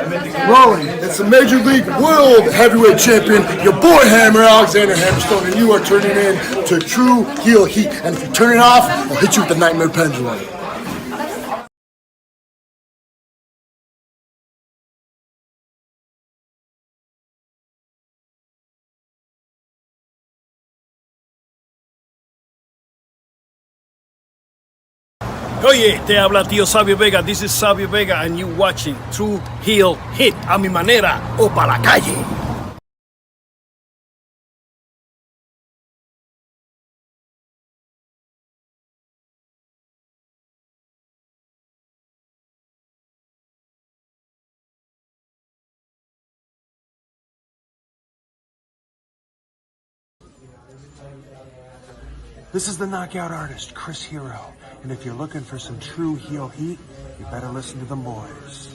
Rolling, it's the Major League World Heavyweight Champion, your boy Hammer, Alexander Hammerstone, and you are turning in to Tru Heel Heat. And if you turn it off, I'll hit you with the Nightmare Pendulum. Oye, te habla tío Sabio Vega. This is Sabio Vega and you watching Tru Heel Heat a mi manera o pa' la calle. This is the knockout artist, Chris Hero. And if you're looking for some true heel heat, you better listen to them boys.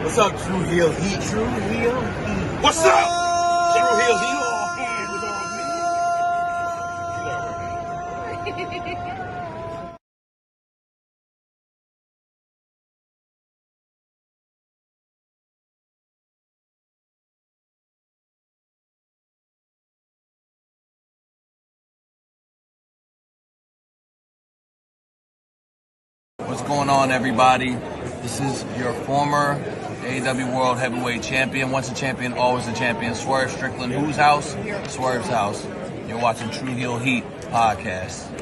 What's up, Tru Heel Heat? Tru Heel Heat. What's up? Tru Heel Heat. What's going on, everybody? This is your former AEW World Heavyweight Champion. Once a champion, always a champion. Swerve Strickland. Whose house? Swerve's house. You're watching Tru Heel Heat podcast.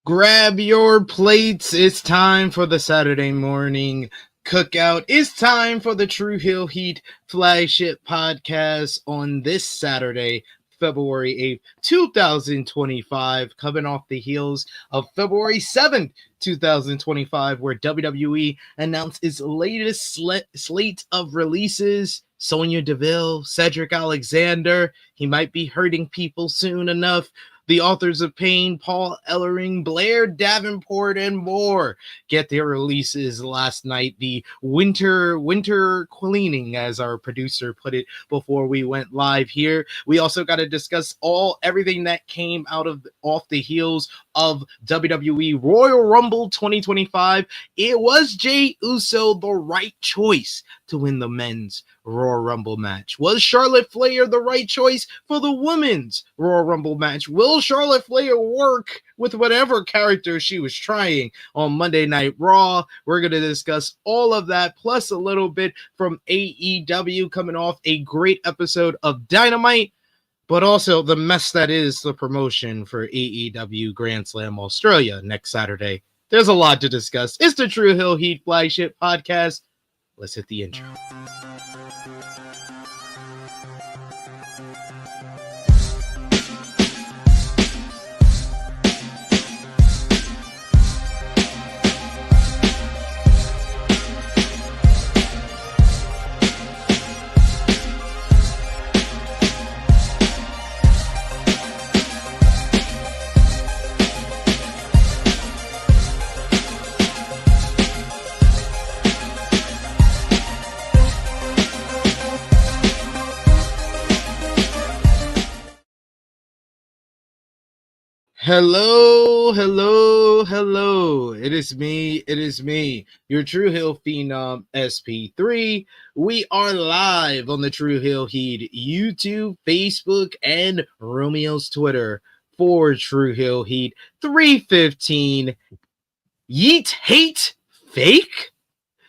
Grab your plates. It's time for the Saturday morning cookout. It's time for the Tru Heel Heat flagship podcast on this Saturday, February 8th, 2025, coming off the heels of February 7th, 2025, where WWE announced its latest slate of releases. Sonya Deville, Cedric Alexander, he might be hurting people soon enough. The Authors of Pain, Paul Ellering, Blair Davenport, and more get their releases last night. The winter cleaning, as our producer put it before we went live here. We also got to discuss everything that came off the heels of WWE Royal Rumble 2025. It was Jey Uso the right choice to win the men's Royal Rumble match? Was Charlotte Flair the right choice for the women's Royal Rumble match? Will Charlotte Flair work with whatever character she was trying on Monday Night Raw? We're going to discuss all of that, plus a little bit from AEW coming off a great episode of Dynamite, but also the mess that is the promotion for AEW Grand Slam Australia next Saturday. There's a lot to discuss. It's the Tru Heel Heat flagship podcast. Let's hit the intro. Hello, hello, hello. It is me, your Tru Heel Phenom SP3. We are live on the Tru Heel Heat YouTube, Facebook, and Romeo's Twitter for Tru Heel Heat 315. Yeet, hate, fake?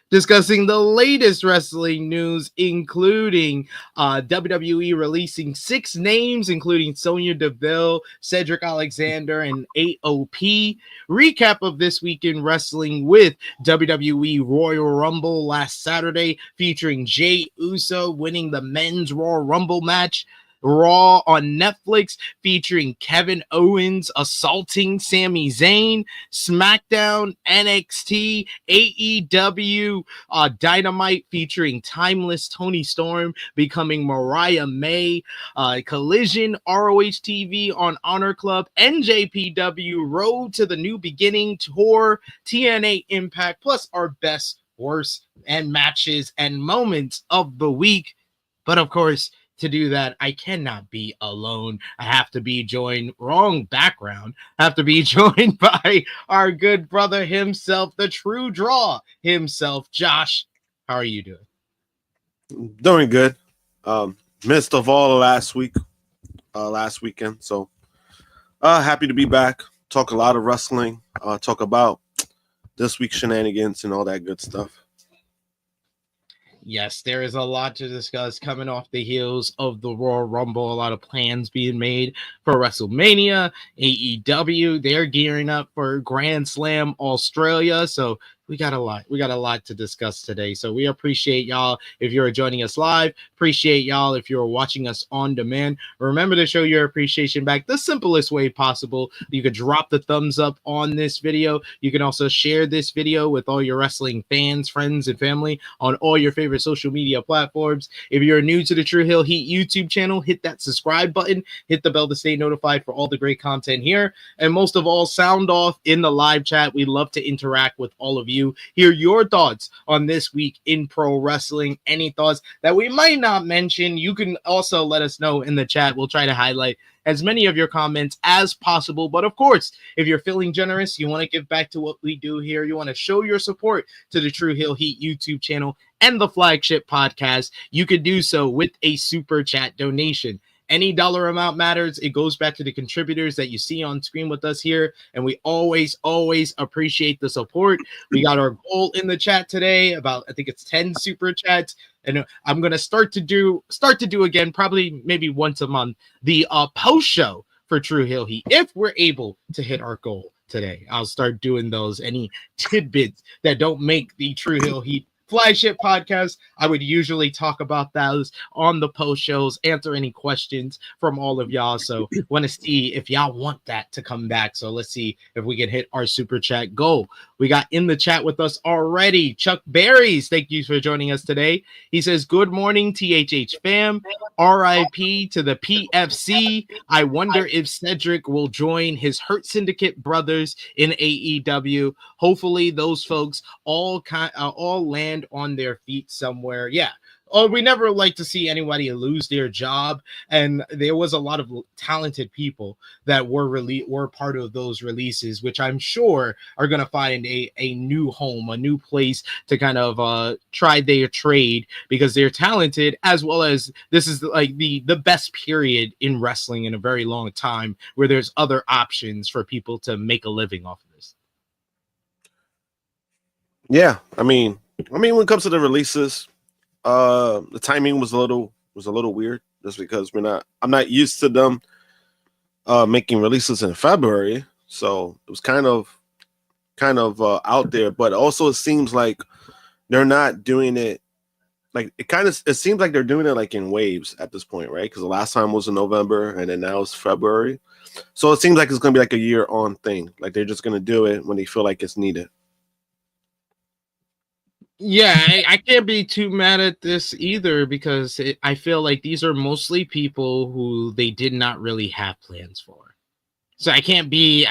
Discussing the latest wrestling news, including WWE releasing 6 names, including Sonya Deville, Cedric Alexander, and AOP. Recap of this week in wrestling with WWE Royal Rumble last Saturday, featuring Jey Uso winning the men's Royal Rumble match. Raw on Netflix featuring Kevin Owens assaulting Sami Zayn. SmackDown, NXT, AEW, Dynamite featuring timeless Toni Storm becoming Mariah May. Collision, ROH TV on Honor Club, NJPW, Road to the New Beginning tour, TNA Impact, plus our best, worst, and matches and moments of the week. But of course, to do that, I cannot be alone. I have to be joined, wrong background, have to be joined by our good brother himself, the true draw himself, Josh. How are you doing? Doing good. Missed of all last weekend. So happy to be back. Talk a lot of wrestling. Talk about this week's shenanigans and all that good stuff. Yes, there is a lot to discuss coming off the heels of the Royal Rumble. A lot of plans being made for WrestleMania. AEW, they're gearing up for Grand Slam Australia. So we got a lot to discuss today. So we appreciate y'all if you're joining us live. Appreciate y'all if you're watching us on demand. Remember to show your appreciation back the simplest way possible. You could drop the thumbs up on this video. You can also share this video with all your wrestling fans, friends, and family on all your favorite social media platforms. If you're new to the Tru Heel Heat YouTube channel, hit that subscribe button. Hit the bell to stay notified for all the great content here. And most of all, sound off in the live chat. We love to interact with all of you. Hear your thoughts on this week in pro wrestling. Any thoughts that we might not mention, you can also let us know in the chat. We'll try to highlight as many of your comments as possible. But of course, if you're feeling generous, you want to give back to what we do here, you want to show your support to the Tru Heel Heat YouTube channel and the flagship podcast, you could do so with a super chat donation. Any dollar amount matters. It goes back to the contributors that you see on screen with us here. And we always appreciate the support. We got our goal in the chat today, about, I think it's 10 super chats. And I'm going to start to do again, probably maybe once a month, the post show for Tru Heel Heat. If we're able to hit our goal today, I'll start doing those. Any tidbits that don't make the Tru Heel Heat flagship podcast, I would usually talk about those on the post shows, answer any questions from all of y'all. So want to see if y'all want that to come back. So let's see if we can hit our super chat goal. We got in the chat with us already Chuck Berries. Thank you for joining us today. He says, good morning, THH fam. RIP to the PFC. I wonder if Cedric will join his Hurt Syndicate brothers in AEW. Hopefully those folks all land on their feet somewhere. Yeah. Oh, we never like to see anybody lose their job, and there was a lot of talented people that were part of those releases, which I'm sure are going to find a new home, a new place to kind of try their trade, because they're talented, as well as this is like the best period in wrestling in a very long time, where there's other options for people to make a living off of this. Yeah, I mean, when it comes to the releases, the timing was a little weird, just because I'm not used to them making releases in February, so it was kind of out there. But also, it seems like they're not doing it like it seems like they're doing it like in waves at this point, right? Because the last time was in November, and then now it's February, so it seems like it's gonna be like a year-on thing. Like they're just gonna do it when they feel like it's needed. Yeah, I can't be too mad at this either, because I feel like these are mostly people who they did not really have plans for. So I can't be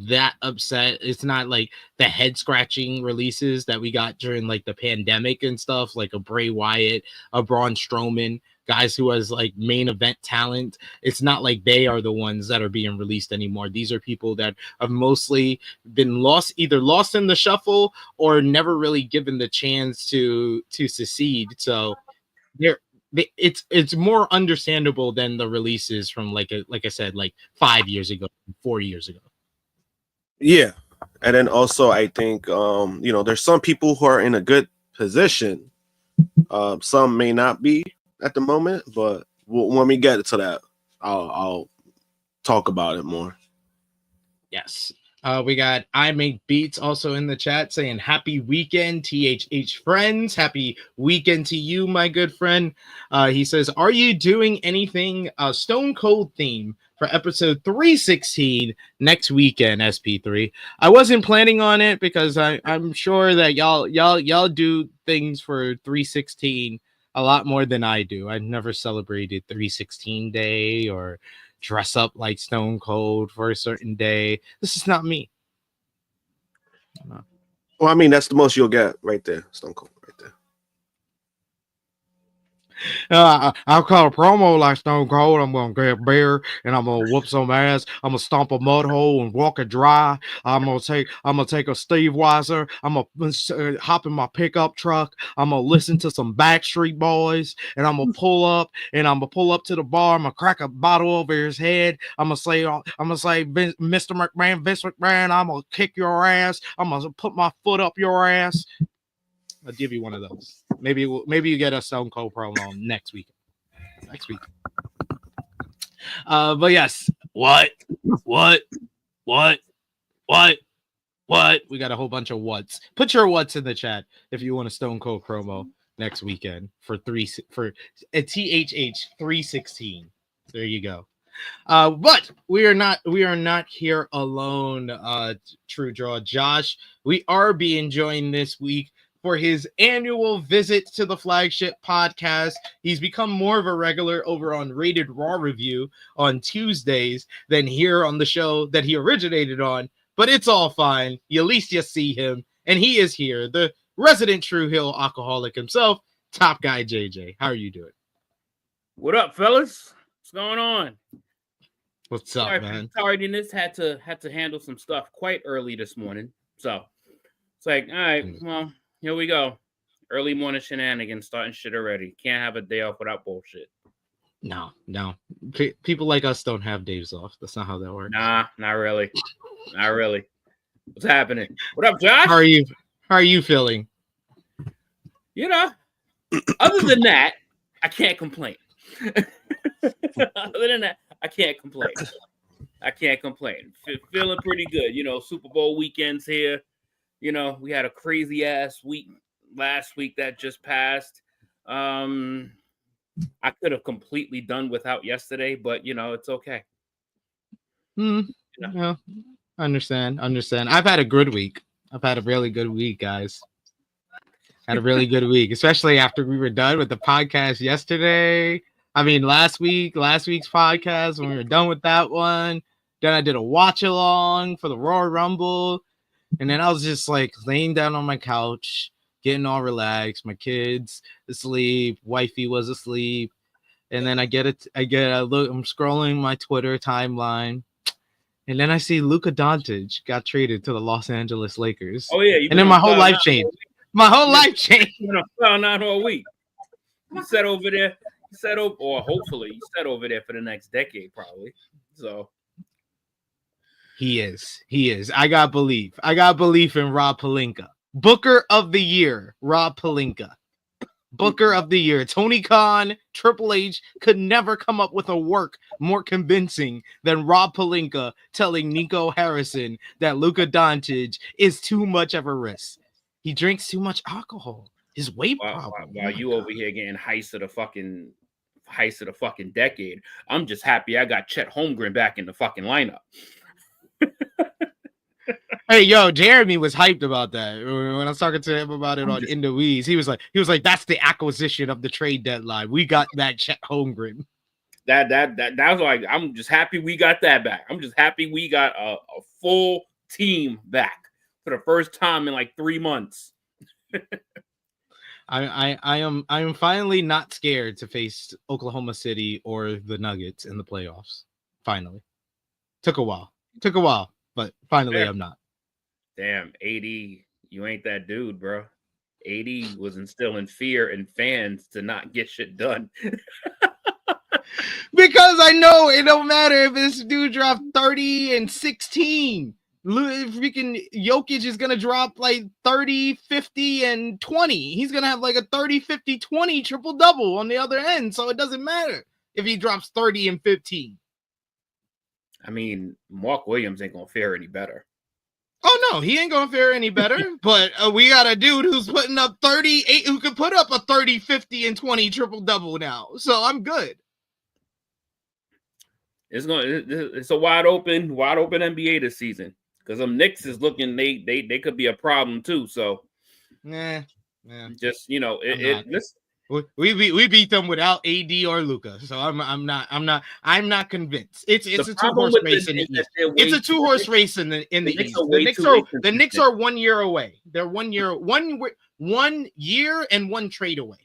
that upset. It's not like the head scratching releases that we got during like the pandemic and stuff, like a Bray Wyatt, a Braun Strowman, guys who has like main event talent. It's not like they are the ones that are being released anymore. These are people that have mostly been either lost in the shuffle or never really given the chance to succeed. So it's more understandable than the releases from like I said, like 5 years ago, 4 years ago. Yeah. And then also I think there's some people who are in a good position. Some may not be at the moment, but when we get to that, I'll talk about it more. Yes. We got I Make Beats also in the chat saying happy weekend, THH friends. Happy weekend to you, my good friend. He says, are you doing anything Stone Cold theme for episode 316 next weekend, SP3? I wasn't planning on it because I'm sure that y'all do things for 316 a lot more than I do. I've never celebrated 316 day or dress up like Stone Cold for a certain day. This is not me. Well, I mean, that's the most you'll get right there. Stone Cold right there. I'll call a promo like Stone Cold. I'm gonna get a beer and I'm gonna whoop some ass. I'm gonna stomp a mud hole and walk it dry. I'm gonna take a Steve Weiser. I'm gonna hop in my pickup truck. I'm gonna listen to some Backstreet Boys and I'm gonna pull up to the bar. I'm gonna crack a bottle over his head. I'm gonna say Mr. McMahon, Vince McMahon, I'm gonna kick your ass. I'm gonna put my foot up your ass. I'll give you one of those. Maybe you get a Stone Cold promo next week. But yes, what? We got a whole bunch of whats. Put your whats in the chat if you want a Stone Cold promo next weekend for a THH 316. There you go. But we are not here alone. True Draw Josh, we are being joined this week for his annual visit to the flagship podcast. He's become more of a regular over on Rated Raw Review on Tuesdays than here on the show that he originated on, but it's all fine. At least you see him, and he is here, the resident Tru Heel alcoholic himself, Top Guy JJ. How are you doing? What up, fellas? What's going on? What's up, man? Tardiness had to handle some stuff quite early this morning, so it's like, all right, well, here we go. Early morning shenanigans, starting shit already. Can't have a day off without bullshit. No. People like us don't have days off. That's not how that works. Nah, not really. Not really. What's happening? What up, Josh? How are you feeling? You know, other than that, I can't complain. Other than that, I can't complain. Feeling pretty good. You know, Super Bowl weekend's here. You know, we had a crazy ass week last week that just passed. I could have completely done without yesterday, but you know, it's okay. You know? Yeah, understand. I've had a good week. I've had a really good week, guys. Had a really good week, especially after we were done with the podcast yesterday. I mean, last week's podcast, when we were done with that one, then I did a watch along for the Royal Rumble. And then I was just like laying down on my couch, getting all relaxed. My kids asleep, wifey was asleep, and then I look. I'm scrolling my Twitter timeline, and then I see Luka Doncic got traded to the Los Angeles Lakers. Oh yeah, and then my whole life changed. My whole life changed. You know, found out all week. You sat over there. Or hopefully you sat over there for the next decade, probably. So. He is. I got belief in Rob Pelinka. Booker of the Year, Rob Pelinka. Booker of the Year. Tony Khan, Triple H could never come up with a work more convincing than Rob Pelinka telling Nico Harrison that Luka Doncic is too much of a risk. He drinks too much alcohol. His weight problem. While you over here getting heist of the fucking decade, I'm just happy I got Chet Holmgren back in the fucking lineup. Hey, yo, Jeremy was hyped about that when I was talking to him about it on Indoese. He was like, that's the acquisition of the trade deadline. We got that Chet Holmgren. that was like, I'm just happy we got that back. I'm just happy we got a full team back for the first time in like 3 months. I am finally not scared to face Oklahoma City or the Nuggets in the playoffs. Finally. Took a while, but finally I'm not. Damn, AD, you ain't that dude, bro. AD was instilling fear in fans to not get shit done. Because I know it don't matter if this dude dropped 30 and 16. Freaking Jokic is going to drop like 30, 50, and 20. He's going to have like a 30, 50, 20 triple-double on the other end, so it doesn't matter if he drops 30 and 15. I mean, Mark Williams ain't going to fare any better. Oh, no, he ain't going to fare any better, but we got a dude who's putting up 38, who could put up a 30, 50, and 20 triple-double now, so I'm good. It's a wide open NBA this season. Because them Knicks is looking, they could be a problem too. So, just we beat them without AD or Luka. So I'm not convinced. It's a 2-horse race in the East. It's a 2-horse race in the East. The Knicks are 1 year away. They're 1 year and one trade away.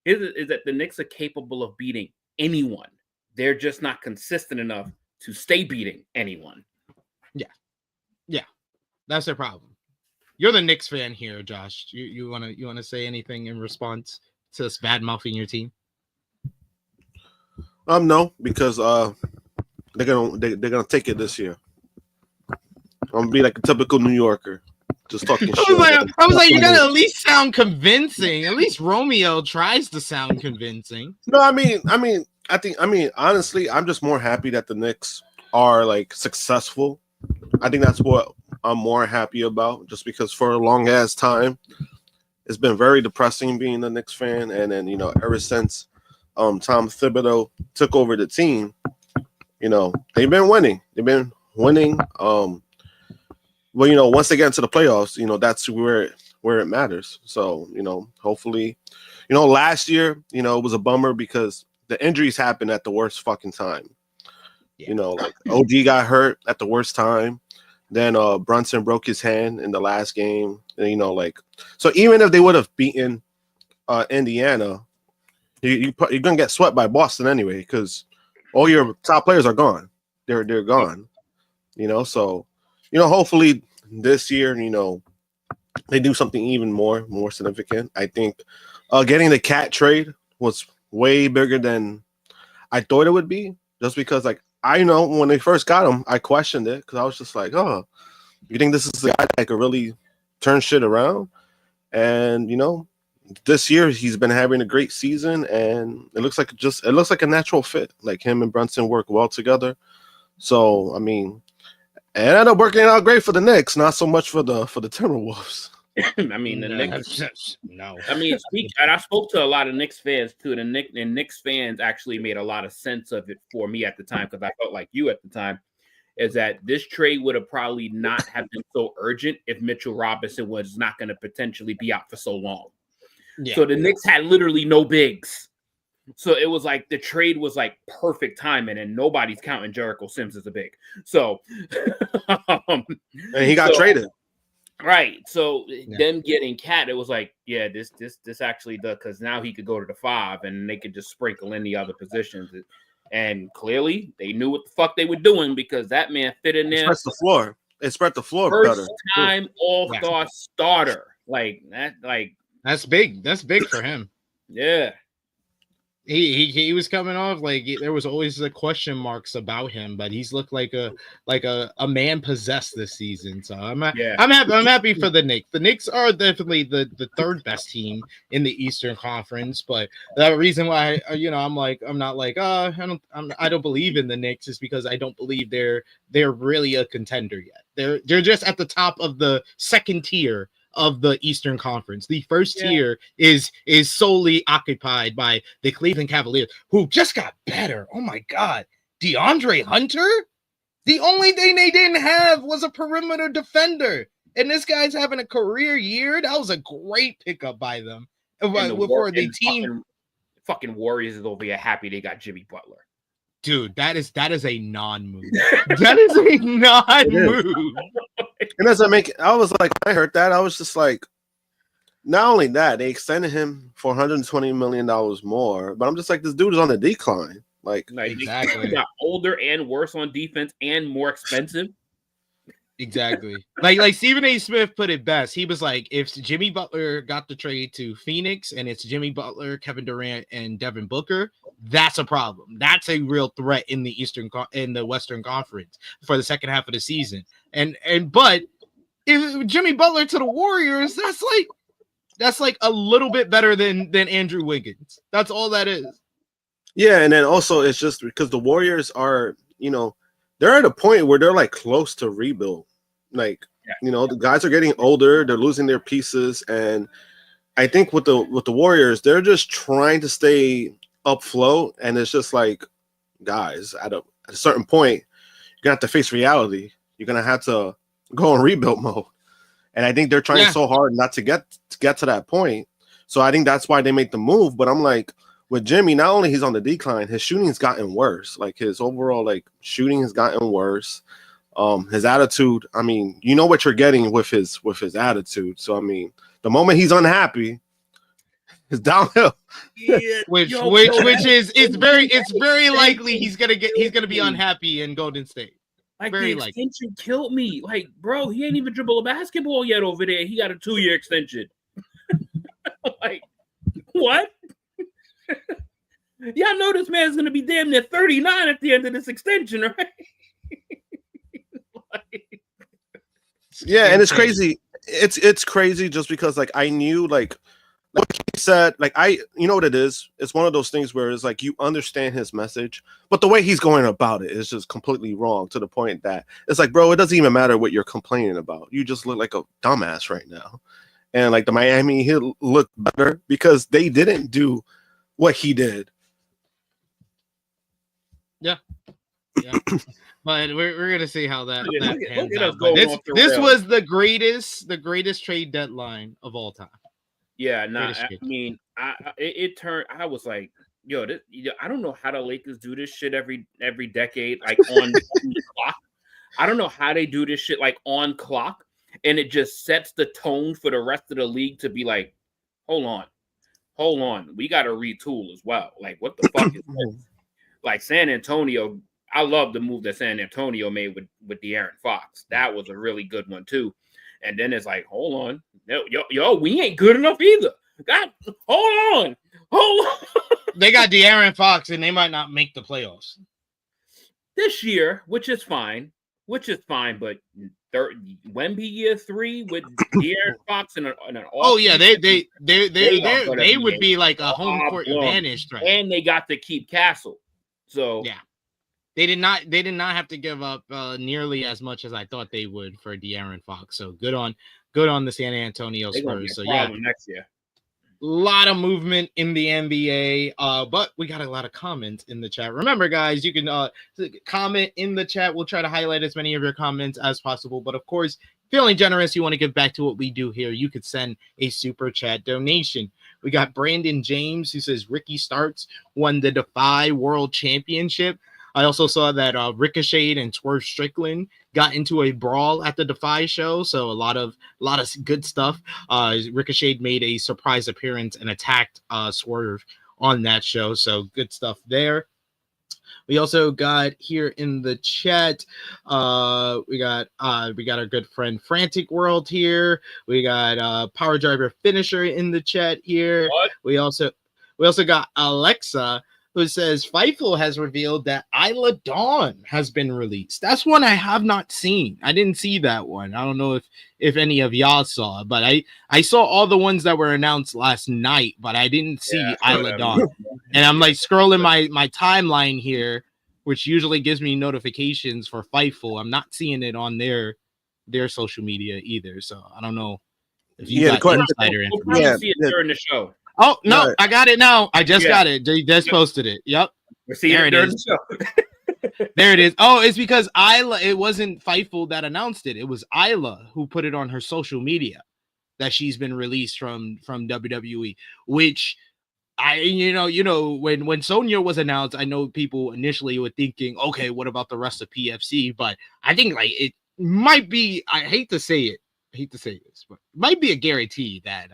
Is that the Knicks are capable of beating anyone? They're just not consistent enough to stay beating anyone. Yeah, that's their problem. You're the Knicks fan here, Josh. You wanna say anything in response to us bad mouthing your team? No, because they're gonna take it this year. I'm gonna be like a typical New Yorker, just talking shit. I was like, you gotta at least sound convincing. At least Romeo tries to sound convincing. No, I mean, honestly, I'm just more happy that the Knicks are like successful. I think that's what I'm more happy about, just because for a long ass time, it's been very depressing being a Knicks fan. And then, ever since Tom Thibodeau took over the team, they've been winning. Well, once they get into the playoffs, that's where it matters. So, hopefully, last year, it was a bummer because the injuries happened at the worst fucking time. Yeah. Like OG got hurt at the worst time. Then Brunson broke his hand in the last game. And, so even if they would have beaten Indiana, you're gonna get swept by Boston anyway, because all your top players are gone. They're gone. So hopefully this year, they do something even more significant. I think getting the Cat trade was way bigger than I thought it would be, just because I know when they first got him, I questioned it because I was just like, oh, you think this is the guy that could really turn shit around? And, this year he's been having a great season, and it looks like a natural fit. Like him and Brunson work well together. So, I mean, it ended up working out great for the Knicks, not so much for the Timberwolves. I mean, the Knicks. No. I mean, and I spoke to a lot of Knicks fans too, and Knicks fans actually made a lot of sense of it for me at the time, because I felt like you at the time, is that this trade would have probably not have been so urgent if Mitchell Robinson was not going to potentially be out for so long. Yeah. So the Knicks had literally no bigs. So it was like the trade was like perfect timing, and nobody's counting Jericho Sims as a big. So and he got traded. Right. So them getting Cat, it was like, yeah, this actually does, because now he could go to the 5 and they could just sprinkle in the other positions. And clearly they knew what the fuck they were doing, because that man fit in there. It spread the floor First better. time all-star starter. That's big. That's big for him. Yeah. He was coming off there was always the question marks about him, but he's looked like a man possessed this season. So I'm happy for the Knicks. The Knicks are definitely the third best team in the Eastern Conference, but the reason why I don't believe in the Knicks is because I don't believe they're really a contender yet. They're just at the top of the second tier of the Eastern Conference. The first tier is solely occupied by the Cleveland Cavaliers, who just got better. Oh my God. DeAndre Hunter? The only thing they didn't have was a perimeter defender. And this guy's having a career year. That was a great pickup by them. For the team. Fucking Warriors is over here happy they got Jimmy Butler. Dude, that is a non-move. That is a non-move. And I was like, when I heard that, I was just like, not only that, they extended him for $120 million more, but I'm just like, this dude is on the decline. Like, exactly. He got older and worse on defense and more expensive. Exactly. Like Stephen A. Smith put it best. He was like, if Jimmy Butler got the trade to Phoenix and it's Jimmy Butler, Kevin Durant, and Devin Booker, that's a problem. That's a real threat in the Western Conference for the second half of the season. But if Jimmy Butler to the Warriors, that's like a little bit better than Andrew Wiggins. That's all that is. Yeah, and then also it's just because the Warriors are, they're at a point where they're like close to rebuild. Like, the guys are getting older, they're losing their pieces, and I think with the Warriors, they're just trying to stay upfloat, and it's just like, guys, at a certain point, you're gonna have to face reality. You're gonna have to go in rebuild mode, and I think they're trying so hard not to get to that point. So I think that's why they make the move. But I'm like, with Jimmy, not only he's on the decline, his shooting's gotten worse. Like his overall shooting has gotten worse. His attitude, I mean, you know what you're getting with his attitude. So I mean, the moment he's unhappy, it's downhill. Yeah, which is it's very likely he's gonna be unhappy in Golden State. Like very the extension killed me. Like, bro, he ain't even dribble a basketball yet over there. He got a 2-year extension. Like, what? Y'all know this man's gonna be damn near 39 at the end of this extension, right? Yeah, and it's crazy. It's crazy just because I knew what he said, you know what it is? It's one of those things where it's like you understand his message, but the way he's going about it is just completely wrong to the point that it's like, bro, it doesn't even matter what you're complaining about. You just look like a dumbass right now. And the Miami Heat looked better because they didn't do what he did. Yeah. But we're gonna see how that pans look out. This was the greatest trade deadline of all time. Yeah, I mean, it turned. I was like, yo, I don't know how the Lakers do this shit every decade, like on the clock. I don't know how they do this shit on clock, and it just sets the tone for the rest of the league to be like, hold on, we got to retool as well. Like, what the fuck is this? Like San Antonio, I love the move that San Antonio made with De'Aaron Fox. That was a really good one too. And then it's like, hold on, yo, we ain't good enough either. God, hold on. They got De'Aaron Fox, and they might not make the playoffs this year, which is fine. But Wemby year 3 with De'Aaron Fox and an they would be like a home court advantage threat, and they got to keep Castle. So yeah, they did not have to give up nearly as much as I thought they would for De'Aaron Fox. So good on the San Antonio Spurs. So yeah, next year. A lot of movement in the NBA, but we got a lot of comments in the chat. Remember, guys, you can comment in the chat. We'll try to highlight as many of your comments as possible. But of course, feeling generous, you want to give back to what we do here, you could send a super chat donation. We got Brandon James, who says Ricky Starks won the Defy World Championship. I also saw that Ricochet and Swerve Strickland got into a brawl at the Defy show, so a lot of good stuff. Ricochet made a surprise appearance and attacked Swerve on that show, so good stuff there. We also got here in the chat, we got our good friend Frantic World here. We got Power Driver Finisher in the chat here. What? We also got Alexa, who says Fightful has revealed that Isla Dawn has been released. That's one I have not seen. I didn't see that one. I don't know if any of y'all saw it, but I saw all the ones that were announced last night, but I didn't see Isla Dawn. And I'm scrolling my timeline here, which usually gives me notifications for Fightful. I'm not seeing it on their social media either. So I don't know if you got insider information. We'll probably see it during the show. Oh, no, I got it now. I just got it. They just posted it. Yep. There it is. There it is. Oh, it's because Isla, it wasn't Fightful that announced it. It was Isla who put it on her social media that she's been released from WWE, which when Sonya was announced, I know people initially were thinking, okay, what about the rest of PFC? But I think like it might be. I hate to say this, but it might be a guarantee that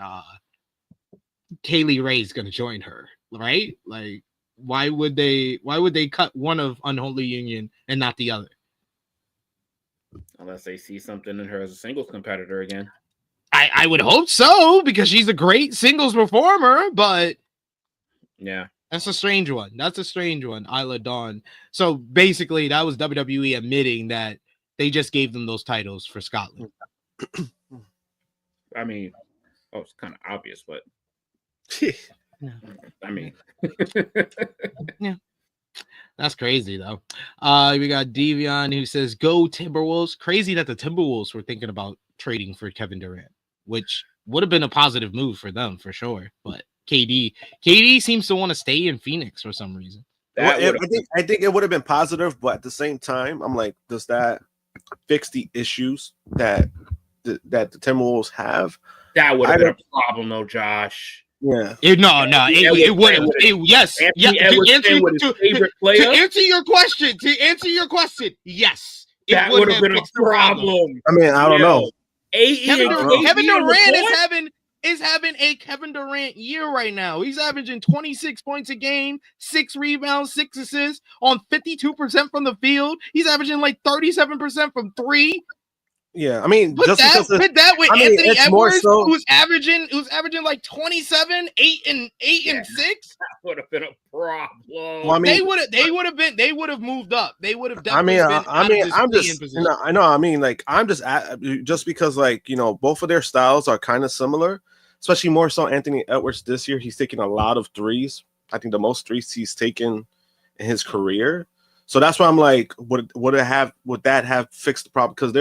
Kaylee Ray is going to join her, right? Like, why would they cut one of Unholy Union and not the other? Unless they see something in her as a singles competitor again. I would hope so, because she's a great singles performer, but yeah, that's a strange one. Isla Dawn. So basically, that was WWE admitting that they just gave them those titles for Scotland. I mean, it's kind of obvious, but I mean, yeah. That's crazy, though. We got Devion who says, go Timberwolves. Crazy that the Timberwolves were thinking about trading for Kevin Durant, which would have been a positive move for them, for sure. But KD seems to want to stay in Phoenix for some reason. I think it would have been positive, but at the same time, I'm like, does that fix the issues that the Timberwolves have? That would have been a problem, though, Josh. Yeah. It would have. Yes. To answer your question, yes. That would have been a problem. I mean, I don't know. Kevin Durant is having a Kevin Durant year right now. He's averaging 26 points a game, 6 rebounds, 6 assists on 52% from the field. He's averaging like 37% from 3. Yeah, I mean, put that with Anthony Edwards, who's averaging like 27, 8 and 6. That would have been a problem. Well, I mean, they would have moved up. They would have definitely. I'm just because, like, both of their styles are kind of similar, especially more so Anthony Edwards this year. He's taking a lot of threes. I think the most threes he's taken in his career. So that's why I'm like, would that have fixed the problem? Because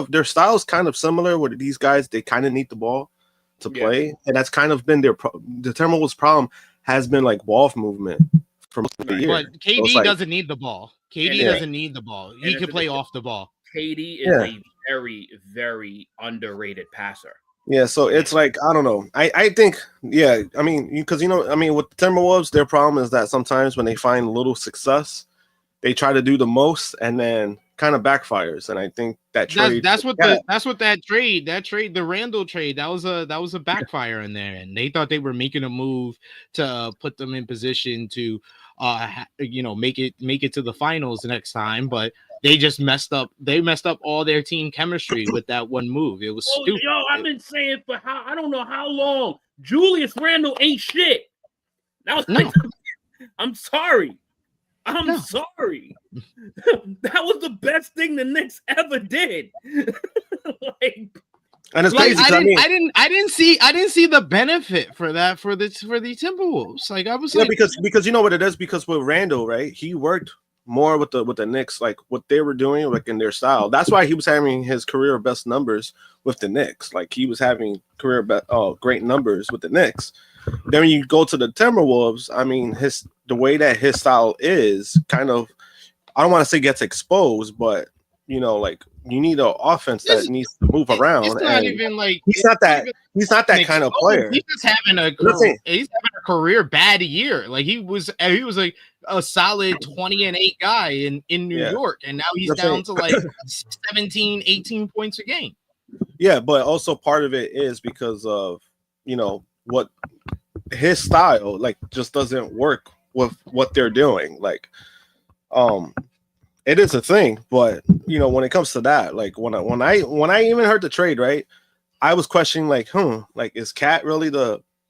their style is kind of similar. With these guys, they kind of need the ball to play, and that's kind of been the Timberwolves' problem has been like ball movement for most of the year. But KD doesn't need the ball. KD doesn't need the ball. He can play off the ball. KD is a very, very underrated passer. Yeah, so it's like, I don't know. I think, I mean, because with the Timberwolves, their problem is that sometimes when they find little success, they try to do the most and then kind of backfires. And I think that trade the Randall trade, that was a backfire in there. And they thought they were making a move to put them in position to make it to the finals next time, but they just messed up all their team chemistry with that one move. It was stupid. Yo, I've been saying for I don't know how long, Julius Randle ain't shit. I'm sorry. Sorry. That was the best thing the Knicks ever did. And it's crazy. I didn't see the benefit for that for the Timberwolves. Like I was because you know what it is, because with Randall, right? He worked more with the Knicks, like what they were doing, like in their style. That's why he was having his career best numbers with the Knicks. Like he was having great numbers with the Knicks. Then when you go to the Timberwolves, I mean, the way that his style is kind of, I don't want to say gets exposed, but like you need an offense that needs to move around. It's not even like he's not that kind of player. He's just having a career bad year. Like he was like a solid 20-8 guy in New York, and now he's down to like 17, 18 points a game. Yeah, but also part of it is because of what his style like just doesn't work with what they're doing. Like it is a thing, but when it comes to that, like when I even heard the trade, right, I was questioning like is Cat really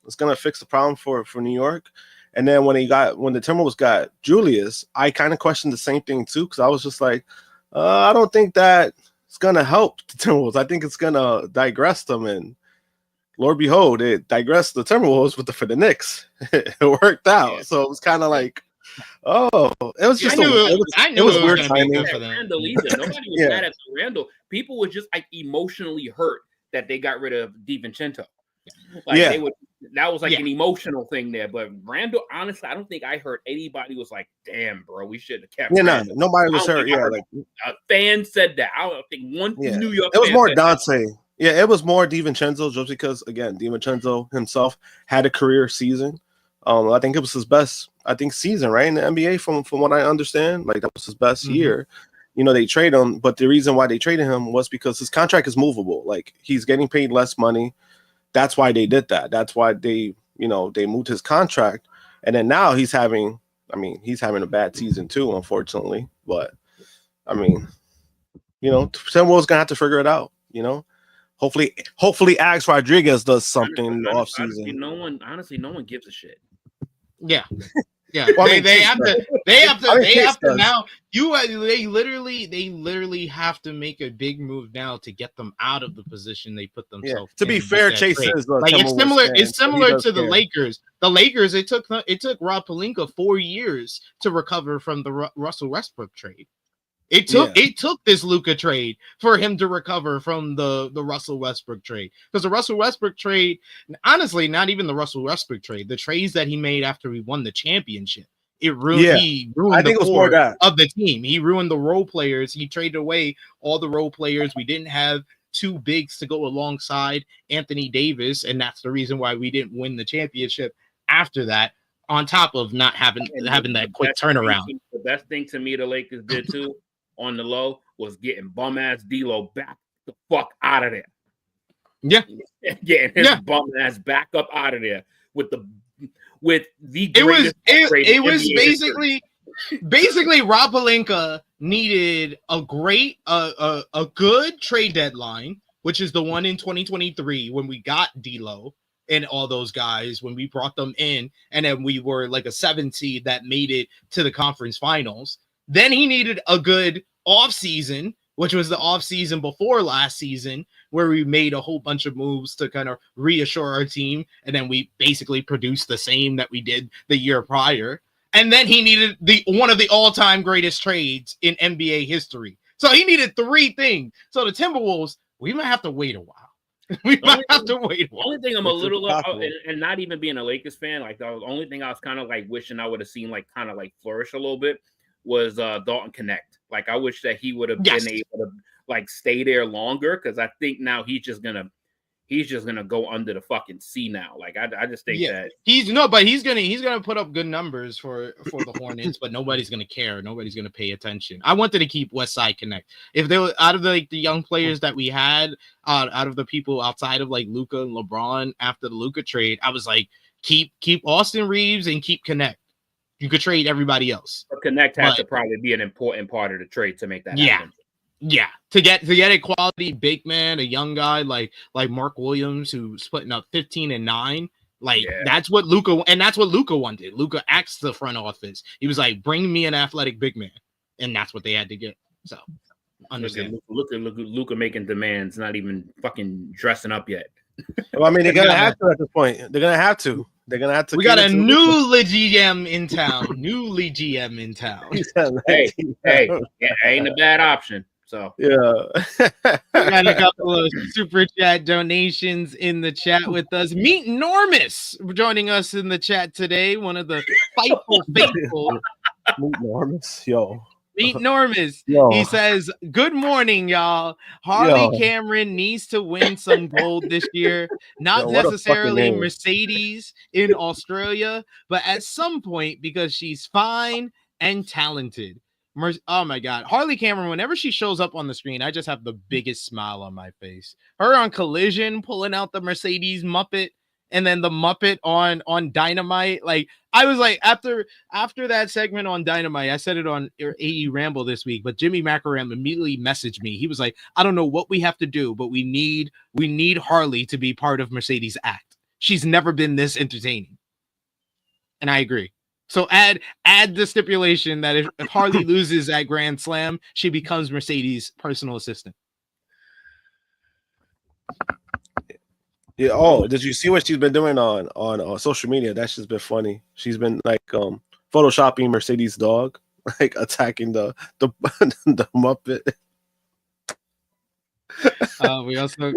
it's gonna fix the problem for New York? And then when the Timberwolves got Julius, I kind of questioned the same thing too, because I was just like, I don't think that it's gonna help the Timberwolves. I think it's gonna digress them, and Lord behold, it digressed the Timberwolves for the Knicks. It worked out. Yeah. So it was kind of like, it was just it was weird timing for them. Nobody was mad at Randall. People were just like emotionally hurt that they got rid of DiVincenzo. That was like an emotional thing there. But Randall, honestly, I don't think I heard anybody was like, damn, bro, we should have kept Randall. Nobody was hurt. Yeah, like a fan said that. I don't think one New York. It was more Dante. Yeah, it was more DiVincenzo, just because again, DiVincenzo himself had a career season. I think it was his best, season, right, in the NBA from what I understand. Like that was his best year. You know, they trade him, but the reason why they traded him was because his contract is movable. Like he's getting paid less money. That's why they did that. That's why they moved his contract. And then now he's having a bad season too, unfortunately. But I mean, Timberwolves gonna have to figure it out. Hopefully Alex Rodriguez does something in the offseason. Honestly, no one gives a shit. Yeah. Yeah, well, they have to now. They literally have to make a big move now to get them out of the position they put themselves. To be fair, Chase is like it's similar. It's similar to the Lakers. The Lakers, it took Rob Pelinka 4 years to recover from the Russell Westbrook trade. It took this Luka trade for him to recover from the Russell Westbrook trade, because the Russell Westbrook trade, honestly, not even the Russell Westbrook trade, the trades that he made after he won the championship, he ruined the core of the team. He ruined the role players. He traded away all the role players. We didn't have two bigs to go alongside Anthony Davis, and that's the reason why we didn't win the championship after that. On top of not having that quick turnaround, the best thing to me the Lakers did too. On the low was getting bum ass D'Lo back the fuck out of there. Yeah, getting his bum ass back up out of there with the greatest. It was basically Rob Pelinka needed a good trade deadline, which is the one in 2023 when we got D'Lo and all those guys, when we brought them in, and then we were like a 7 seed that made it to the conference finals. Then he needed a good off season, which was the off season before last season, where we made a whole bunch of moves to kind of reassure our team. And then we basically produced the same that we did the year prior. And then he needed one of the all-time greatest trades in NBA history. So he needed 3 things. So the Timberwolves, we might have to wait a while. The only thing I'm a little, and not even being a Lakers fan, like the only thing I was kind of like wishing I would have seen like kind of like flourish a little bit was Dalton Connect. Like I wish that he would have been able to like stay there longer, because I think now he's just gonna go under the fucking sea now. Like I just think that he's gonna put up good numbers for the Hornets, but nobody's gonna care. Nobody's gonna pay attention. I wanted to keep Westside Connect. If they were out of the young players that we had, out of the people outside of like Luka and LeBron after the Luka trade, I was like, keep Austin Reeves and keep Connect. You could trade everybody else. But Connect has to probably be an important part of the trade to make that happen. Yeah. To get a quality big man, a young guy like Mark Williams, who's putting up 15 and 9. That's what Luka wanted. Luka asked the front office. He was like, bring me an athletic big man. And that's what they had to get. So understand. Look at Luka making demands, not even fucking dressing up yet. Well, I mean, they're gonna have to at this point. They're gonna have to. We got a new GM in town. Hey, ain't a bad option. So yeah, we got a couple of super chat donations in the chat with us. Meet Normus joining us in the chat today. One of the Fightful faithful. Meet Normus, yo. Meet Normus. He says, good morning, y'all. Harley Cameron needs to win some gold this year. Not necessarily Mercedes in Australia, but at some point, because she's fine and talented. Oh my God. Harley Cameron, whenever she shows up on the screen, I just have the biggest smile on my face. Her on Collision, pulling out the Mercedes Muppet, and then the Muppet on Dynamite. Like, I was like, after that segment on Dynamite, I said it on AE Ramble this week, but Jimmy Macaram immediately messaged me. He was like, I don't know what we have to do, but we need Harley to be part of Mercedes act. She's never been this entertaining. And I agree. So add the stipulation that if Harley loses at Grand Slam, she becomes Mercedes' personal assistant. Yeah. Oh, did you see what she's been doing on social media? That's just been funny. She's been like photoshopping Mercedes' dog, like attacking the Muppet. We also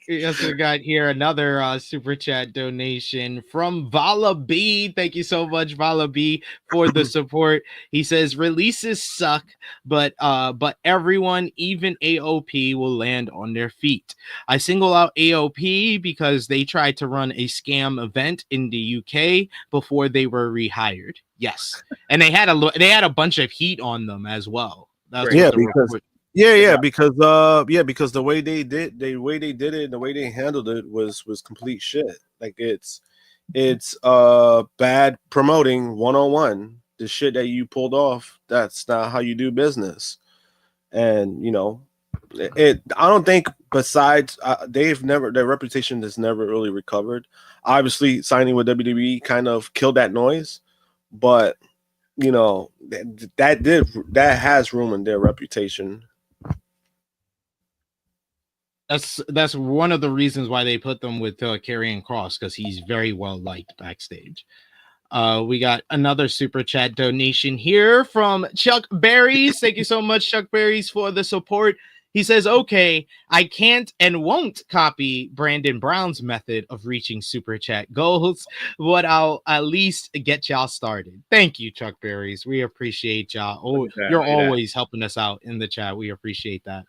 We also got here another super chat donation from Vala B. Thank you so much, Vala B, for the support. He says releases suck, but everyone, even AOP, will land on their feet. I single out AOP because they tried to run a scam event in the UK before they were rehired. Yes, and they had a bunch of heat on them as well. That's Yeah, what the because report. because the way they did it, and the way they handled it was complete shit. Like it's bad promoting 101. The shit that you pulled off, that's not how you do business. And I don't think besides their reputation has never really recovered. Obviously, signing with WWE kind of killed that noise, but that has ruined their reputation. That's one of the reasons why they put them with Karrion Kross, because he's very well liked backstage. We got another super chat donation here from Chuck Berries. Thank you so much, Chuck Berries, for the support. He says, okay, I can't and won't copy Brandon Brown's method of reaching super chat goals, but I'll at least get y'all started. Thank you, Chuck Berries. We appreciate y'all. Oh, you're always helping us out in the chat. We appreciate that.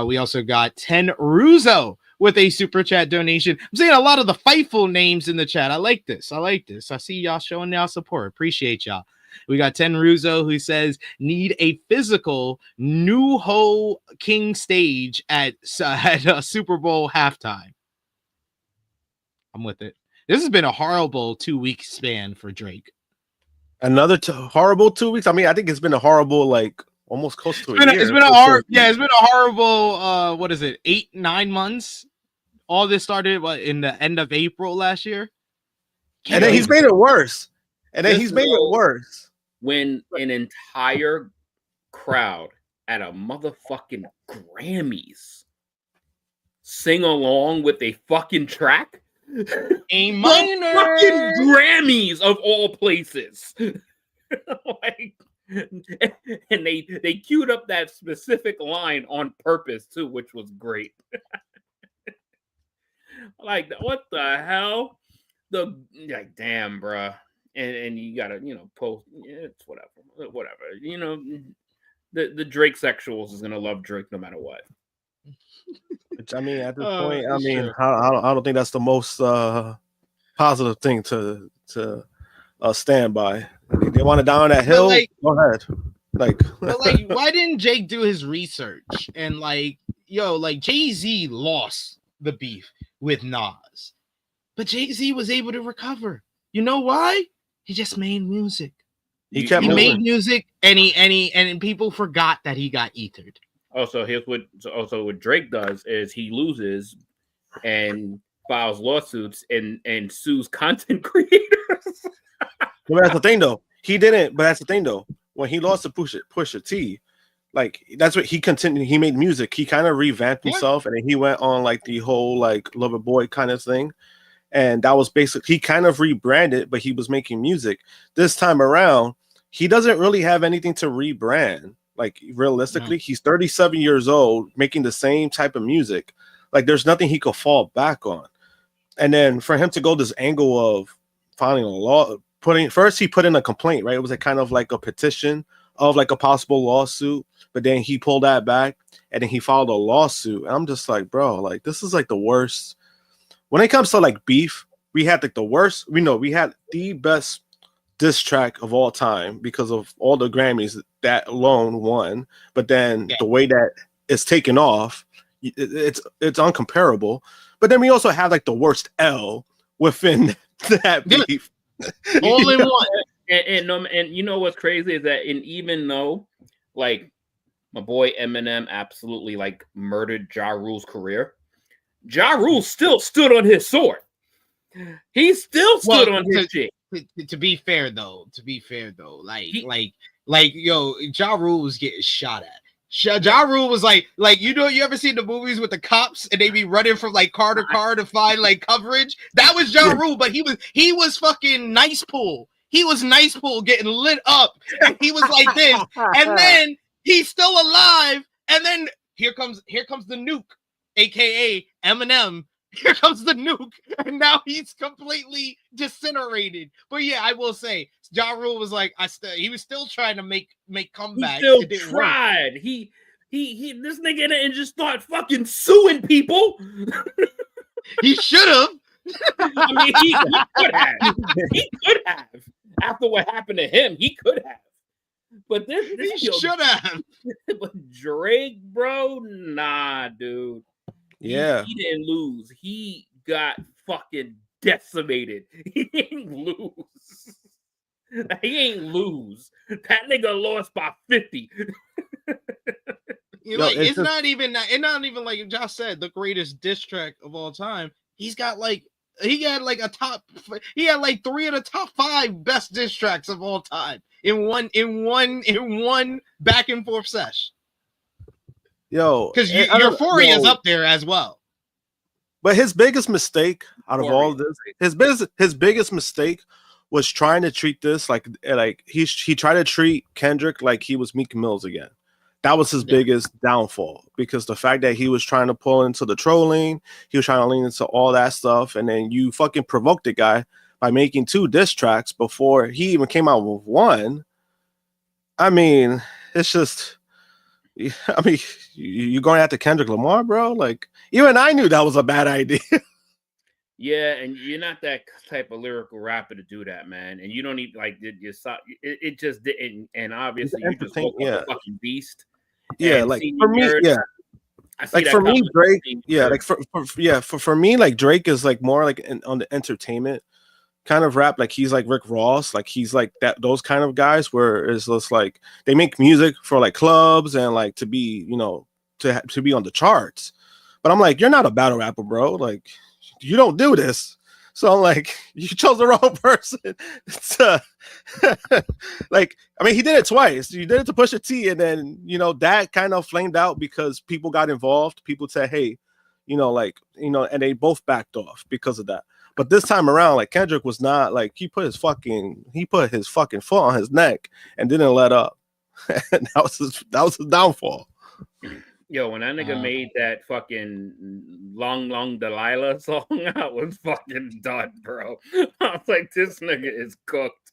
We also got 10 Russo with a super chat donation. I'm seeing a lot of the Fightful names in the chat. I like this. I see y'all showing y'all support. Appreciate y'all. We got 10 Russo who says need a physical New Ho King stage at Super Bowl halftime. I'm with it. This has been a horrible 2-week span for Drake. Another horrible 2 weeks. I mean, I think it's been a horrible almost close to a year. It's been a horrible 8-9 months. All this started in the end of April last year. And then he's made it worse. When an entire crowd at a motherfucking Grammys sing along with a fucking track. A minor fucking Grammys of all places. And they queued up that specific line on purpose too, which was great. What the hell? Damn, bruh. And you gotta post. It's whatever. The Drake sexuals is gonna love Drake no matter what. Which, I mean, at this point, I don't think that's the most positive thing to stand by. They want to die on that hill. Go ahead. Why didn't Jake do his research and Jay-Z lost the beef with Nas, but Jay-Z was able to recover. You know why? He just made music. He made music, and people forgot that he got ethered. Also, what Drake does is he loses and files lawsuits and sues content creators. But that's the thing, though. He didn't. But that's the thing, though. When he lost to Pusha T, that's what he continued. He made music. He kind of revamped himself, and then he went on the whole Lover Boy kind of thing. And that was basically, he kind of rebranded, but he was making music. This time around, he doesn't really have anything to rebrand. Realistically, he's 37 years old, making the same type of music. There's nothing he could fall back on. And then for him to go this angle of filing a law, he put in a complaint, right? It was kind of a petition of a possible lawsuit, but then he pulled that back, and then he filed a lawsuit. And I'm just bro, this is the worst. When it comes to beef, we had the worst. We had the best diss track of all time because of all the Grammys that alone won. But then the way that it's taken off, it's uncomparable. But then we also have the worst L within that beef. All in one. And you know what's crazy is that even though my boy Eminem absolutely murdered Ja Rule's career, Ja Rule still stood on his sword. He still stood on his shit. To be fair though, Ja Rule was getting shot at. Ja Rule was you ever seen the movies with the cops and they be running from car to car to find coverage? That was Ja Rule, but he was fucking Nice Pool. He was Nice Pool getting lit up, and he was like this, and then he's still alive, and then here comes the nuke. aka Eminem. Here comes the nuke, and now he's completely disintegrated. But yeah, I will say, Ja Rule was like, he was still trying to make comebacks. He still It didn't tried. Work. He this nigga didn't just start fucking suing people. He should have. I mean, he could have. He could have. After what happened to him, he could have. But this he should have. But Drake, bro, nah, dude. Yeah, he didn't lose. He got fucking decimated. He didn't lose. He ain't lose. That nigga lost by 50. It's not even like Josh said, the greatest diss track of all time. He had like 3 of the top 5 best diss tracks of all time in one back and forth sesh. Yo, because Euphoria is up there as well. But his biggest mistake out of all of this, his biggest mistake was trying to treat this like he tried to treat Kendrick like he was Meek Mills again. That was his biggest downfall, because the fact that he was trying to pull into the trolling, he was trying to lean into all that stuff, and then you fucking provoked the guy by making 2 diss tracks before he even came out with one. I mean, it's just. I mean, you going after Kendrick Lamar, bro? Like, even I knew that was a bad idea. Yeah, and you're not that type of lyrical rapper to do that, man. And you don't need it just didn't. And obviously, you just woke up a fucking beast. Yeah, like for me, like for me, Drake. Yeah, like for me, like Drake is like more like on the entertainment kind of rap. Like he's like Rick Ross, like he's like those kind of guys where it's just like they make music for like clubs and like to be, to be on the charts. But I'm like, you're not a battle rapper, bro. Like you don't do this. So I'm like, you chose the wrong person. It's like, I mean, he did it twice. You did it to Pusha T, and then that kind of flamed out because people got involved. People said, hey, and they both backed off because of that. But this time around, like Kendrick was not like he put his fucking foot on his neck and didn't let up. And that was his downfall. Yo, when that nigga made that fucking Long Delilah song, I was fucking done, bro. I was like, this nigga is cooked.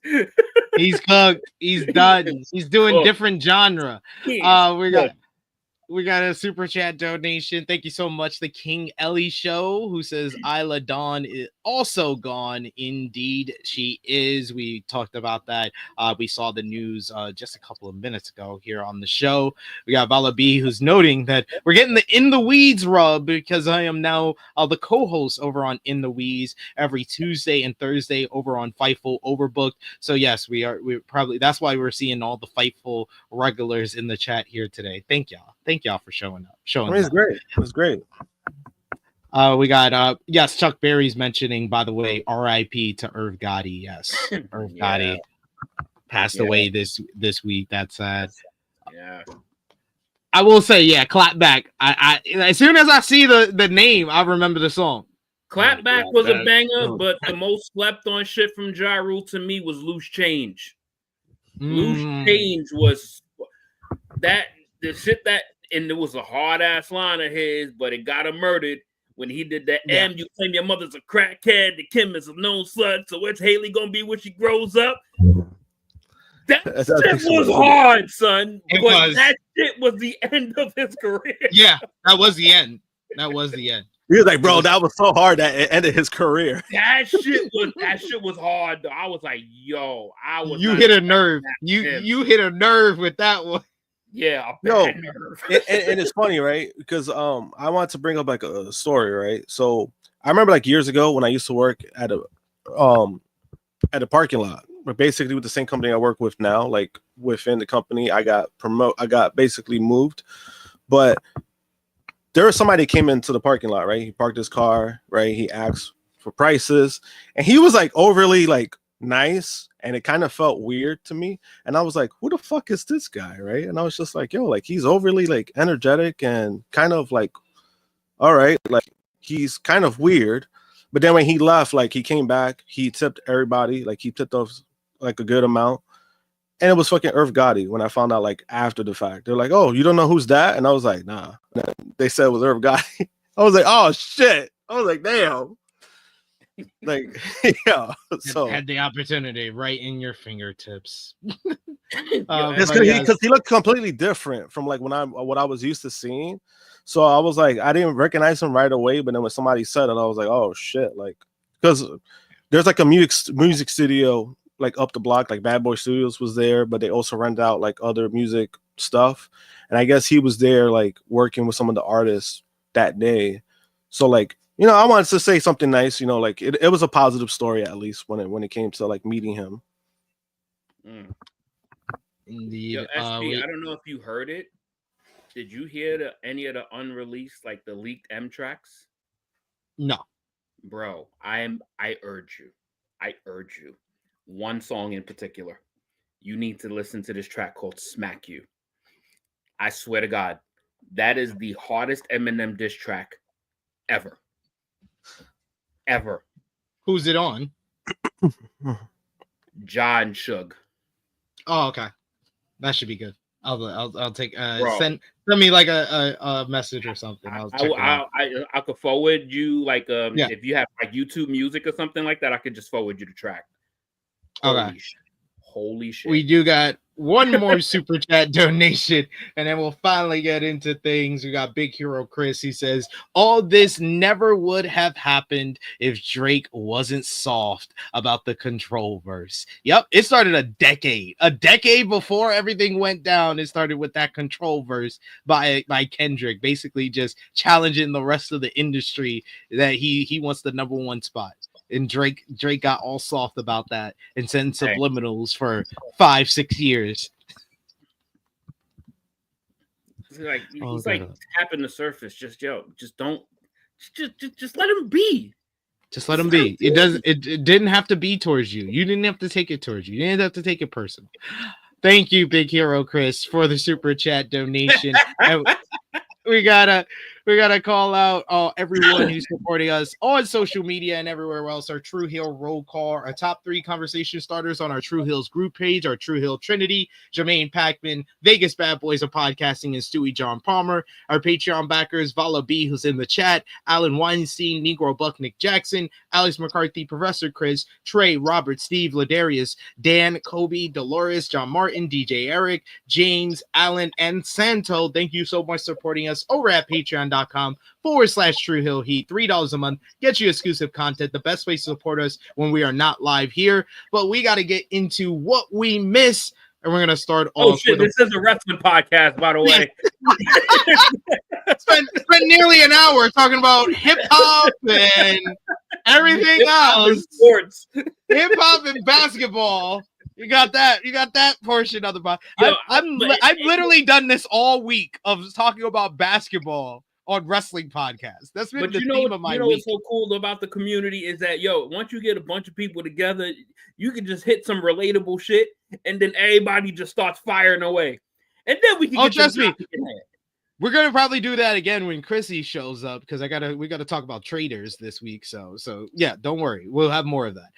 He's cooked. He's done. He's doing different genre. We got a super chat donation. Thank you so much. The King Ellie Show, who says Isla Dawn is also gone. Indeed, she is. We talked about that. We saw the news just a couple of minutes ago here on the show. We got Vala B, who's noting that we're getting the In the Weeds rub because I am now the co-host over on In the Weeds every Tuesday and Thursday over on Fightful Overbooked. So yes, we're probably that's why we're seeing all the Fightful regulars in the chat here today. Thank y'all. Thank y'all for showing up. It's great. It's great. We got yes, Chuck Berry's mentioning, by the way, R.I.P. to Irv Gotti. Yes, Irv Gotti passed away this week. That's sad. Yeah. I will say, clap back. I as soon as I see the name, I remember the song. Clapback was a banger, but the most slept on shit from Ja Rule to me was Loose Change. Loose Change was that the shit that, and it was a hard ass line of his, but it got him murdered when he did that. And you claim your mother's a crackhead, the Kim is a known slut, so where's Haley gonna be when she grows up? That shit was hard, son. That shit was the end of his career. Yeah, that was the end. That was the end. He was like, bro, that was so hard that it ended his career. That shit was hard, though. I was like, yo, you hit a nerve. You hit a nerve with that one. Yeah, and it's funny, right? Because I want to bring up like a story, right? So I remember like years ago when I used to work at a parking lot, but basically with the same company I work with now. Like within the company, I got basically moved, but there was somebody came into the parking lot, right? He parked his car, right? He asked for prices, and he was like overly like nice, and it kind of felt weird to me. And I was like, who the fuck is this guy, right? And I was just like, yo, like he's overly like energetic and kind of like, all right, like he's kind of weird. But then when he left, like he came back, he tipped everybody, like he tipped off like a good amount. And it was fucking Irv Gotti when I found out like after the fact. They're like, oh, you don't know who's that? And I was like, nah. And they said it was Irv Gotti. I was like, oh shit. I was like, damn. Like, yeah. So Had the opportunity right in your fingertips. because he looked completely different from like what I was used to seeing. So I was like, I didn't recognize him right away, but then when somebody said it, I was like, oh shit, like because there's like a music studio like up the block, like Bad Boy Studios was there, but they also rent out like other music stuff, and I guess he was there like working with some of the artists that day. So like, you know, I wanted to say something nice, you know, like it was a positive story at least when it came to like meeting him. Indeed. Yo, SB, I don't know if you heard it. Did you hear any of the unreleased, like the leaked M tracks? No. Bro, I urge you. One song in particular. You need to listen to this track called Smack You. I swear to God, that is the hardest Eminem diss track ever. Ever. Who's it on? John Suge. Oh, okay. That should be good. I'll take send me like a message or something. I could forward you like if you have like YouTube Music or something like that, I could just forward you the track. Okay. Holy shit. We do got one more super chat donation, and then we'll finally get into things. We got Big Hero Chris. He says, all this never would have happened if Drake wasn't soft about the control verse. Yep, it started a decade before everything went down. It started with that control verse by Kendrick, basically just challenging the rest of the industry that he wants the number one spot. And Drake got all soft about that and sent subliminals for 5-6 years. He's like tapping the surface. Just let him be. Just let him be. It didn't have to be towards you. You didn't have to take it towards you. You didn't have to take it personal. Thank you, Big Hero Chris, for the super chat donation. We gotta call out everyone who's supporting us on social media and everywhere else. Our Tru Heel roll call, our top 3 conversation starters on our Tru Heels group page, our Tru Heel Trinity, Jermaine Packman, Vegas Bad Boys of Podcasting, and Stewie John Palmer. Our Patreon backers, Vala B, who's in the chat, Alan Weinstein, Negro Buck, Nick Jackson, Alex McCarthy, Professor Chris, Trey, Robert, Steve, Ladarius, Dan, Kobe, Dolores, John Martin, DJ Eric, James, Alan, and Santo. Thank you so much for supporting us over at patreon.com/Tru Heel Heat. $3 a month gets you exclusive content. The best way to support us when we are not live here. But we got to get into what we miss, and we're gonna start off. This is a wrestling podcast, by the way. spent nearly an hour talking about hip hop and everything else. Sports, hip hop and basketball. You got that portion of the body. I've literally done this all week of talking about basketball on wrestling podcasts. That's been the theme of my week. What's so cool about the community is that once you get a bunch of people together, you can just hit some relatable shit, and then everybody just starts firing away, and then we can get trust me. We're gonna probably do that again when Krssi shows up because we gotta talk about traders this week. So yeah, don't worry, we'll have more of that.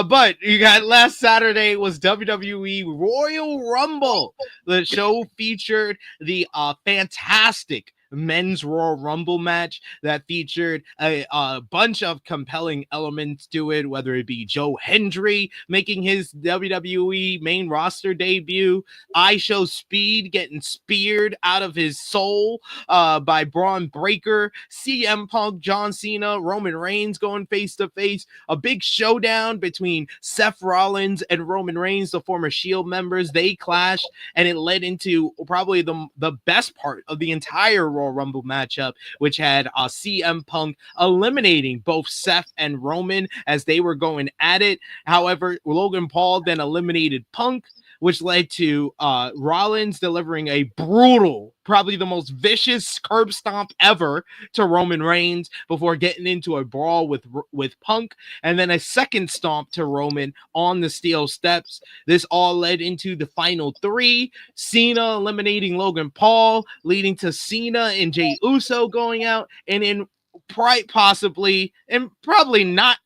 But you got last Saturday was WWE Royal Rumble. The show featured the fantastic men's Royal Rumble match that featured a bunch of compelling elements to it, whether it be Hendry making his WWE main roster debut, ISHO Speed getting speared out of his soul by Braun Breaker, CM Punk, John Cena, Roman Reigns going face to face, a big showdown between Seth Rollins and Roman Reigns, the former Shield members. They clashed, and it led into probably the best part of the entire Royal Rumble matchup, which had CM Punk eliminating both Seth and Roman as they were going at it. However, Logan Paul then eliminated Punk, which led to Rollins delivering a brutal, probably the most vicious curb stomp ever to Roman Reigns before getting into a brawl with Punk, and then a second stomp to Roman on the steel steps. This all led into the final 3, Cena eliminating Logan Paul, leading to Cena and Jey Uso going out, and in possibly, and probably not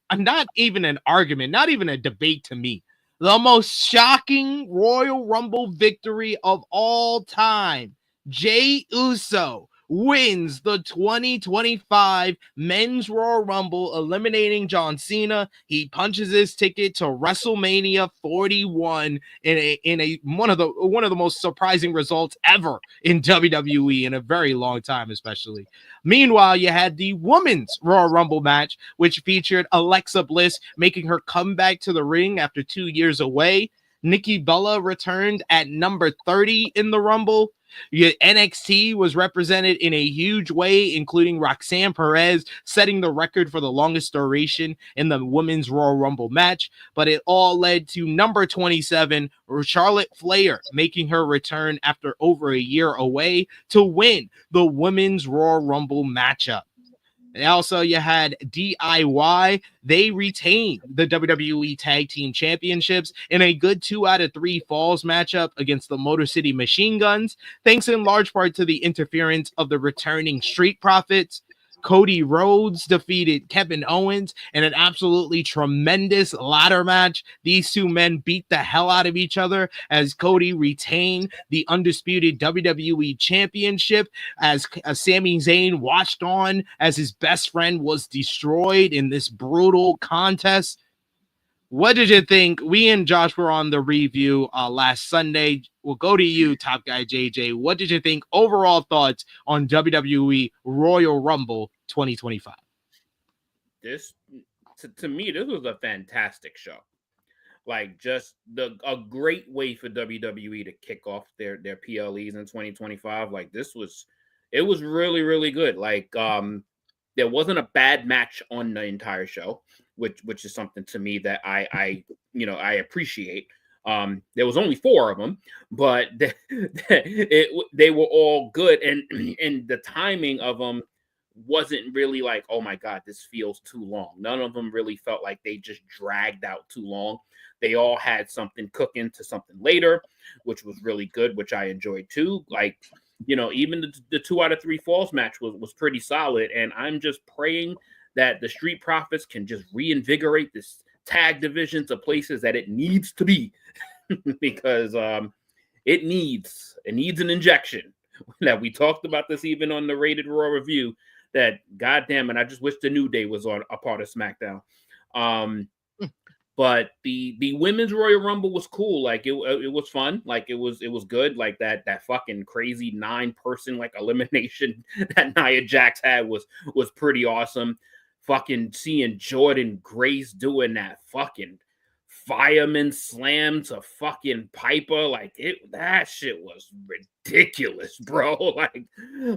even an argument, not even a debate to me, the most shocking Royal Rumble victory of all time. Jey Uso wins the 2025 Men's Royal Rumble, eliminating John Cena. He punches his ticket to WrestleMania 41 in a one of the most surprising results ever in WWE in a very long time, especially. Meanwhile, you had the Women's Royal Rumble match, which featured Alexa Bliss making her comeback to the ring after 2 years away. Nikki Bella returned at number 30 in the Rumble. NXT was represented in a huge way, including Roxanne Perez setting the record for the longest duration in the Women's Royal Rumble match. But it all led to number 27, Charlotte Flair, making her return after over a year away to win the Women's Royal Rumble matchup. And also, you had DIY. They retained the WWE Tag Team Championships in a good 2 out of 3 falls matchup against the Motor City Machine Guns, thanks in large part to the interference of the returning Street Profits. Cody Rhodes defeated Kevin Owens in an absolutely tremendous ladder match. These two men beat the hell out of each other as Cody retained the undisputed WWE Championship, as Sami Zayn watched on as his best friend was destroyed in this brutal contest. What did you think? We and Josh were on the review last Sunday. We'll go to you, Top Guy JJ. What did you think? Overall thoughts on WWE Royal Rumble 2025? This, to me, this was a fantastic show. Like, just a great way for WWE to kick off their PLEs in 2025. Like, it was really, really good. Like, there wasn't a bad match on the entire show, which is something to me that I appreciate. There was only 4 of them, but they were all good, and the timing of them wasn't really like, oh my God, this feels too long. None of them really felt like they just dragged out too long. They all had something cooking to something later, which was really good, which I enjoyed too. Like, even the 2 out of 3 falls match was pretty solid, and I'm just praying that the Street Profits can just reinvigorate this tag division to places that it needs to be, because it needs an injection. That we talked about this even on the Rated Raw review. That, goddamn it, I just wish the New Day was on a part of SmackDown. But the Women's Royal Rumble was cool. Like, it was fun. Like, it was good. Like, that fucking crazy 9-person like elimination that Nia Jax had was pretty awesome. Fucking seeing Jordan Grace doing that fucking fireman slam to fucking Piper, like, that shit was ridiculous, bro.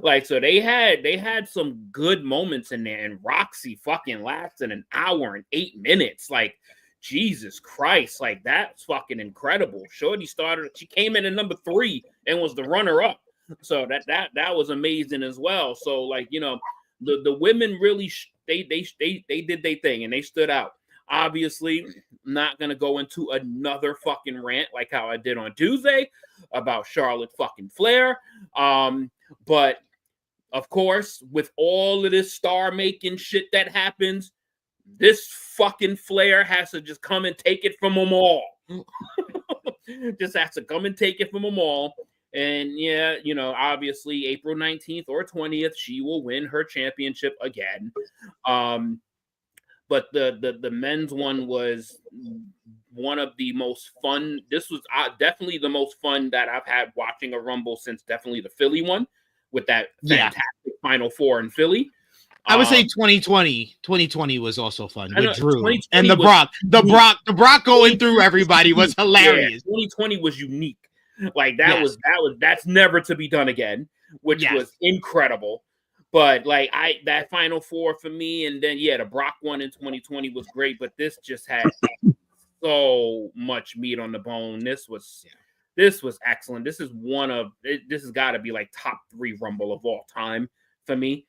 Like so they had some good moments in there, and Roxy fucking lasted an hour and 8 minutes. Like, Jesus Christ, like, that's fucking incredible. Shorty she came in at number 3 and was the runner up, so that was amazing as well. So, like, the women really they did their thing and they stood out. Obviously, I'm not gonna go into another fucking rant like how I did on Tuesday about Charlotte fucking Flair. But of course, with all of this star making shit that happens, this fucking Flair has to just come and take it from them all. Just has to come and take it from them all. And yeah, obviously April 19th or 20th, she will win her championship again. But the men's one was one of the most fun. This was definitely the most fun that I've had watching a Rumble since definitely the Philly one, with that fantastic Final Four in Philly. I would say 2020 was also fun with Drew and the Brock going through everybody was hilarious. Yeah, 2020 was unique. Like, that's never to be done again, which was incredible. But like, that Final Four for me, and then the Brock one in 2020 was great, but this just had so much meat on the bone. This was excellent. This has got to be like top 3 Rumble of all time for me.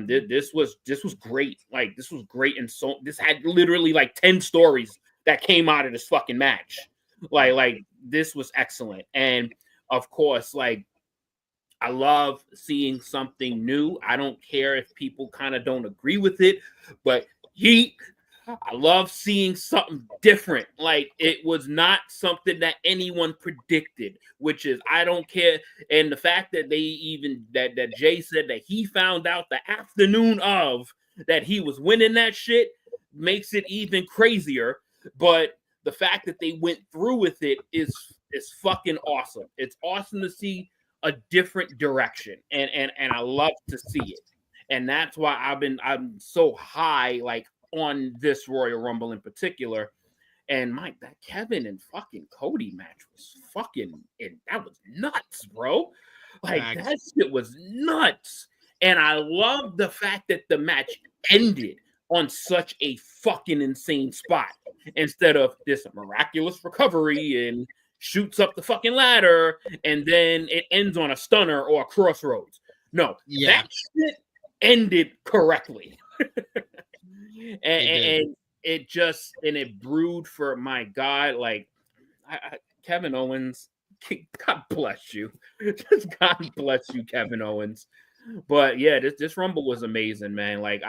This was great. Like, this was great, and so this had literally like 10 stories that came out of this fucking match. Like this was excellent. And of course, like, I love seeing something new. I don't care if people kind of don't agree with it, but Heat I love seeing something different. Like, it was not something that anyone predicted, which is, I don't care. And the fact that they even, that Jey said that he found out the afternoon of that he was winning that shit makes it even crazier. But the fact that they went through with it is fucking awesome. It's awesome to see a different direction. And I love to see it. And that's why I'm so high, like, on this Royal Rumble in particular. And Mike, that Kevin and fucking Cody match was fucking, and that was nuts, bro. Like, that shit was nuts. And I love the fact that the match ended on such a fucking insane spot instead of this miraculous recovery and shoots up the fucking ladder and then it ends on a stunner or a crossroads. No, that shit ended correctly. And it brewed for, my God, like, Kevin Owens, God bless you. Just God bless you, Kevin Owens. But yeah, this Rumble was amazing, man. Like,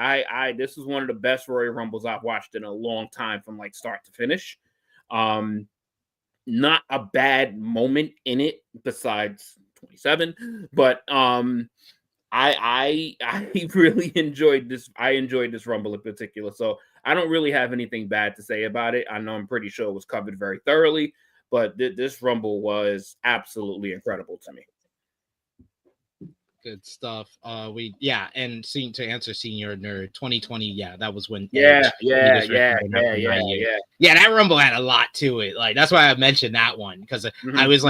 this is one of the best Royal Rumbles I've watched in a long time, from like start to finish. Not a bad moment in it besides 27, but I really enjoyed this. I enjoyed this Rumble in particular, so I don't really have anything bad to say about it. I know I'm pretty sure it was covered very thoroughly, but this Rumble was absolutely incredible to me. Good stuff. And to answer Senior Nerd, 2020, that was when yeah. That Rumble had a lot to it. Like, that's why I mentioned that one, because I always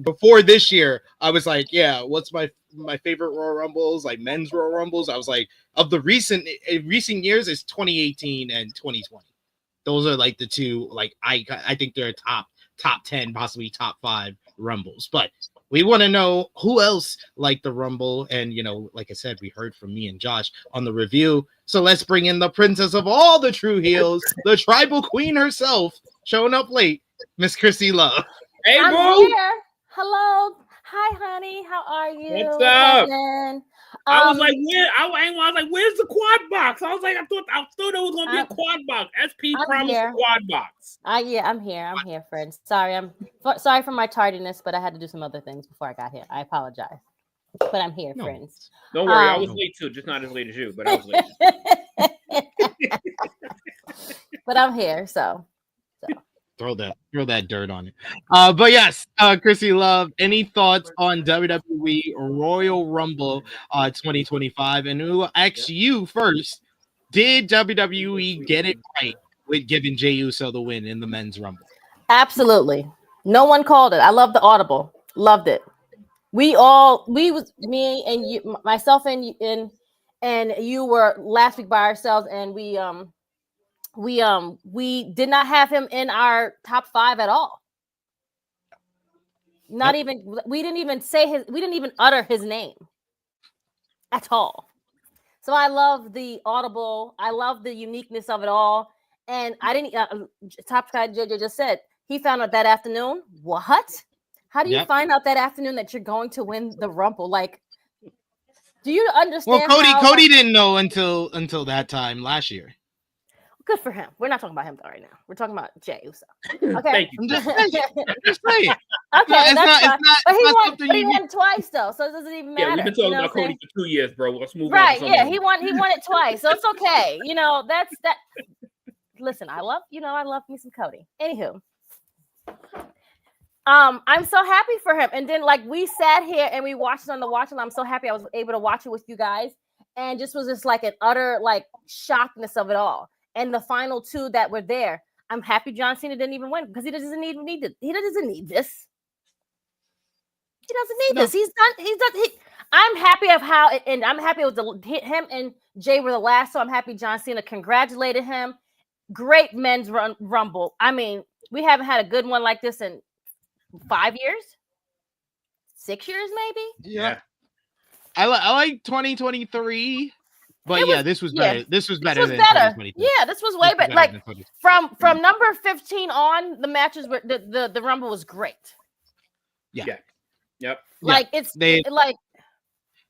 before this year, I was like, what's my favorite Royal Rumbles, like men's Royal Rumbles? I was like, of the recent years, it's 2018 and 2020. Those are like the two, like, I think they're top 10, possibly top 5 Rumbles. But we want to know who else liked the Rumble. And, like I said, we heard from me and Josh on the review. So let's bring in the princess of all the true heels, the tribal queen herself, showing up late, Miss Krssi Luv. Hey, I'm bro. here. Hello. Hi, honey. How are you? What's up? I was like, where's the quad box? I was like, I thought it was gonna be a quad box. SP promised a quad box. I'm here, friends. Sorry for my tardiness, but I had to do some other things before I got here. I apologize, but I'm here, friends. Don't worry, I was late too, just not as late as you, but I was late. But I'm here, so. Throw that dirt on it. But yes, Krssi Luv, any thoughts on WWE Royal Rumble 2025? And we'll ask you first, did WWE get it right with giving Jey Uso the win in the men's Rumble? Absolutely. No one called it. I love the audible. Loved it. Me and you, myself and you were last week by ourselves, and we did not have him in our top 5 at all. We didn't even utter his name at all. So I love the audible. I love the uniqueness of it all. And I didn't, Top Guy JJ just said, he found out that afternoon. What? How do you find out that afternoon that you're going to win the Rumble? Like, do you understand? Well, Cody didn't know until that time last year. Good for him. We're not talking about him right now. We're talking about Jey Uso. Okay. Thank you. I'm just saying. Okay, that's fine. But he won twice though, so it doesn't even matter. Yeah, we've been talking about Cody for 2 years, bro. Let's move on. Right? Yeah, he won it twice, so it's okay. That's that. Listen, I love me some Cody. Anywho, I'm so happy for him. And then, like, we sat here and we watched it on the watch, and I'm so happy I was able to watch it with you guys, and just was just like an utter like shockness of it all. And the final 2 that were there, I'm happy John Cena didn't even win, because he doesn't need it. He doesn't need this. He doesn't need this. He's done. I'm happy of how it ended. I'm happy it was him and Jey were the last, so I'm happy John Cena congratulated him. Great men's Rumble. I mean, we haven't had a good one like this in 5 years, 6 years, maybe. Yeah. I like 2023. But this was better. This was better than 2023. Yeah, this was way better. Like, from number 15 on, the matches were the Rumble was great. Yeah. Yep. Like, it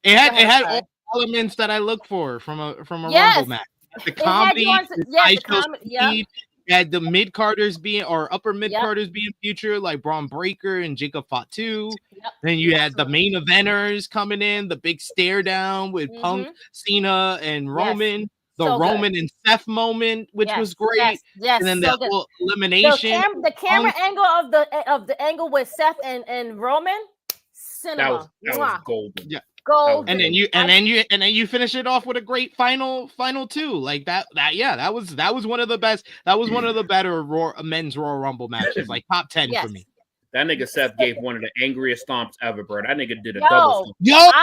had all elements that I look for from a Rumble match. the comedy, the comedy, yeah. had the mid-carders being, or upper mid-carders being future, like Braun Breaker and Jacob Fatu. Yep. Then you had the main eventers coming in, the big stare down with Punk, Cena, and Roman. The So Roman good. and Seth moment, which was great. Yes, and then so the whole elimination. The camera angle of the angle with Seth and Roman, cinema. That was golden. Yeah. Gold. And then you finish it off with a great final two. Like that was one of the best. That was one of the better men's Royal Rumble matches. Like top 10 for me. That nigga Seth gave one of the angriest stomps ever, bro. That nigga did a double stomp.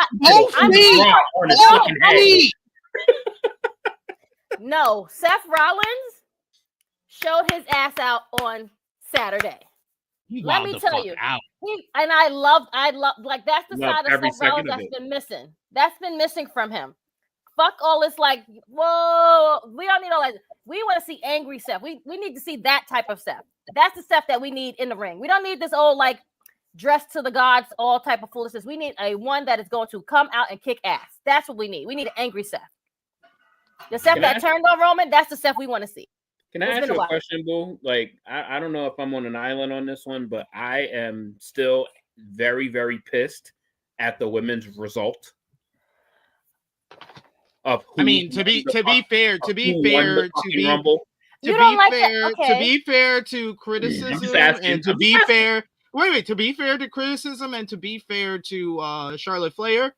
No, Seth Rollins showed his ass out on Saturday. Let me tell you. I love like that's the side of Seth Rollins that's been missing. That's been missing from him. Fuck all this like, whoa, we don't need all that. We want to see angry Seth. We need to see that type of Seth. That's the Seth that we need in the ring. We don't need this old like dressed to the gods, all type of foolishness. We need a one that is going to come out and kick ass. That's what we need. We need an angry Seth. The Seth that turned on Roman, that's the Seth we want to see. Can I ask you a question, Boo? Like, I don't know if I'm on an island on this one, but I am still very, very pissed at the women's result. To be fair to criticism and to be fair to Charlotte Flair,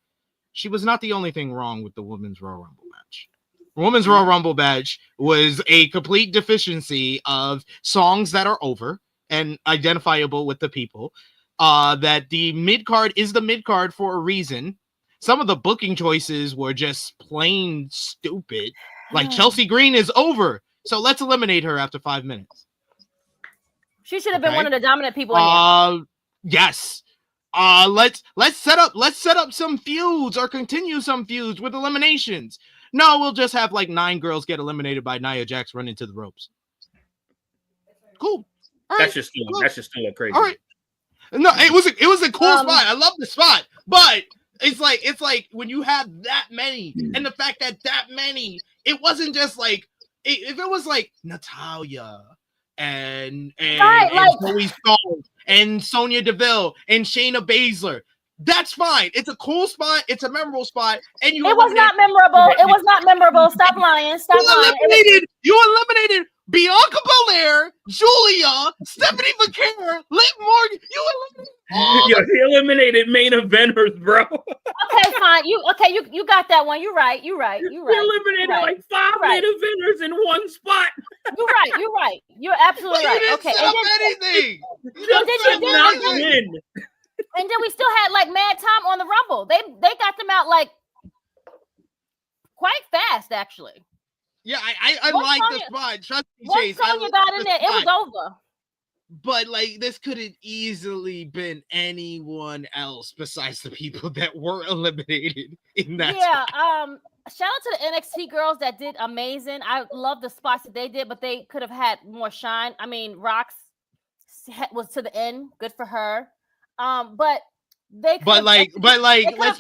she was not the only thing wrong with the women's Royal Rumble match. Women's Royal Rumble match was a complete deficiency of songs that are over and identifiable with the people. That the mid card is the mid card for a reason. Some of the booking choices were just plain stupid. Like Chelsea Green is over, so let's eliminate her after 5 minutes. She should have been one of the dominant people. Yes. Let's set up some feuds or continue some feuds with eliminations. No, we'll just have like 9 girls get eliminated by Nia Jax running to the ropes. Cool. That's just still a crazy. All right. No, it was a cool spot. I love the spot, but it's like when you have that many, and the fact that many, it wasn't just like if it was like Natalya and Zoe Stark and Sonya Deville and Shayna Baszler. That's fine. It's a cool spot. It's a memorable spot. And it was not memorable. It was not memorable. Stop lying. You eliminated Bianca Belair, Julia, Stephanie McCare, Liv Morgan. You eliminated main eventers, bro. Okay, fine. You got that one. You're right. You eliminated like 5 main eventers in one spot. You're right. You're absolutely right. You didn't set up anything. And then we still had like Mad Tom on the Rumble. They got them out like quite fast, actually. Yeah, I like the spot. Trust me, Chase. Once Sonya got in there, it was over. But like this could have easily been anyone else besides the people that were eliminated in that. Yeah. Shout out to the NXT girls that did amazing. I love the spots that they did, but they could have had more shine. I mean, Rox was to the end. Good for her. But let's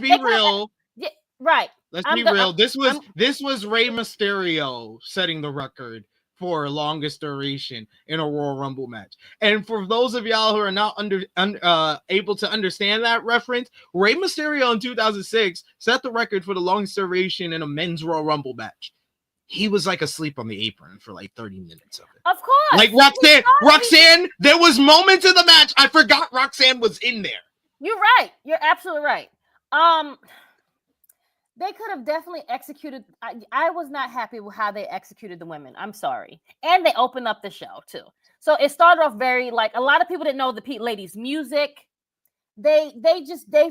be real. Yeah, right. Let's be real. This was Rey Mysterio setting the record for longest duration in a Royal Rumble match. And for those of y'all who are not able to understand that reference, Rey Mysterio in 2006 set the record for the longest duration in a men's Royal Rumble match. He was like asleep on the apron for like 30 minutes of it. Of course. Like Roxanne, there was moments in the match I forgot Roxanne was in there. You're right. You're absolutely right. They could have definitely executed. I was not happy with how they executed the women. I'm sorry. And they opened up the show too. So it started off very like a lot of people didn't know the Pete ladies' music. They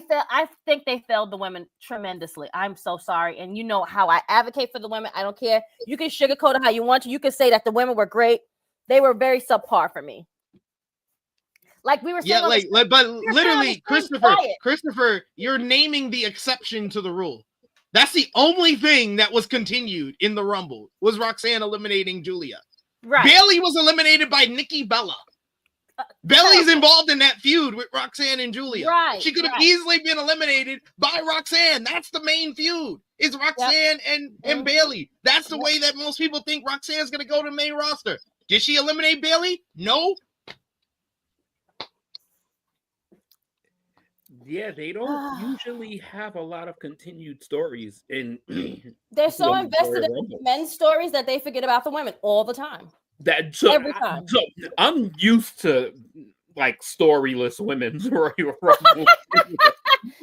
felt. I think they failed the women tremendously. I'm so sorry. And you know how I advocate for the women. I don't care. You can sugarcoat it how you want to. You can say that the women were great. They were very subpar for me. Like we were saying, but literally, Christopher, you're naming the exception to the rule. That's the only thing that was continued in the Rumble was Roxanne eliminating Julia. Right. Bayley was eliminated by Nikki Bella. Belly's involved in that feud with Roxanne and Julia. Right. She could have easily been eliminated by Roxanne. That's the main feud. It's Roxanne and Bayley. That's the way that most people think Roxanne's going to go to the main roster. Did she eliminate Bayley? No. Yeah, they don't usually have a lot of continued stories in. They're so invested in men's stories that they forget about the women all the time. Every time. So I'm used to like storyless women's Royal Rumble.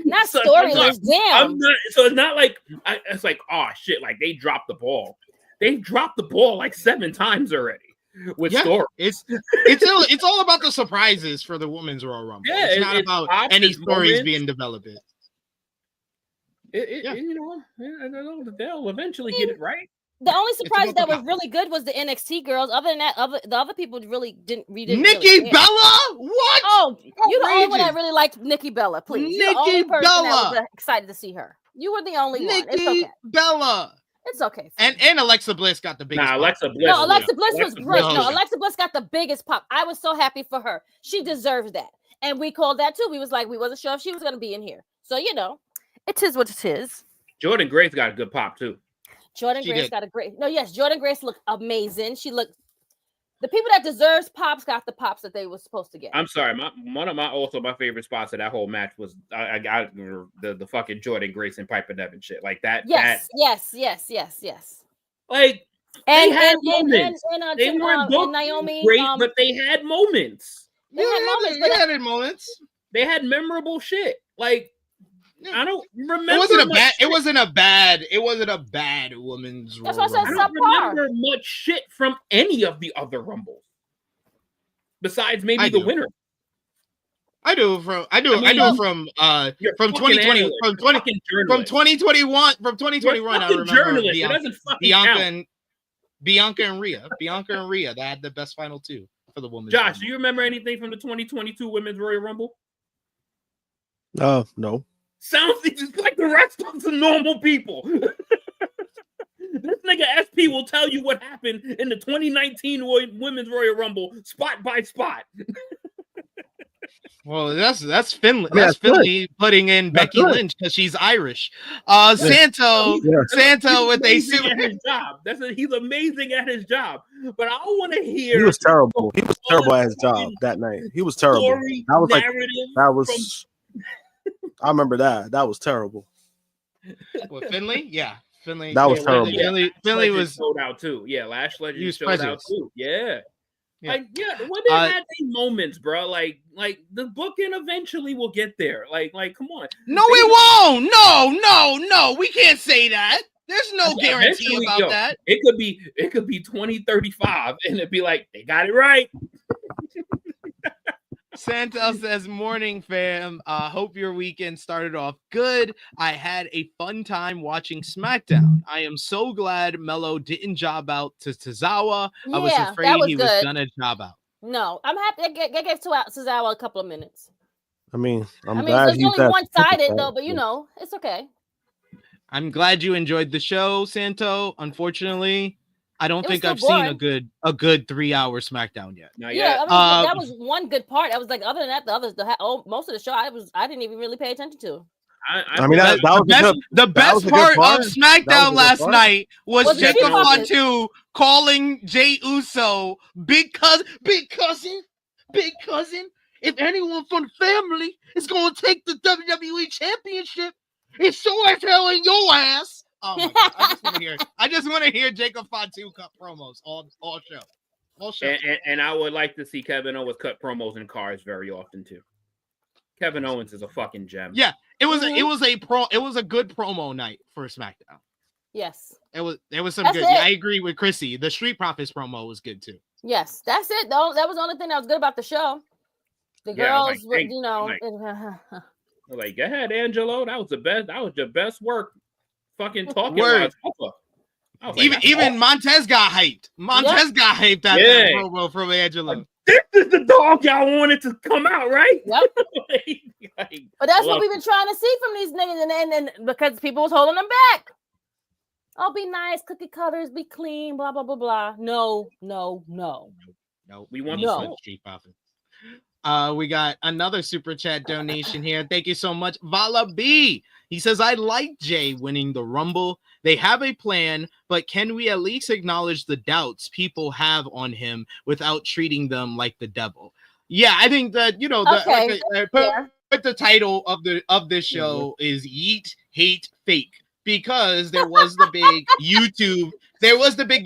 Not storyless, damn. So it's not like it's like, oh shit, like they dropped the ball. They dropped the ball like 7 times already with stories. It's all about the surprises for the women's Royal Rumble. Yeah, it's not about any stories being developed. You know, they'll eventually get it right. The only surprise that was really good was the NXT girls. Other than that, the other people really didn't. Nikki Bella? What? Oh, you're the only one that really liked Nikki Bella. Please, you're the only person that was excited to see her. You were the only one. It's okay. Bella. It's okay. And Alexa Bliss got the biggest. Nah, Alexa Bliss. No, Alexa Bliss was great. No, Alexa Bliss got the biggest pop. I was so happy for her. She deserves that, and we called that too. We was like, we wasn't sure if she was going to be in here. So you know, it is what it is. Jordan Grace got a good pop too. Jordan Grace got a great. No, yes, Jordan Grace looked amazing. She looked. The people that deserves pops got the pops that they were supposed to get. I'm sorry, one of my favorite spots of that whole match was I got the fucking Jordan Grace and Piper Nevin shit like that. Yes. Like and they had moments. They weren't both Naomi, great, but they had moments. They had moments. They had memorable shit. Like. I don't remember. It wasn't a bad women's. That's what I said. I don't remember much shit from any of the other Rumbles, besides maybe the winner. I do from 2020 from 2021 from 2021. I remember Bianca and Rhea. They had the best final 2 for the women's. Josh, do you remember anything from the 2022 Women's Royal Rumble? No. Sounds just like the rest of the normal people. This nigga SP will tell you what happened in the 2019 Women's Royal Rumble, spot by spot. Well, that's Finley. That's Finley putting in Becky Lynch because she's Irish. Santo with a at his job. He's amazing at his job. But I want to hear. He was terrible. He was terrible at his job that night. He was terrible. I remember that. That was terrible. With Finley? Yeah. Finley. That was terrible. Finley was showed out too. Yeah, Lash Legend showed out too. Yeah. Like, when they had these moments, bro, like the booking eventually will get there. Like, come on. No, it won't. No. We can't say that. There's no guarantee about that. It could be 2035, and it'd be like, they got it right. Santel says, morning fam, hope your weekend started off good. I had a fun time watching SmackDown. I am so glad Mello didn't job out to Tozawa. I was afraid he was gonna job out. No, I'm happy I gave Tozawa a couple of minutes. I mean, I'm glad it's only one-sided though, but you know, it's okay. I'm glad you enjoyed the show, Santo. Unfortunately, I don't think I've seen a good 3-hour SmackDown yet. That was one good part. I was like, other than that, most of the show I didn't even really pay attention to. The best part of SmackDown last night was Jacob Fatu calling Jey Uso big cousin. If anyone from the family is going to take the WWE Championship, it's so as hell in your ass. Oh my God. I just want to hear Jacob Fatu cut promos all show. And I would like to see Kevin Owens cut promos in cars very often too. Kevin Owens is a fucking gem. Yeah, it was a good promo night for SmackDown. Yes, there was some good. I agree with Krssi. The Street Profits promo was good too. Yes, that's it. Though that was the only thing that was good about the show. The girls, were, like, go ahead, Angelo. That was the best. That was your best work. Fucking talking. Even Montez got hyped. Got hyped at that promo from Angelo. This is the dog y'all wanted to come out, right? Yep. But that's what we've been trying to see from these niggas, and because people was holding them back. Oh, be nice, cookie cutters, be clean, blah blah blah blah. No. We want the Street Profits. We got another super chat donation here. Thank you so much. Vala B. He says, I like Jey winning the Rumble. They have a plan, but can we at least acknowledge the doubts people have on him without treating them like the devil? Yeah, I think that, put the title of this show is Yeet, Hate, Fake, because there was the big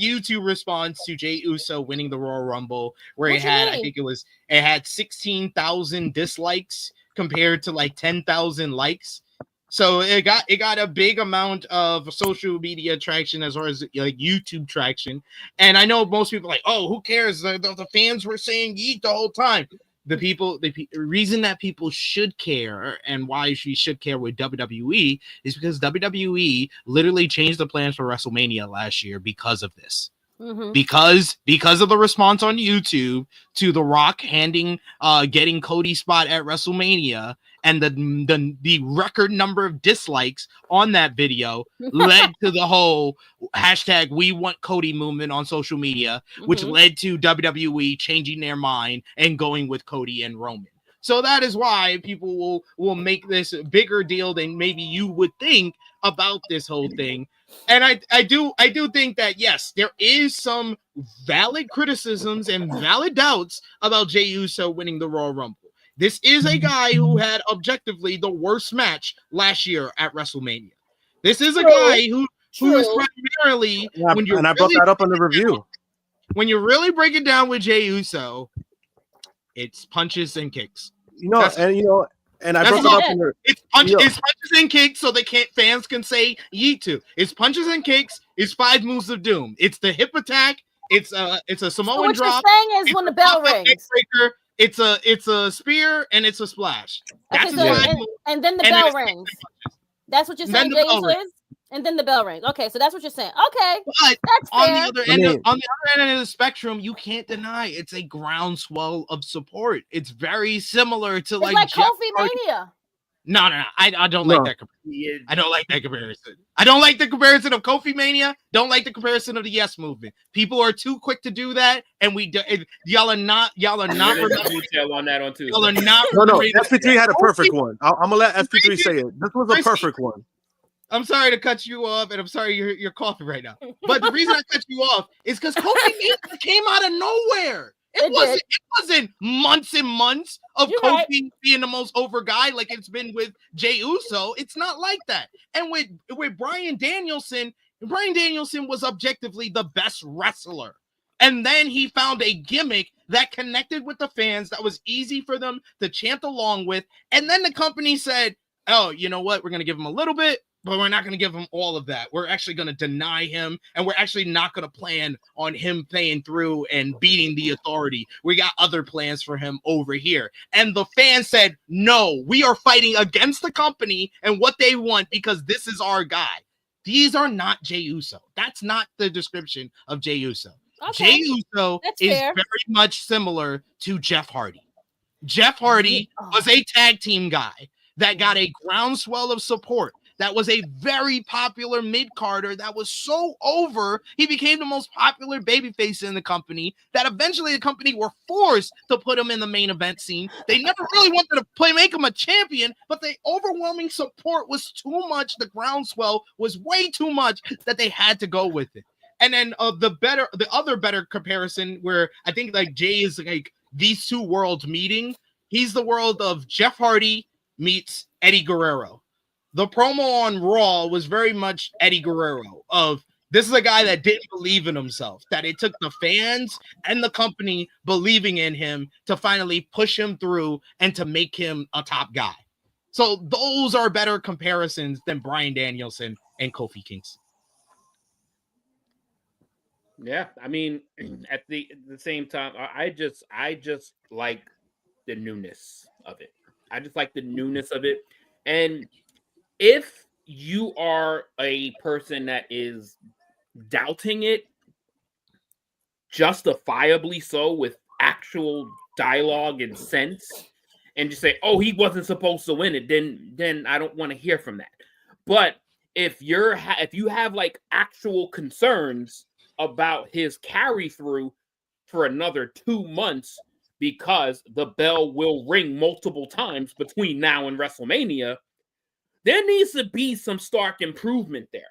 YouTube response to Jey Uso winning the Royal Rumble, where it had 16,000 dislikes compared to like 10,000 likes. So it got a big amount of social media traction as far as like YouTube traction. And I know most people are like, oh, who cares? The fans were saying yeet the whole time. The reason that people should care and why we should care with WWE is because WWE literally changed the plans for WrestleMania last year because of this. Mm-hmm. Because of the response on YouTube to The Rock getting Cody's spot at WrestleMania, and the record number of dislikes on that video led to the whole hashtag We Want Cody movement on social media, which led to WWE changing their mind and going with Cody and Roman. So that is why people will make this a bigger deal than maybe you would think about this whole thing. And I do think that, yes, there is some valid criticisms and valid doubts about Jey Uso winning the Royal Rumble. This is a guy who had objectively the worst match last year at WrestleMania. This is a guy who is primarily, and I brought that up on the review. When you really break it down with Jey Uso, it's punches and kicks. And I brought it up in the it's punches and kicks, so fans can say yeet to. It's punches and kicks. It's 5 moves of doom. It's the hip attack. It's a Samoan drop. What you're saying is when the bell rings. It's a spear and it's a splash. Okay, and then the bell rings. That's what you're saying, Jey Uso is? And then the bell rings. Okay, so that's what you're saying. Okay, but that's on fair. the other end of the spectrum, you can't deny it's a groundswell of support. It's very similar to like Kofi Mania. No. I don't like that comparison. I don't like that comparison. I don't like the comparison of Kofi Mania. Don't like the comparison of the Yes Movement. People are too quick to do that, and y'all are not. Detail on that on Tuesday. Y'all are not. No. SP3 had a perfect one. I'm gonna let SP3 say it. This was a perfect one. I'm sorry to cut you off, and I'm sorry you're coughing right now. But the reason I cut you off is because Kofi Mania came out of nowhere. It wasn't months and months of Kofi being the most over guy like it's been with Jey Uso. It's not like that. And with Bryan Danielson was objectively the best wrestler. And then he found a gimmick that connected with the fans that was easy for them to chant along with. And then the company said, oh, you know what? We're going to give him a little bit, but we're not going to give him all of that. We're actually going to deny him, and we're actually not going to plan on him playing through and beating the authority. We got other plans for him over here. And the fans said, no, we are fighting against the company and what they want because this is our guy. These are not Jey Uso. That's not the description of Jey Uso. Okay. Jey Uso is very much similar to Jeff Hardy. Jeff Hardy was a tag team guy that got a groundswell of support. That was a very popular mid-carder that was so over, he became the most popular babyface in the company that eventually the company were forced to put him in the main event scene. They never really wanted to make him a champion, but the overwhelming support was too much. The groundswell was way too much that they had to go with it. And then the other better comparison where I think like Jey is like these two worlds meeting. He's the world of Jeff Hardy meets Eddie Guerrero. The promo on Raw was very much Eddie Guerrero of this is a guy that didn't believe in himself, that it took the fans and the company believing in him to finally push him through and to make him a top guy. So those are better comparisons than Bryan Danielson and Kofi Kingston. Yeah, I mean, at the same time, I just like the newness of it. I just like the newness of it. And if you are a person that is doubting it, justifiably so, with actual dialogue and sense, and just say, "Oh, he wasn't supposed to win it," then I don't want to hear from that. But if you have like actual concerns about his carry through for another 2 months because the bell will ring multiple times between now and WrestleMania, there needs to be some stark improvement there.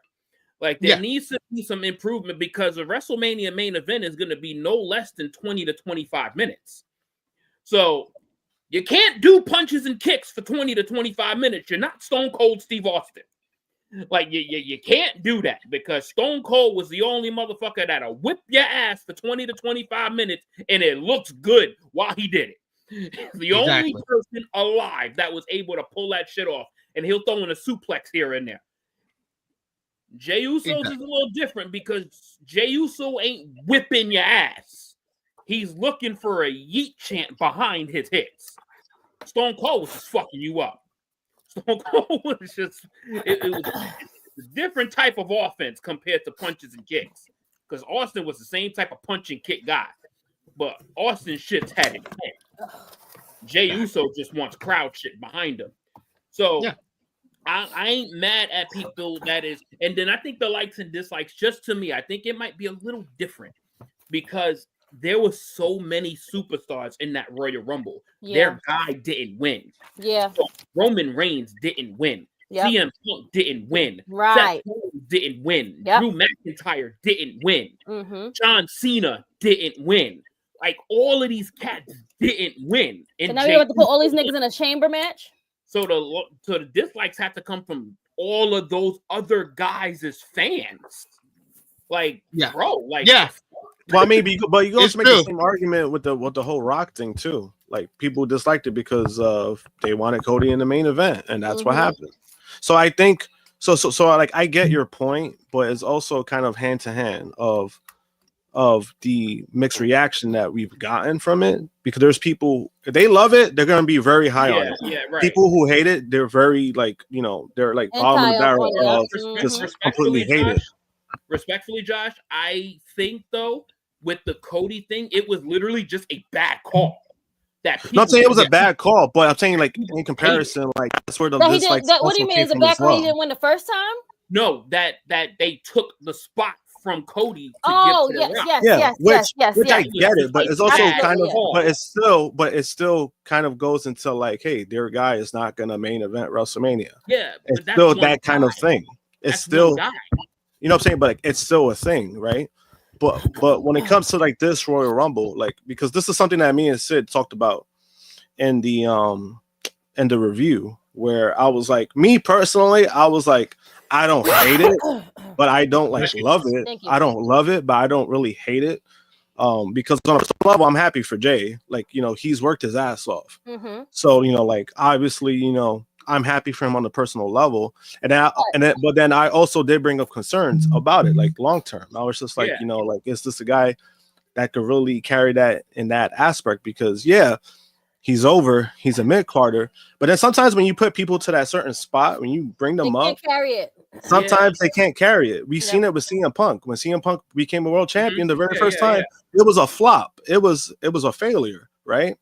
Like, there needs to be some improvement because a WrestleMania main event is going to be no less than 20 to 25 minutes. So you can't do punches and kicks for 20 to 25 minutes. You're not Stone Cold Steve Austin. Like, you can't do that because Stone Cold was the only motherfucker that'll whip your ass for 20 to 25 minutes and it looks good while he did it. The only person alive that was able to pull that shit off, and he'll throw in a suplex here and there. Jey Uso is a little different because Jey Uso ain't whipping your ass. He's looking for a yeet chant behind his hits. Stone Cold was just fucking you up. Stone Cold was just, it was a different type of offense compared to punches and kicks. Because Austin was the same type of punch and kick guy. But Austin shit's had it. Jey Uso just wants crowd shit behind him. So I ain't mad at people that is, and then I think the likes and dislikes, just to me, I think it might be a little different because there were so many superstars in that Royal Rumble. Their guy didn't win. So Roman Reigns didn't win. CM Punk didn't win. Seth Rollins didn't win. Drew McIntyre didn't win. John Cena didn't win. Like, all of these cats didn't win. And now you have to put all these niggas in a chamber match? So the dislikes have to come from all of those other guys as fans. Like, bro, like, Well, I mean, but you also make the same argument with the whole Rock thing too. Like, people disliked it because they wanted Cody in the main event, and that's what happened. So I think so. Like, I get your point, but it's also kind of hand to hand of the mixed reaction that we've gotten from it, because there's people, if they love it, they're gonna be very high on it. People who hate it, they're very, like, you know, they're like bottom of the barrel of just completely hate it. Respectfully, Josh, I think though with the Cody thing, it was literally just a bad call. Not saying it was a bad call, but I'm saying, like, in comparison, like, that's where the dislikes. What do you mean? Is it bad call? He didn't win the first time? No, that they took the spot from Cody to which I get it, but it's also kind of, but it still kind of goes into, like, hey, their guy is not gonna main event WrestleMania. It's still that kind of thing. It's still, you know what I'm saying, but, like, it's still a thing, right? But when it comes to, like, this Royal Rumble, like, because this is something that me and Sid talked about in the review, where I was like, me personally, I was like, I don't hate it, but I don't, like, love it. I don't love it, but I don't really hate it. Because on a personal level, I'm happy for Jey. Like, you know, he's worked his ass off. So, you know, like, obviously, you know, I'm happy for him on the personal level. But then I also did bring up concerns about it, like, long term. I was just like, you know, like, is this a guy that could really carry that in that aspect? Because he's over, he's a mid-carder, but then sometimes when you put people to that certain spot, when you bring them up, carry it. Sometimes they can't carry it. We've seen it with CM Punk. When CM Punk became a world champion the very first time, it was a flop. It was a failure, right?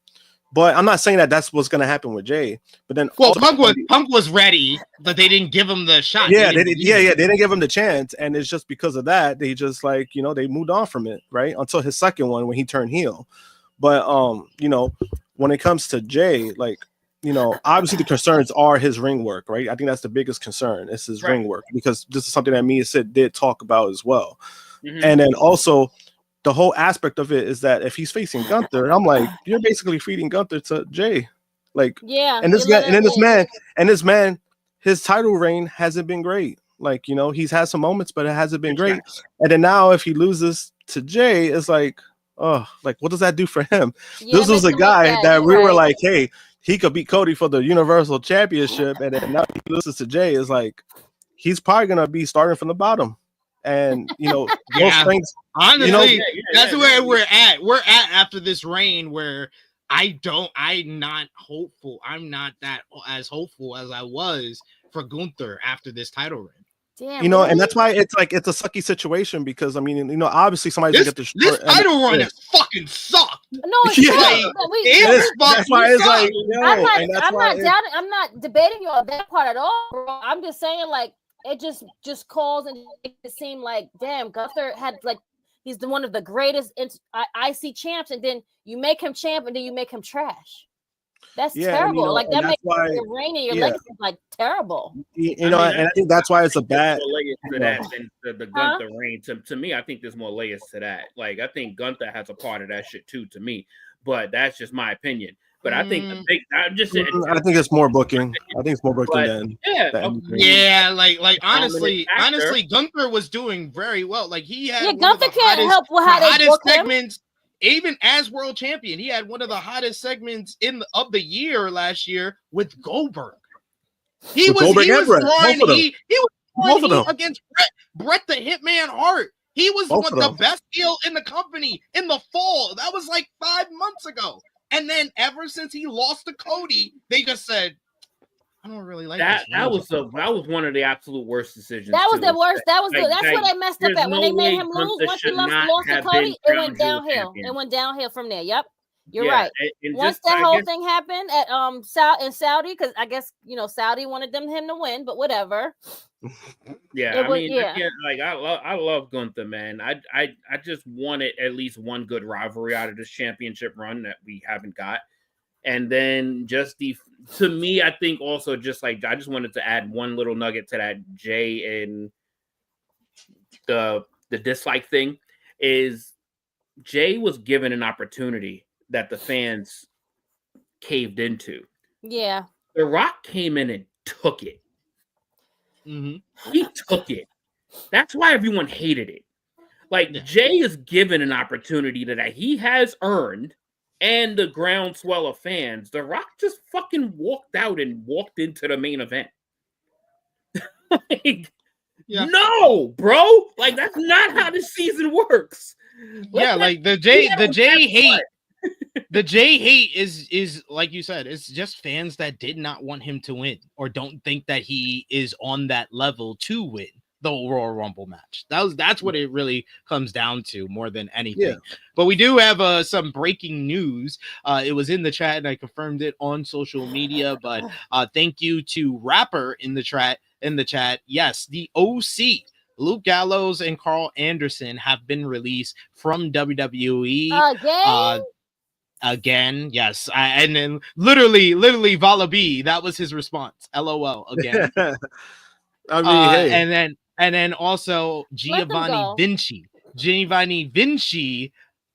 But I'm not saying that that's what's going to happen with Jey. But then, Punk was ready, but they didn't give him the shot. They didn't give him the chance, and it's just because of that they just, like, you know, they moved on from it, right? Until his second one when he turned heel. But you know, when it comes to Jey, like, you know, obviously the concerns are his ring work, right? I think that's the biggest concern. It's his ring work, because this is something that me and Sid did talk about as well. And then also, the whole aspect of it is that if he's facing Gunther, I'm like, you're basically feeding Gunther to Jey, like, and this guy, and this man, his title reign hasn't been great. Like, you know, he's had some moments, but it hasn't been great. And then now, if he loses to Jey, it's like, oh, like, what does that do for him? This was a guy that we were like, hey, he could beat Cody for the Universal Championship, and then now he loses to Jey. Is like, he's probably gonna be starting from the bottom. And, you know, those things, honestly, you know, that's where we're at. We're at after this reign where I'm not hopeful. I'm not that as hopeful as I was for Gunther after this title reign. Damn, you know, and that's why it's like, it's a sucky situation, because I mean, you know, obviously somebody's gonna get the this title run has fucking sucked. No, it's that's why it's like, I'm not debating you on that part at all, bro. I'm just saying, like, it just calls and it seemed like, damn, Gunther had, like, He's one of the greatest IC champs, and then you make him champ, and then you make him trash. That's terrible. Like that makes your reign and your legacy like terrible. And I think that's why it's a bad. Layers to that than the Gunther reign. To me, I think there's more layers to that. Like I think Gunther has a part of that shit too. To me, but that's just my opinion. But I think I'm just saying. I think it's more booking. I think it's more booking than like honestly, Gunther was doing very well. Like he had Gunther can't help with how they book segments. Even as world champion, he had one of the hottest segments of the year last year with Goldberg. He was flying against Bret the Hitman Hart. He was the best heel in the company in the fall. That was like 5 months ago. And then ever since he lost to Cody, they just said, I don't really like that. That was one of the absolute worst decisions. That was the worst. That's where they messed up at when they made him lose. Once he lost to Cody, it went downhill. It went downhill from there. Yep, you're right. Once that whole thing happened at in Saudi, because I guess Saudi wanted him to win, but whatever. I love Gunther, man. I just wanted at least one good rivalry out of this championship run that we haven't got. And then to me, I think also just like I just wanted to add one little nugget to that Jey and the dislike thing is Jey was given an opportunity that the fans caved into. Yeah. The Rock came in and took it. Mm-hmm. He took it. That's why everyone hated it. Like Jey is given an opportunity that he has earned. And the groundswell of fans, The Rock just fucking walked out and walked into the main event. No, bro. Like that's not how this season works. The Jey hate. The Jey hate is like you said, it's just fans that did not want him to win or don't think that he is on that level to win the Royal Rumble match. That's what it really comes down to more than anything. Yeah. But we do have some breaking news. It was in the chat and I confirmed it on social media. But thank you to Rapper in the chat. Yes, the OC, Luke Gallows and Carl Anderson have been released from WWE. Again, yes. And then literally Vala B, that was his response. LOL again. I mean, hey. And then also Giovanni Vinci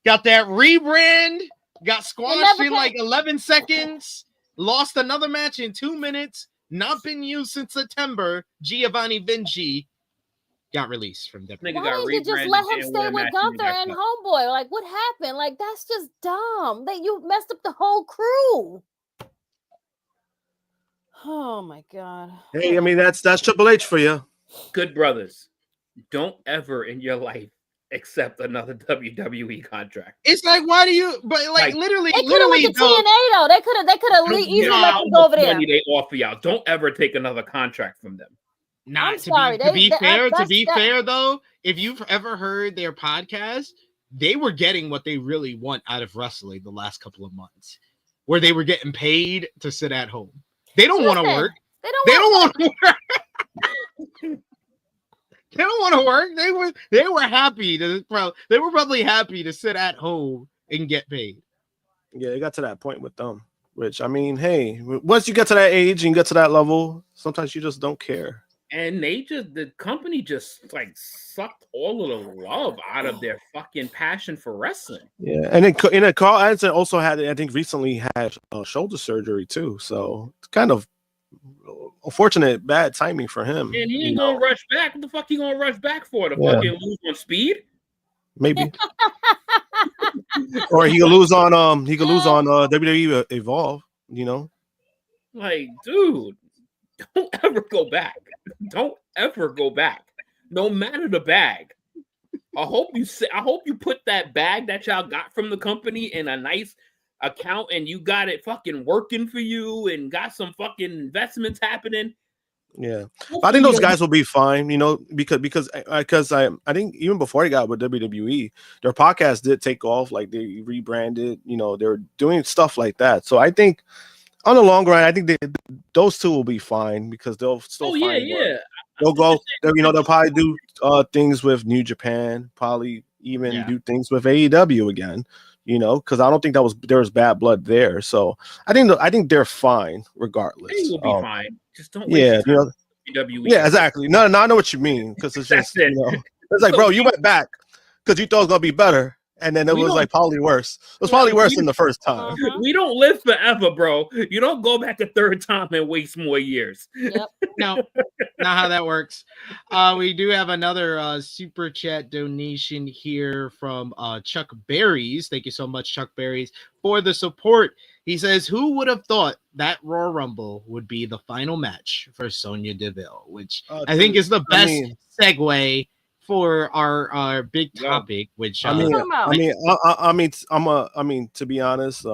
got that rebrand, got squashed in like 11 seconds, lost another match in 2 minutes, not been used since September. Giovanni Vinci got released from WWE. Why did you just let him stay with Gunther and Homeboy? Like, what happened? Like, that's just dumb. You messed up the whole crew. Oh my God. Hey, I mean that's Triple H for you. Good brothers, don't ever in your life accept another WWE contract. It's like, why do you? But like literally, they could have went to TNA though. They could have easily let them go over there. Money they offer y'all. Don't ever take another contract from them. To be fair though, if you've ever heard their podcast, they were getting what they really want out of wrestling the last couple of months, where they were getting paid to sit at home. They don't want to work. They don't want to work. They don't want to work. They were happy to they were probably happy to sit at home and get paid. Yeah, it got to that point with them. Which I mean, hey, once you get to that age and you get to that level, sometimes you just don't care. And the company just like sucked all of the love out of their fucking passion for wrestling. Yeah, and then Carl Anderson also had, I think, recently had shoulder surgery too. So it's kind of unfortunate, bad timing for him. And he ain't gonna rush back. What the fuck he gonna rush back for? To fucking lose on speed? Maybe. Or he could lose on WWE Evolve. Like, dude, don't ever go back. Don't ever go back. No matter the bag. I hope you put that bag that y'all got from the company in a nice account and you got it fucking working for you and got some fucking investments happening. Yeah, I think those guys will be fine, because I think even before they got with WWE, their podcast did take off. Like they rebranded, they're doing stuff like that. So I think on the long run, I think those two will be fine because they'll still find work. They'll go, they'll probably do things with New Japan, probably, even do things with AEW again. You know, because I don't think there was bad blood there. So I think they're fine regardless. They will be fine. Just don't yeah, waste your time. WWE. Yeah, exactly. No, I know what you mean because it's just it. You know, it's like, bro, you went back because you thought it was gonna be better, and then it was like probably worse. It was probably worse than the first time. We don't live forever, bro. You don't go back a third time and waste more years. Yep. No, not how that works. We do have another super chat donation here from Chuck Berries. Thank you so much, Chuck Berries, for the support. He says, who would have thought that Royal Rumble would be the final match for Sonya Deville, which I think is the best segue for our big topic, which to be honest,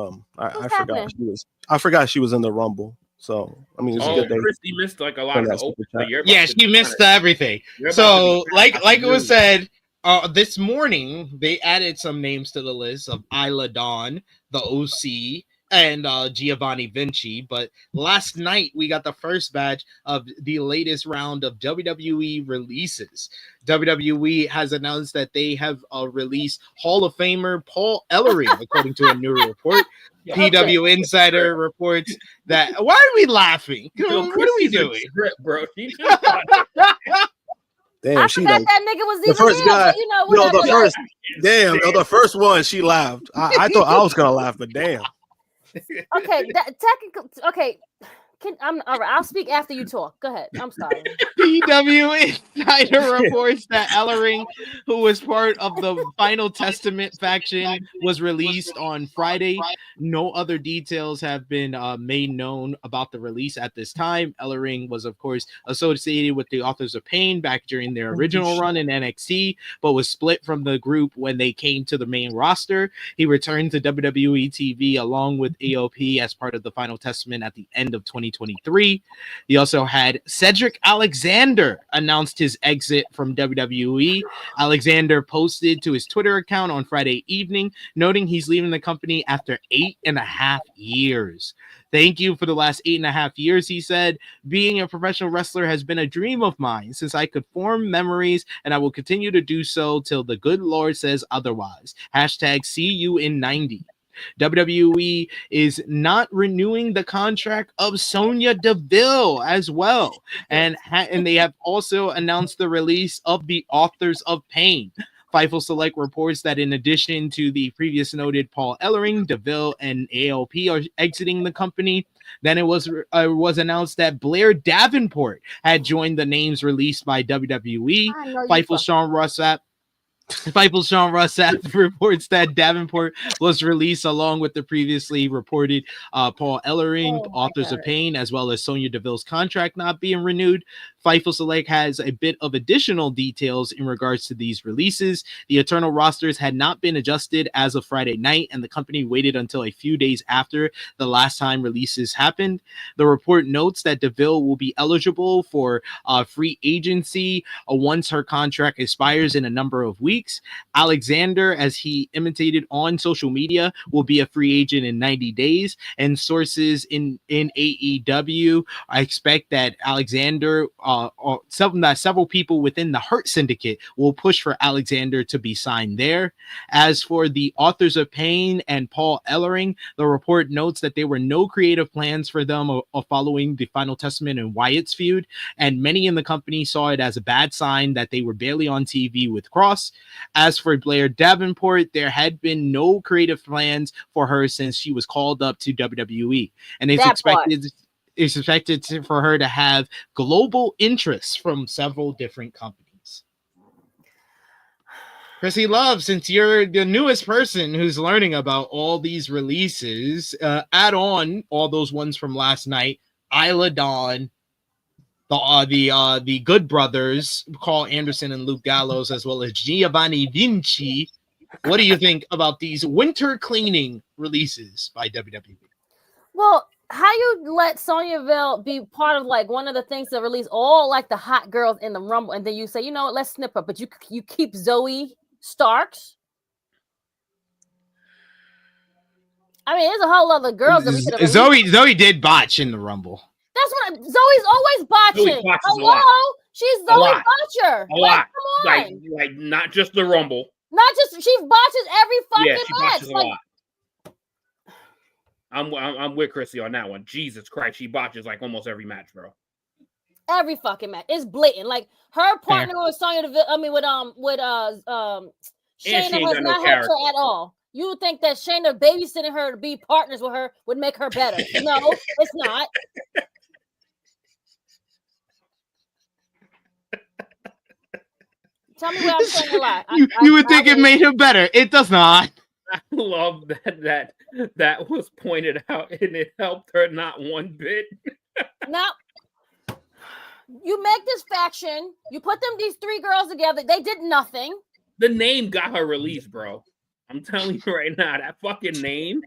I forgot she was in the Rumble. So I mean, it's good that Krssi missed like a lot of the open. Yeah, she missed everything. So like it was said, this morning they added some names to the list of Isla Dawn, the OC, and Giovanni Vinci. But last night we got the first batch of the latest round of WWE releases. WWE has announced that they have released Hall of Famer Paul Ellering, according to a new report. PW Insider reports that. Why are we laughing? What are we doing, bro? Damn, I she forgot like, that nigga was the even first there, guy. but, you know, The first one she laughed. I thought I was gonna laugh, but damn. Okay, okay. All right, I'll speak after you talk. Go ahead. I'm sorry. PW Insider reports that Ellering, who was part of the Final Testament faction, was released on Friday. No other details have been made known about the release at this time. Ellering was, of course, associated with the Authors of Pain back during their original run in NXT, but was split from the group when they came to the main roster. He returned to WWE TV along with AOP as part of the Final Testament at the end of 2023. He also had Cedric Alexander announced his exit from WWE. Alexander posted to his Twitter account on Friday evening, noting he's leaving the company after 8.5 years. Thank you for the last 8.5 years, he said. Being a professional wrestler has been a dream of mine since I could form memories, and I will continue to do so till the good Lord says otherwise. # see you in 90. WWE is not renewing the contract of Sonya Deville as well. And they have also announced the release of the Authors of Pain. Fightful Select reports that in addition to the previous noted Paul Ellering, Deville, and AOP are exiting the company. Then it was announced that Blair Davenport had joined the names released by WWE. Fightful Sean Rossap reports that Davenport was released along with the previously reported Paul Ellering, Authors of Pain, as well as Sonya Deville's contract not being renewed. Fightful Select has a bit of additional details in regards to these releases. The Eternal rosters had not been adjusted as of Friday night, and the company waited until a few days after the last time releases happened. The report notes that Deville will be eligible for free agency once her contract expires in a number of weeks. Alexander, as he imitated on social media, will be a free agent in 90 days. And sources in AEW, I expect that Alexander, several people within the Hurt Syndicate will push for Alexander to be signed there. As for the Authors of Pain and Paul Ellering, the report notes that there were no creative plans for them of following the Final Testament and Wyatt's feud, and many in the company saw it as a bad sign that they were barely on TV with Cross. As for Blair Davenport, there had been no creative plans for her since she was called up to WWE, and it's expected for her to have global interests from several different companies. Krssi Luv, since you're the newest person who's learning about all these releases, add on all those ones from last night: Isla Dawn, the Good Brothers, Carl Anderson and Luke Gallows, as well as Giovanni Vinci. What do you think about these winter cleaning releases by WWE? Well, how you let Sonya Deville be part of like one of the things to release all like the hot girls in the Rumble, and then you say, you know what, let's snip her, but you keep Zoe Starks. I mean, there's a whole other girls that we could have. Zoe did botch in the Rumble. That's what Zoe's always botching. Hello, she's Zoe Botcher. A lot. Like not just the Rumble. Not just she botches every fucking Yeah, she match. botches a lot. I'm with Krssi on that one. Jesus Christ, she botches like almost every match, bro. Every fucking match. It's blatant. Like her partner with Sonya Deville, Shayna has not helped her at all. You would think that Shayna babysitting her to be partners with her would make her better. No, it's not. Tell me where I'm saying a lot. You would think it made her better. It does not. I love that was pointed out, and it helped her not one bit. Now, you make this faction. You put these three girls together. They did nothing. The name got her released, bro. I'm telling you right now, that fucking name.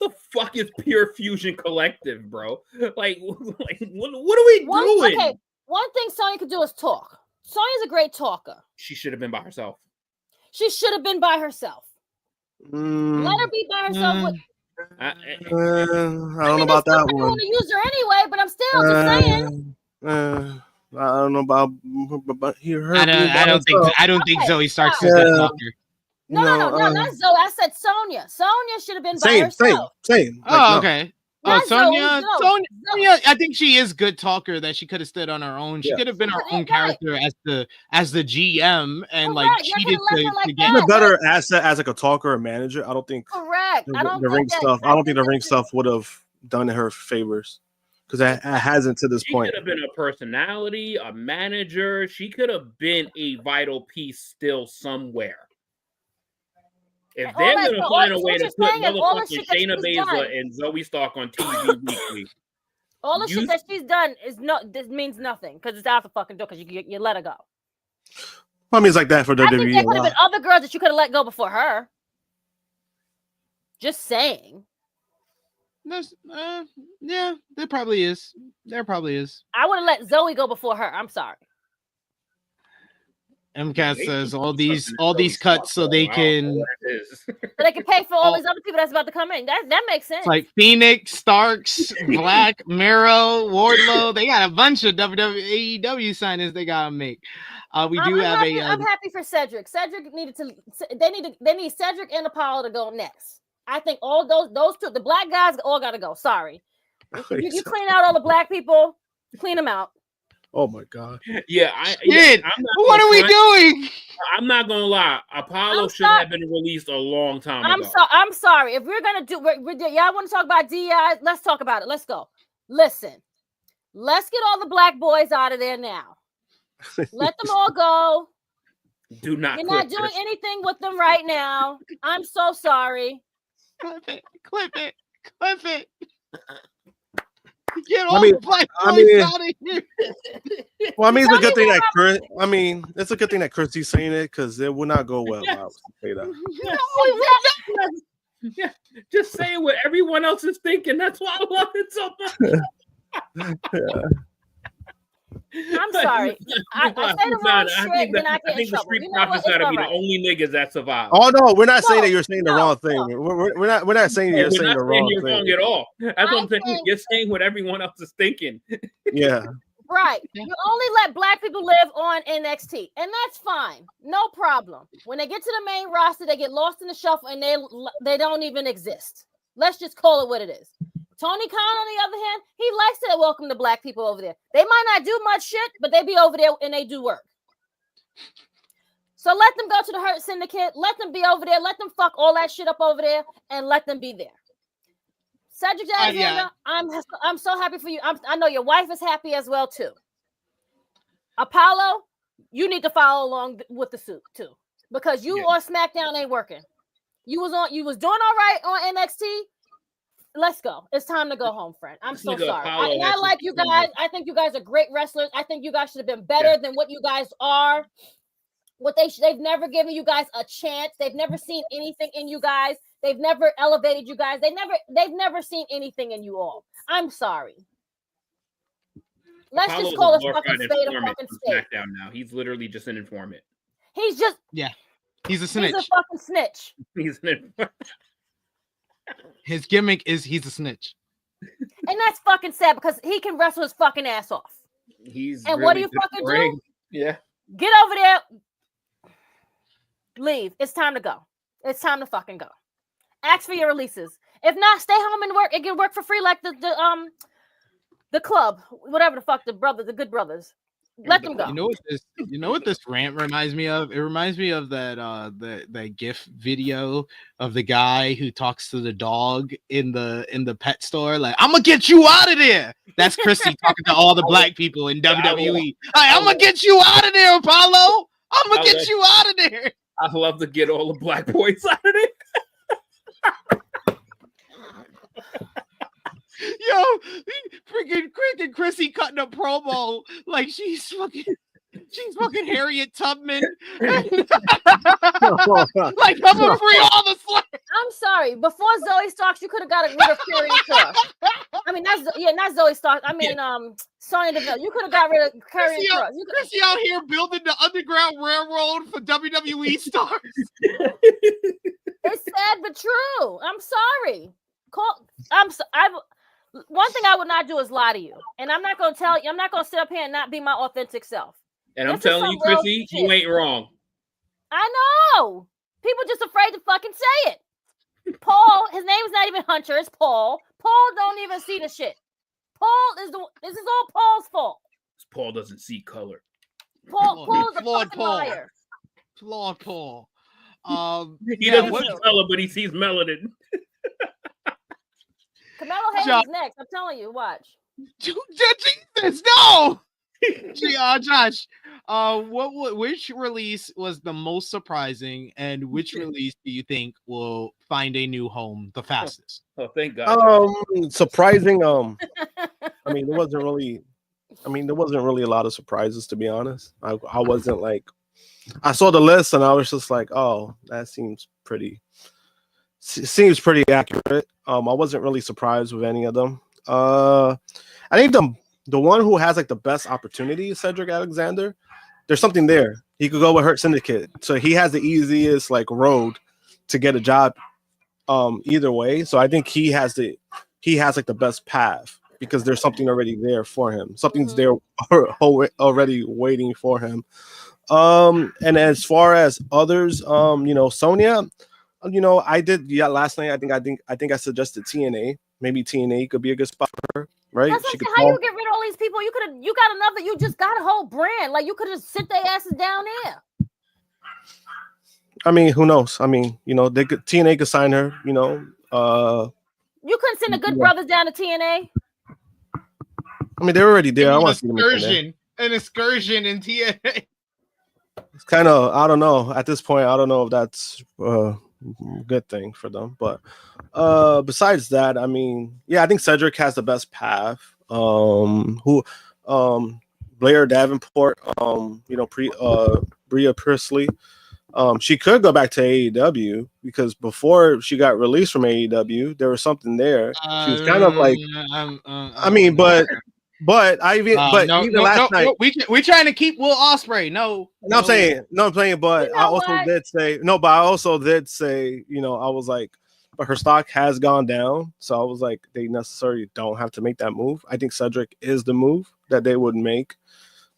The fuck is Pure Fusion Collective, bro? Like what are we doing? Okay, one thing Sonya could do is talk. Sonya's a great talker. She should have been by herself. She should have been by herself. Let her be by herself. I don't know about that one. I want to use her anyway, but I'm still just saying. I don't know about her. I don't think Zoe Stark's a good talker. No, not Zoe. I said Sonya. Sonya should have been by herself. Same. Oh, okay. Sonya, Zoe. I think she is good talker. That she could have stood on her own. She could have been her own character as the GM and cheated to get a better asset as like a talker or manager. I don't think. Correct. I don't think the ring stuff would have done her favors because it hasn't to this point. She could have been a personality, a manager. She could have been a vital piece still somewhere. If they're going to find a way to put motherfucking Shayna Baszler and Zoe Stark on TV weekly, all the shit that she's done this means nothing because it's out the fucking door because you let her go. I mean, it's like that for WWE. I think there could have been other girls that you could have let go before her. Just saying. Yeah, there probably is. I would have let Zoe go before her. I'm sorry. MCAT says all these cuts so they can pay for all these other people that's about to come in. That makes sense. Like Phoenix, Starks, Black, Miro, Wardlow. They got a bunch of WWE signings they gotta make. I'm happy for Cedric. Cedric they need Cedric and Apollo to go next. I think all those two, the black guys all gotta go. Sorry. You clean out all the black people, clean them out. Oh my God! Yeah, what are we doing? I'm not gonna lie. Apollo should have been released a long time ago. I'm sorry. If we're gonna y'all want to talk about DI? Let's talk about it. Let's go. Listen, let's get all the black boys out of there now. Let them all go. You're not doing anything with them right now. I'm so sorry. Clip it. Get all the black boys out of here. Well, I mean, it's a good thing that it's a good thing that Krssy's saying it because it would not go well. I would say that. Yeah, just saying what everyone else is thinking. That's why I love it so much. I'm sorry. I say the wrong shit, then I get in trouble. The Street Profits gotta be the only niggas that survive. Oh no, we're not saying that you're saying the wrong thing. We're not saying you're saying the wrong thing. Wrong at all. That's what I'm saying. You're saying what everyone else is thinking. Yeah. Right. You only let black people live on NXT, and that's fine. No problem. When they get to the main roster, they get lost in the shuffle, and they don't even exist. Let's just call it what it is. Tony Khan, on the other hand, he likes to welcome the black people over there. They might not do much shit, but they be over there and they do work. So let them go to the Hurt Syndicate. Let them be over there. Let them fuck all that shit up over there and let them be there. Cedric Alexander, I'm so happy for you. I know your wife is happy as well too. Apollo, you need to follow along with the suit too, because you on SmackDown ain't working. You was doing all right on NXT. Let's go. It's time to go home, friend. I'm so sorry. I like you guys. I think you guys are great wrestlers. I think you guys should have been better than what you guys are. They've never given you guys a chance. They've never seen anything in you guys. They've never elevated you guys. They've never seen anything in you all. I'm sorry. Let's just call it fucking spade a fucking spade. SmackDown now. He's literally just an informant. He's just he's a snitch. He's a fucking snitch. He's an informant. His gimmick is he's a snitch. And that's fucking sad because he can wrestle his fucking ass off. And what do you fucking do? Yeah. Get over there. leave. It's time to go. It's time to fucking go. Ask for your releases. If not, stay home and work. It can work for free like the club, whatever the fuck, the good brothers. Let them go. You know what this rant reminds me of? It reminds me of that that GIF video of the guy who talks to the dog in the pet store, like, I'm gonna get you out of there. That's Krssi talking to all the black people in WWE. I'm gonna get you out of there, Apollo. I'm gonna get you out of there. I love to get all the black boys out of there. Yo, freaking Krssi cutting a promo like she's fucking Harriet Tubman. Like, I'm gonna free all the slaves. I'm sorry. Before Zoe Starks, you could have got rid of Karrion Kross. I mean, not Zoe Starks. I mean, Sonya Deville. You could have got rid of Karrion Kross. Krssi out here building the Underground Railroad for WWE stars. It's sad but true. I'm sorry. One thing I would not do is lie to you, and I'm not gonna tell you. I'm not gonna sit up here and not be my authentic self. And I'm telling you, Krssi, you ain't wrong. I know. People just afraid to fucking say it. Paul, his name is not even Hunter. It's Paul. Paul don't even see the shit. This is all Paul's fault. Paul doesn't see color. Paul is a fucking liar. Flawed Paul. He doesn't see color, but he sees melanin. Carmelo Hayes next. I'm telling you, watch. Jesus, no. Josh, which release was the most surprising, and which release do you think will find a new home the fastest? Oh, thank God. Surprising. I mean, there wasn't really a lot of surprises, to be honest. I wasn't like, I saw the list and I was just like, oh, that seems pretty accurate. I wasn't really surprised with any of them. I think the one who has like the best opportunity is Cedric Alexander. There's something there. He could go with Hurt Syndicate, so he has the easiest like road to get a job either way. So I think he has like the best path because there's something already there for him. Something's there already waiting for him. And as far as others, Sonya, I did last night. I think I suggested TNA. Maybe TNA could be a good spot for her, right? That's how you get rid of all these people. You got another. You just got a whole brand. Like, you could just sit their asses down there. I mean, who knows? I mean, TNA could sign her. You couldn't send the Good Brothers down to TNA. I mean, they're already there. I want to see them an excursion in TNA. It's kind of, I don't know. At this point, I don't know if that's good thing for them, but besides that, I mean, I think Cedric has the best path. Blair Davenport, Bria Priestley, she could go back to AEW because before she got released from AEW, there was something there. She was kind of like, even last night, we're trying to keep Will Ospreay. I'm saying, but I also did say, I was like, but her stock has gone down, so I was like, they necessarily don't have to make that move. I think Cedric is the move that they would make.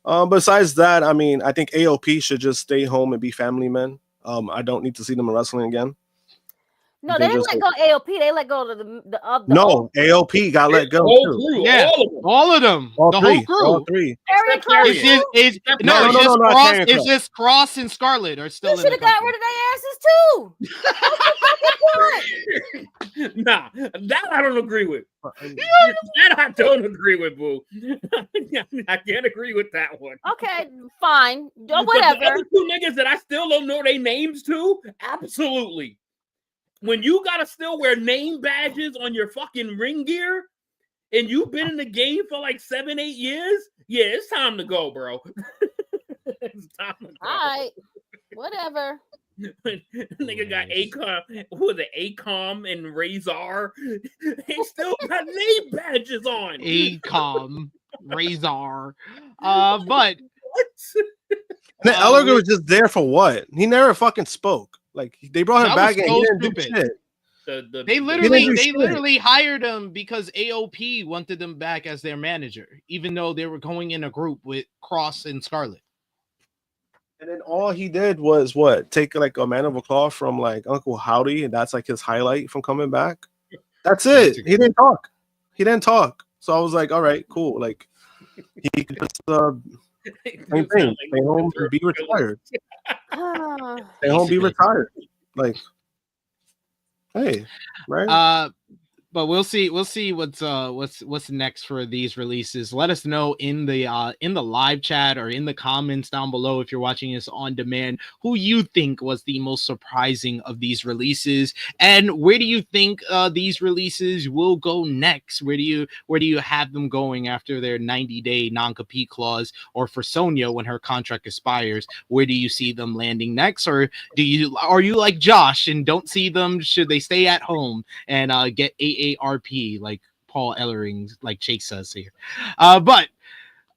Besides that, I mean, I think AOP should just stay home and be family men. I don't need to see them in wrestling again. No, they didn't let go of AOP. They let go of the AOP got let go too. Yeah, all of them. The whole crew. It's just Cross and Scarlett are still. You should have got rid of their asses too. Nah, that I don't agree with. That I don't agree with, boo. I can't agree with that one. Okay, fine. Whatever. But the other two niggas that I still don't know their names to, absolutely. When you gotta still wear name badges on your fucking ring gear and you've been in the game for like 7-8 years, it's time to go, bro. It's time to go. All right, whatever. Nigga got ACOM, who are the ACOM and Razor? They still got name badges on. ACOM, Razor. But what? Ellinger was just there for what? He never fucking spoke. Like, they brought him back and he didn't do shit. They literally hired him because AOP wanted them back as their manager, even though they were going in a group with Cross and Scarlett. And then all he did was what? Take like a man of a claw from like Uncle Howdy, and that's like his highlight from coming back. That's it. He didn't talk. So I was like, all right, cool. Like he could just same thing. Stay home and be retired. Stay home, be retired. Like, hey, right? But we'll see what's next for these releases. Let us know in the live chat or in the comments down below if you're watching this on demand who you think was the most surprising of these releases, and where do you think these releases will go next? Where do you have them going after their 90-day non-compete clause, or for Sonya when her contract expires? Where do you see them landing next, or are you like Josh and don't see them? Should they stay at home and get AARP like Paul Ellering, like Chase says here? But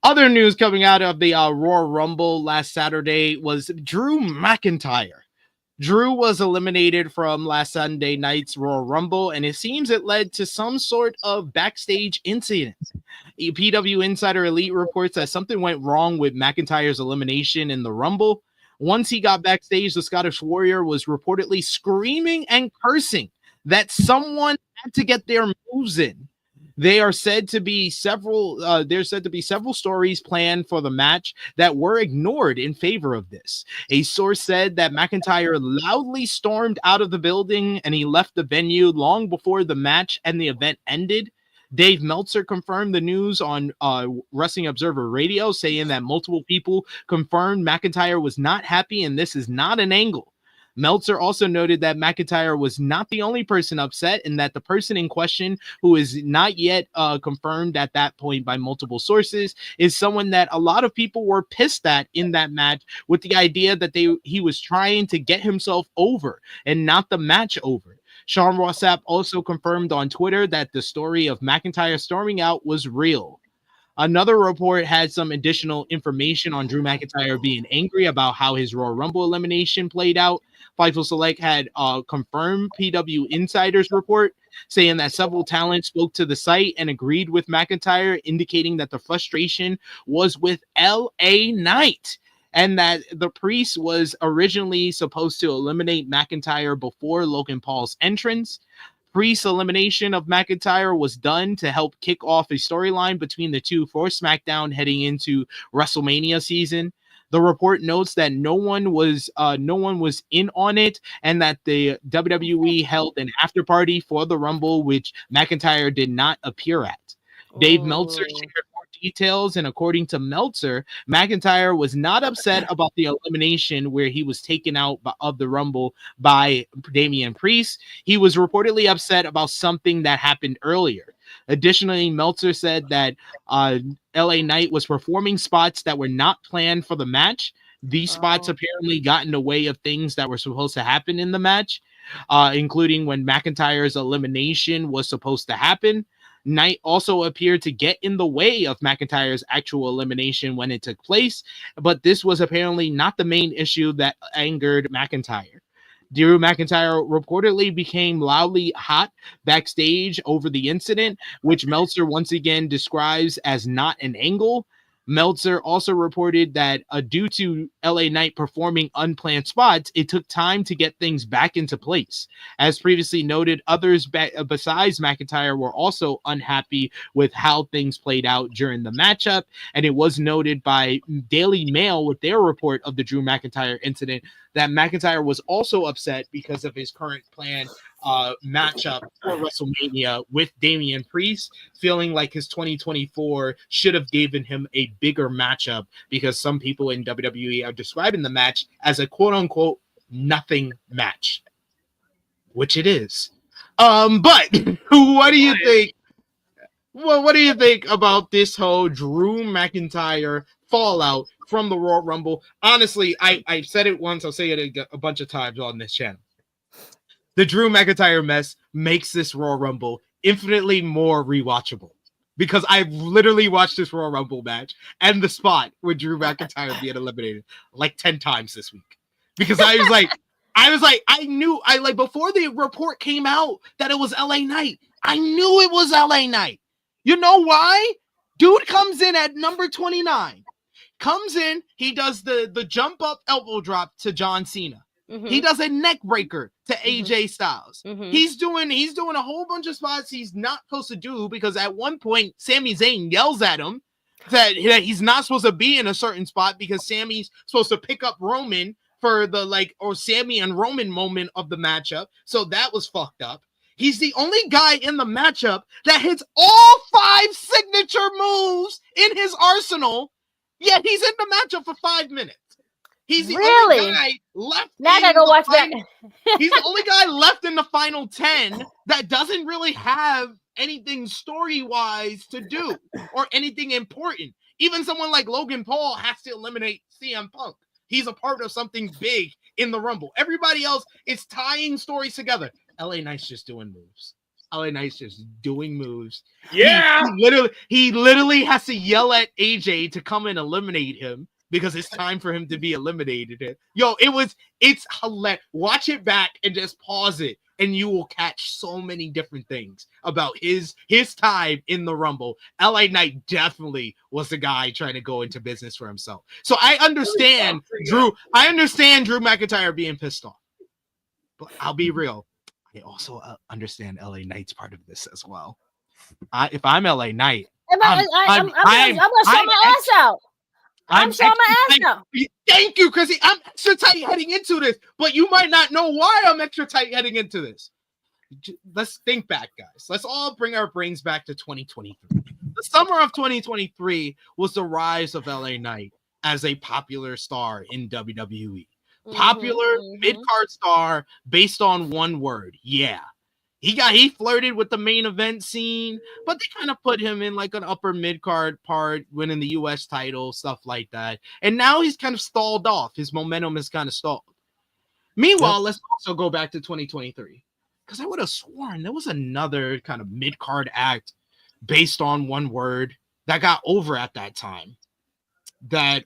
other news coming out of the Royal Rumble last Saturday was Drew McIntyre. Drew was eliminated from last Sunday night's Royal Rumble, and it seems it led to some sort of backstage incident. PW Insider Elite reports that something went wrong with McIntyre's elimination in the Rumble. Once he got backstage, the Scottish Warrior was reportedly screaming and cursing that someone had to get their moves in. There are said to be several stories planned for the match that were ignored in favor of this. A source said that McIntyre loudly stormed out of the building and he left the venue long before the match and the event ended. Dave Meltzer confirmed the news on Wrestling Observer Radio, saying that multiple people confirmed McIntyre was not happy and this is not an angle. Meltzer also noted that McIntyre was not the only person upset, and that the person in question, who is not yet confirmed at that point by multiple sources, is someone that a lot of people were pissed at in that match, with the idea that he was trying to get himself over and not the match over. Sean Ross Sapp also confirmed on Twitter that the story of McIntyre storming out was real. Another report had some additional information on Drew McIntyre being angry about how his Royal Rumble elimination played out. Fightful Select had confirmed PW Insider's report, saying that several talents spoke to the site and agreed with McIntyre, indicating that the frustration was with LA Knight, and that the Priest was originally supposed to eliminate McIntyre before Logan Paul's entrance. Priest's elimination of McIntyre was done to help kick off a storyline between the two for SmackDown heading into WrestleMania season. The report notes that no one was in on it, and that the WWE held an after party for the Rumble, which McIntyre did not appear at. Dave Meltzer shared more details, and according to Meltzer, McIntyre was not upset about the elimination where he was taken out of the Rumble by Damian Priest. He was reportedly upset about something that happened earlier. Additionally, Meltzer said that LA Knight was performing spots that were not planned for the match. These spots apparently got in the way of things that were supposed to happen in the match, including when McIntyre's elimination was supposed to happen. Knight also appeared to get in the way of McIntyre's actual elimination when it took place, but this was apparently not the main issue that angered McIntyre. Drew McIntyre reportedly became loudly hot backstage over the incident, which Meltzer once again describes as not an angle. Meltzer also reported that due to LA Knight performing unplanned spots, it took time to get things back into place. As previously noted, others besides McIntyre were also unhappy with how things played out during the matchup, and it was noted by Daily Mail with their report of the Drew McIntyre incident that McIntyre was also upset because of his current plan matchup for WrestleMania with Damian Priest, feeling like his 2024 should have given him a bigger matchup, because some people in WWE are describing the match as a quote-unquote nothing match, which it is. But what do you think? Well, what do you think about this whole Drew McIntyre fallout from the Royal Rumble? Honestly, I said it once, I'll say it a bunch of times on this channel. The Drew McIntyre mess makes this Royal Rumble infinitely more rewatchable, because I've literally watched this Royal Rumble match and the spot with Drew McIntyre being eliminated like 10 times this week, because I knew before the report came out that it was LA Knight, I knew it was LA Knight. You know why? Dude comes in at number 29. Comes in, he does the jump up elbow drop to John Cena. He does a neck breaker to AJ Styles. He's doing a whole bunch of spots he's not supposed to do, because at one point Sami Zayn yells at him that he's not supposed to be in a certain spot because Sami's supposed to pick up Roman for the or Sami and Roman moment of the matchup. So that was fucked up. He's the only guy in the matchup that hits all 5 signature moves in his arsenal, yet he's in the matchup for 5 minutes. He's the only guy left. Now I gotta go watch that. He's the only guy left in the final 10 that doesn't really have anything story-wise to do or anything important. Even someone like Logan Paul has to eliminate CM Punk. He's a part of something big in the Rumble. Everybody else is tying stories together. LA Knight's just doing moves. LA Knight's just doing moves. Yeah. He literally has to yell at AJ to come and eliminate him because it's time for him to be eliminated. Yo, it's hilarious. Watch it back and just pause it, and you will catch so many different things about his time in the Rumble. LA Knight definitely was the guy trying to go into business for himself. So I understand Drew McIntyre being pissed off. But I'll be real. I also understand LA Knight's part of this as well. If I'm LA Knight, I'm gonna show my ass out. I'm showing my ass out. Thank you, Krssi. I'm extra tight heading into this, but you might not know why I'm extra tight heading into this. Let's think back, guys. Let's all bring our brains back to 2023. The summer of 2023 was the rise of LA Knight as a popular star in WWE. Popular mid-card star based on one word. Yeah. He flirted with the main event scene, but they kind of put him in like an upper mid-card part, winning the US title, stuff like that. And now he's kind of stalled off. His momentum is kind of stalled. Meanwhile, let's also go back to 2023. Because I would have sworn there was another kind of mid-card act based on one word that got over at that time. That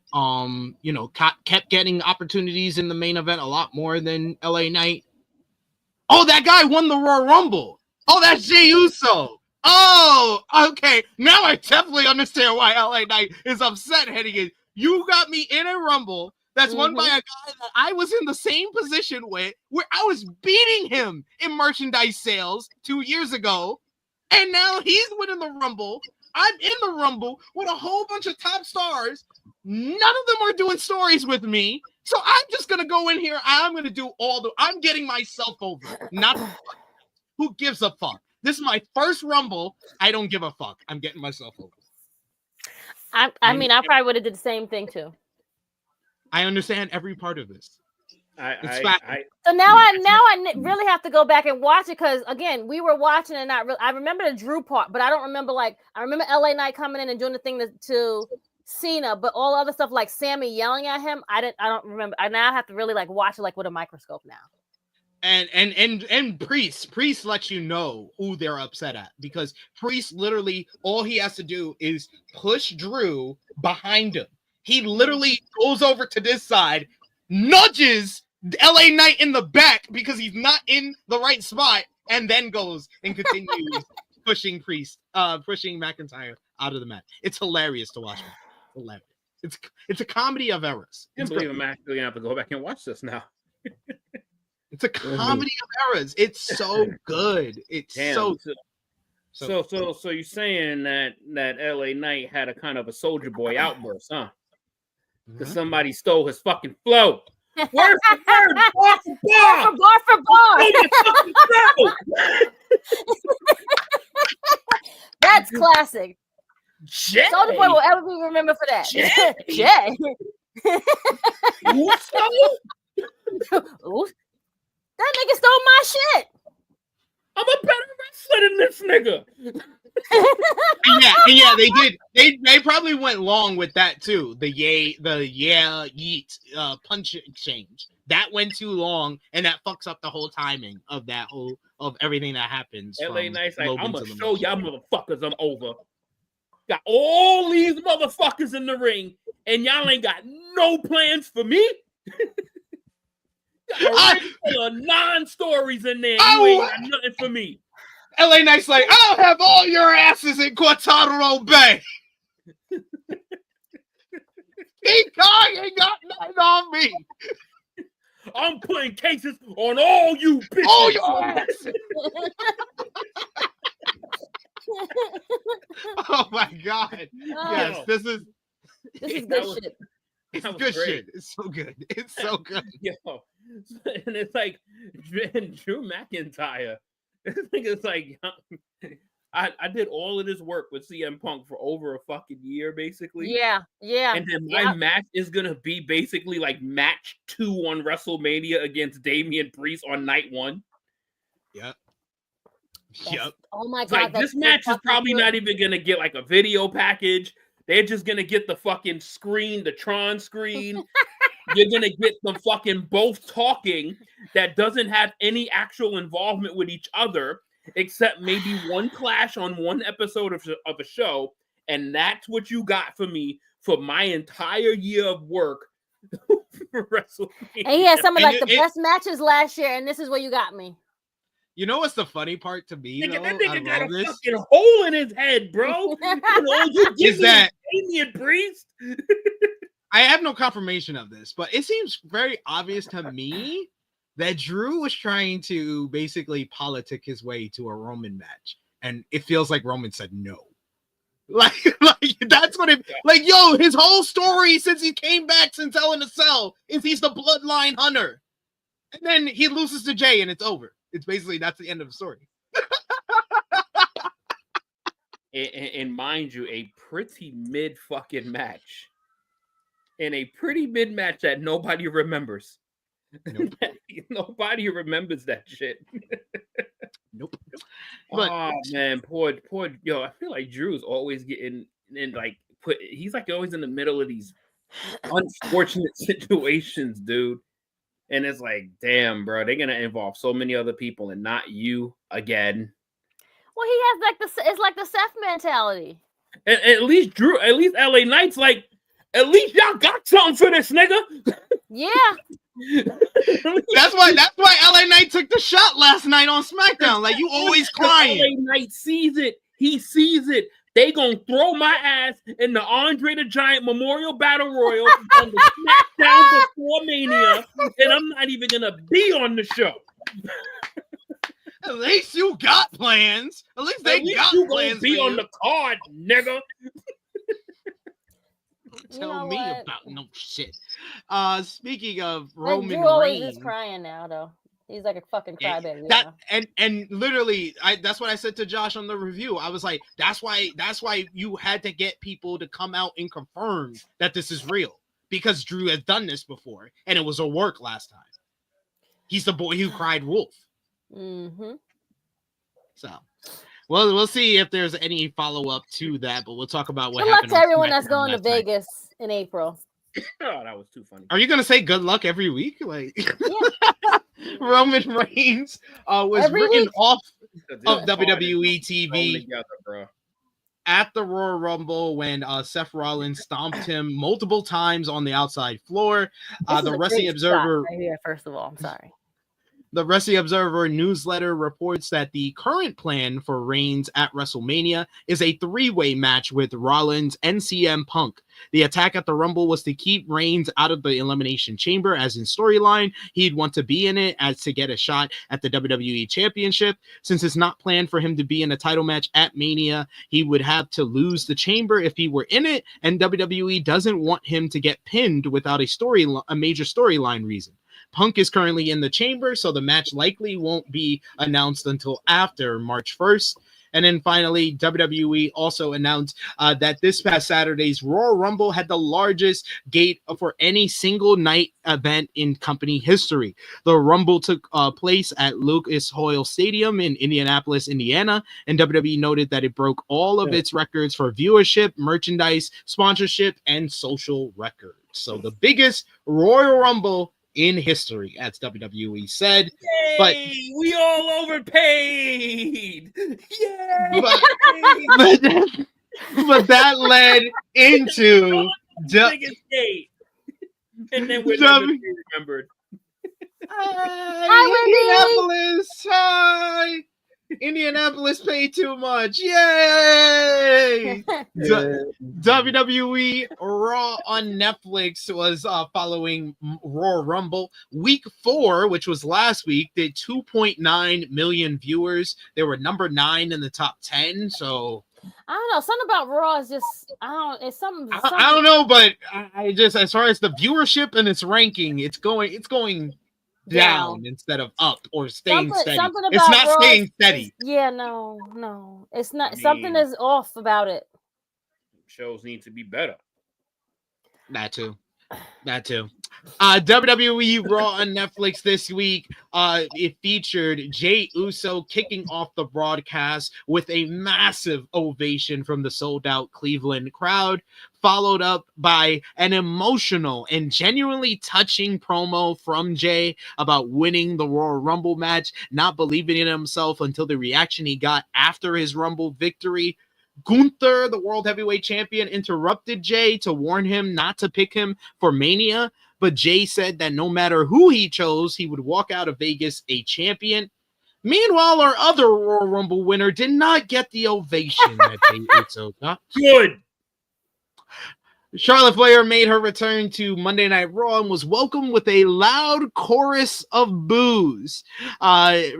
kept getting opportunities in the main event a lot more than LA Knight. Oh, that guy won the Royal Rumble. Oh, that's Jey Uso. Oh, okay. Now I definitely understand why LA Knight is upset heading in. You got me in a Rumble that's won by a guy that I was in the same position with, where I was beating him in merchandise sales 2 years ago, and now he's winning the Rumble. I'm in the Rumble with a whole bunch of top stars. None of them are doing stories with me. So I'm just going to go in here. I'm going to do I'm getting myself over. Not who gives a fuck? This is my first Rumble. I don't give a fuck. I'm getting myself over. I mean, I probably would have did the same thing too. I understand every part of this. So now I really have to go back and watch it, because again, we were watching and I remember the Drew part, but I don't remember I remember LA Knight coming in and doing the thing to Cena, but all other stuff like Sami yelling at him, I don't remember. I now have to really watch it with a microscope now. And Priest lets you know who they're upset at, because Priest literally all he has to do is push Drew behind him. He literally goes over to this side, nudges LA Knight in the back because he's not in the right spot, and then goes and continues pushing McIntyre out of the match. It's hilarious to watch. Hilarious. It's a comedy of errors. I can't believe I'm actually gonna have to go back and watch this now. It's a comedy of errors. It's so good. It's so you're saying that LA Knight had a kind of a Soldier Boy outburst, huh? Because somebody stole his fucking flow. Word for word, bar for bar. Bar for bar. That's classic. Jey. Soldier Boy will ever be remembered for that. Jey. Ooh. That nigga stole my shit. I'm a better wrestler than this nigga. yeah, they did. They probably went long with that too. The yeet punch exchange. That went too long, and that fucks up the whole timing of everything that happens. LA Knight's like, I'm gonna show y'all motherfuckers I'm over. Got all these motherfuckers in the ring, and y'all ain't got no plans for me. Got a ring full of non-stories in there. You ain't got nothing for me. LA Knight's like, I'll have all your asses in Guantanamo Bay. King Kong ain't got nothing on me. I'm putting cases on all you bitches. Oh, your ass. Oh my God. Yes, this is good shit. it's That was good great. shit. It's so good. It's so good. Yo, and it's like Drew McIntyre. It's like I did all of this work with CM Punk for over a fucking year, basically. Yeah. And then my match is gonna be basically like match 2 on WrestleMania against Damian Priest on night 1. Yep. Oh my It's God. like this match is probably not even gonna get like a video package. They're just gonna get the fucking screen, the Tron screen. You're gonna get them fucking both talking that doesn't have any actual involvement with each other, except maybe one clash on one episode of a show, and that's what you got for me for my entire year of work for WrestleMania. And he had some of And like the best matches last year, and this is where you got me. You know what's the funny part to me, Nigga, though, that nigga out of got all a this? fucking hole in his head, bro. You give Is me that- Damian Priest? I have no confirmation of this, but it seems very obvious to me that Drew was trying to basically politic his way to a Roman match, and it feels like Roman said no. Like that's what it like. Yo, his whole story since he came back since Hell in a Cell is he's the bloodline hunter, and then he loses to Jey, and it's over. It's basically that's the end of the story. And mind you, a pretty mid fucking match. And a pretty mid match that nobody remembers. Nope. Nobody remembers that shit. Nope. Oh man, poor yo. I feel like Drew's always getting in like he's like always in the middle of these unfortunate situations, dude. And it's like, damn, bro, they're gonna involve so many other people and not you again. Well, he has like it's like the Seth mentality. And at least Drew, at least LA Knight's like, at least y'all got something for this nigga. Yeah. That's why LA Knight took the shot last night on SmackDown. Like, you always crying. LA Knight sees it. He sees it. They gonna throw my ass in the Andre the Giant Memorial Battle Royal on the SmackDown before Mania, and I'm not even gonna be on the show. At least you got plans. At least they got you plans. Gonna be on the card, nigga. Tell me what? about no shit. Speaking of Like, Roman Drew always Reigns, is crying now, though. He's like a fucking crybaby. that and literally, that's what I said to Josh on the review. I was like, that's why you had to get people to come out and confirm that this is real, because Drew has done this before and it was a work last time. He's the boy who cried wolf. Mm-hmm. So, well, we'll see if there's any follow up to that, but we'll talk about what Good luck happened. to on everyone that's SmackDown going to last night. Vegas in April. Oh, that was too funny. Are you gonna say good luck every week? Like, Roman Reigns was Every written week? off of This WWE card is thrown TV together, bro. at the Royal Rumble when Seth Rollins stomped him multiple times on the outside floor. This is The a Wrestling great Observer. spot right here, first of all, I'm sorry. The Wrestling Observer newsletter reports that the current plan for Reigns at WrestleMania is a three-way match with Rollins and CM Punk. The attack at the Rumble was to keep Reigns out of the Elimination Chamber, as in storyline, he'd want to be in it as to get a shot at the WWE Championship. Since it's not planned for him to be in a title match at Mania, he would have to lose the Chamber if he were in it, and WWE doesn't want him to get pinned without a major storyline reason. Punk is currently in the Chamber, so the match likely won't be announced until after March 1st. And then finally, WWE also announced that this past Saturday's Royal Rumble had the largest gate for any single night event in company history. The Rumble took place at Lucas Oil Stadium in Indianapolis, Indiana, and WWE noted that it broke all of its records for viewership, merchandise, sponsorship, and social records. So the biggest Royal Rumble in history, as WWE said. Yay, but we all overpaid. Yay! But that led into biggest gate. And then we're never be remembered. Indianapolis. Hi. Indianapolis paid too much. Yay! WWE Raw on Netflix was following Royal Rumble. Week 4, which was last week, did 2.9 million viewers. They were number 9 in the top 10. So I don't know. Something about Raw is just It's something. I don't know, but I just, as far as the viewership and its ranking, it's going down instead of up or staying steady. It's not Raw staying steady. No, it's not. Something is off about it. Shows need to be better. That too. WWE Raw on Netflix this week. It featured Jey Uso kicking off the broadcast with a massive ovation from the sold-out Cleveland crowd, followed up by an emotional and genuinely touching promo from Jey about winning the Royal Rumble match, not believing in himself until the reaction he got after his Rumble victory. Gunther, the World Heavyweight Champion, interrupted Jey to warn him not to pick him for Mania, but Jey said that no matter who he chose, he would walk out of Vegas a champion. Meanwhile, our other Royal Rumble winner did not get the ovation that Jey Uso got. Good. Charlotte Flair made her return to Monday Night Raw and was welcomed with a loud chorus of boos.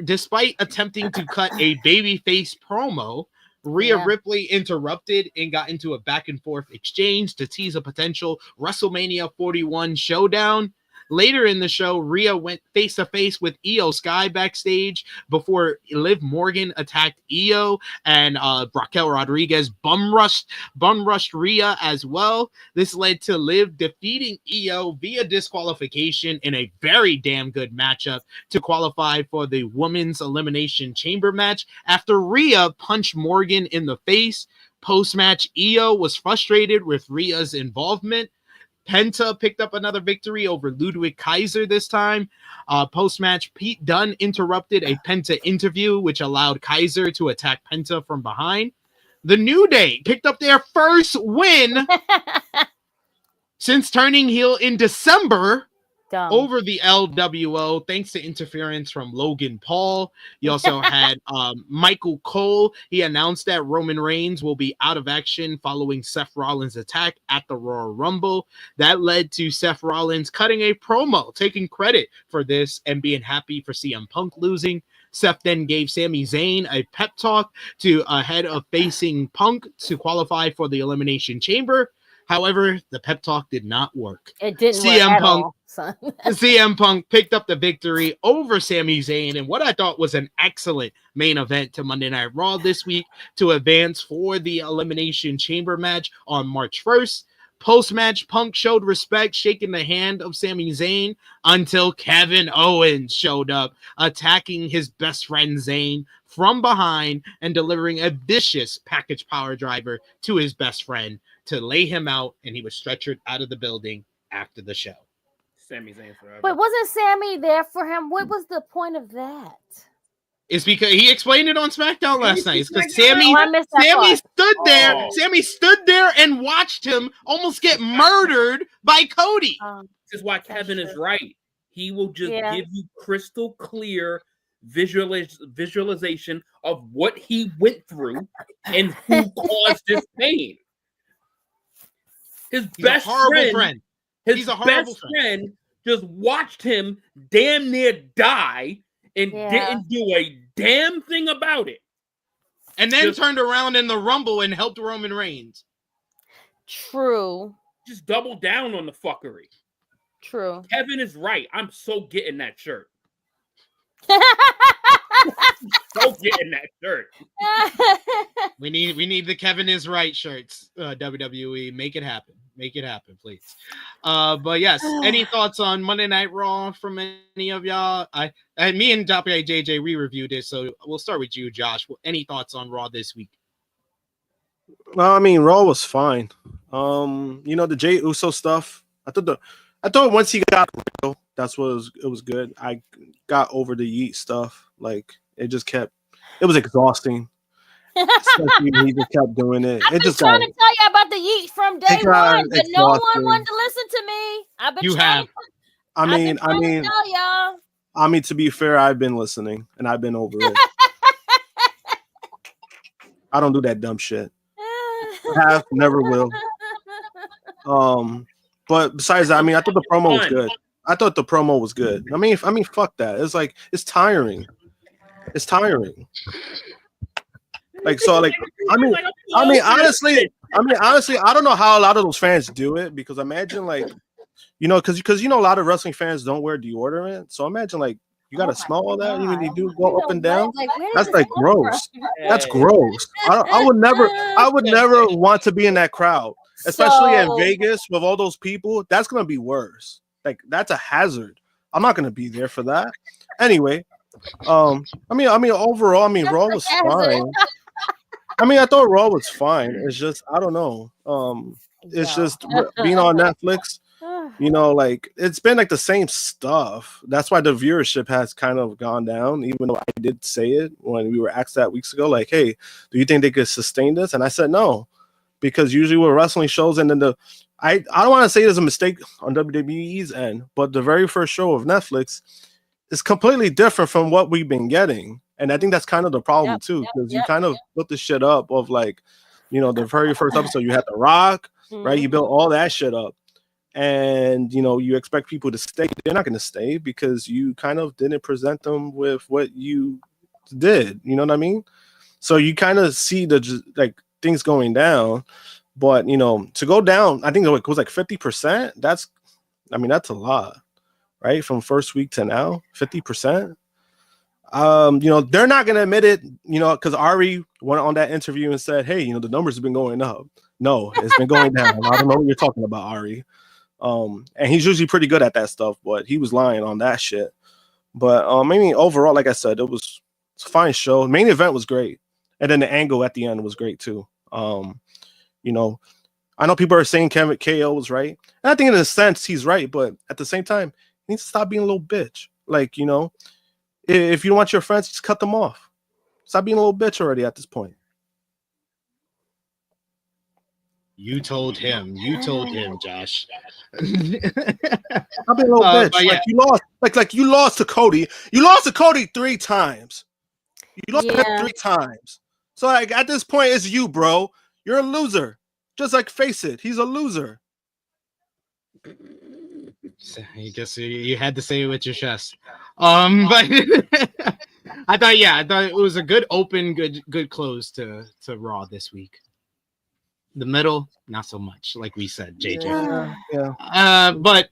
Despite attempting to cut a babyface promo, Rhea Ripley interrupted and got into a back and forth exchange to tease a potential WrestleMania 41 showdown. Later in the show, Rhea went face to face with Io Sky backstage before Liv Morgan attacked Io, and Raquel Rodriguez bum rushed Rhea as well. This led to Liv defeating Io via disqualification in a very damn good matchup to qualify for the Women's Elimination Chamber match after Rhea punched Morgan in the face. Post-match, Io was frustrated with Rhea's involvement. Penta picked up another victory over Ludwig Kaiser this time. Post-match, Pete Dunne interrupted a Penta interview, which allowed Kaiser to attack Penta from behind. The New Day picked up their first win since turning heel in December over the LWO, thanks to interference from Logan Paul. You also had Michael Cole. He announced that Roman Reigns will be out of action following Seth Rollins' attack at the Royal Rumble. That led to Seth Rollins cutting a promo, taking credit for this and being happy for CM Punk losing. Seth then gave Sami Zayn a pep talk ahead of facing Punk to qualify for the Elimination Chamber. However, the pep talk did not work. It didn't work at all, son. CM Punk picked up the victory over Sami Zayn in what I thought was an excellent main event to Monday Night Raw this week to advance for the Elimination Chamber match on March 1st. Post-match, Punk showed respect, shaking the hand of Sami Zayn until Kevin Owens showed up, attacking his best friend Zayn from behind and delivering a vicious package power driver to his best friend to lay him out, and he was stretchered out of the building after the show. Sami Zayn forever. But wasn't Sami there for him? What was the point of that? It's because he explained it on SmackDown last night. It's because Sami stood there and watched him almost get murdered by Cody. This is why Kevin is right. He will just give you crystal clear visualization of what he went through and who caused this pain. His best friend. His best friend just watched him damn near die and didn't do a damn thing about it. And then turned around in the Rumble and helped Roman Reigns. True. Just double down on the fuckery. True. Kevin is right. I'm so getting that shirt. So getting that shirt. We need the Kevin is right shirts. WWE, make it happen. Make it happen, please. But yes, any thoughts on Monday Night Raw from any of y'all? Me and JJ, we reviewed it, so we'll start with you, Josh. Any thoughts on Raw this week? I mean, Raw was fine. The Jey Uso stuff. I thought once he got real, it was good. I got over the Yeet stuff. Like it was exhausting. He just kept doing it. I've been trying to tell you about the Yeet from day one, but no one wanted to listen to me. I've been trying to tell y'all. I mean, to be fair, I've been listening and I've been over it. I don't do that dumb shit. Have, never will. But besides that, I mean, I thought the promo was good. I thought the promo was good. I mean, fuck that. It's like it's tiring. It's tiring. Like so, like I mean, honestly, I don't know how a lot of those fans do it because imagine like, because a lot of wrestling fans don't wear deodorant. So imagine like you gotta smell all that even you do go up and down. That's like gross. That's gross. I would never want to be in that crowd, especially in Vegas with all those people. That's gonna be worse. Like that's a hazard. I'm not gonna be there for that. Anyway, I mean, overall, Raw was fine. I mean, I thought Raw was fine. It's just I don't know. It's just being on Netflix. Like it's been like the same stuff. That's why the viewership has kind of gone down. Even though I did say it when we were asked that weeks ago, like, "Hey, do you think they could sustain this?" And I said no, because usually with wrestling shows, and then I don't want to say there's a mistake on WWE's end, but the very first show of Netflix is completely different from what we've been getting. And I think that's kind of the problem too, because you kind of put the shit up of like, the very first episode, you had The Rock, right? You built all that shit up. And, you expect people to stay. They're not going to stay because you kind of didn't present them with what you did. You know what I mean? So you kind of see things going down. But, to go down, I think it was like 50%. That's a lot, right? From first week to now, 50%. They're not going to admit it, because Ari went on that interview and said, hey, the numbers have been going up. No, it's been going down. I don't know what you're talking about, Ari. And he's usually pretty good at that stuff, but he was lying on that shit. But overall, like I said, it's a fine show. The main event was great. And then the angle at the end was great too. I know people are saying Kevin KO was right. And I think in a sense he's right, but at the same time, he needs to stop being a little bitch. Like, if you don't want your friends, just cut them off. Stop being a little bitch already at this point. You told him, Josh. I'll be a little bitch. Yeah. Like you lost. Like you lost to Cody. You lost to Cody 3 times. You lost to him 3 times. So like at this point, it's you, bro. You're a loser. Just like face it, he's a loser. I guess you had to say it with your chest. But I thought it was a good open, good close to Raw this week. The middle, not so much, like we said, JJ. Yeah. But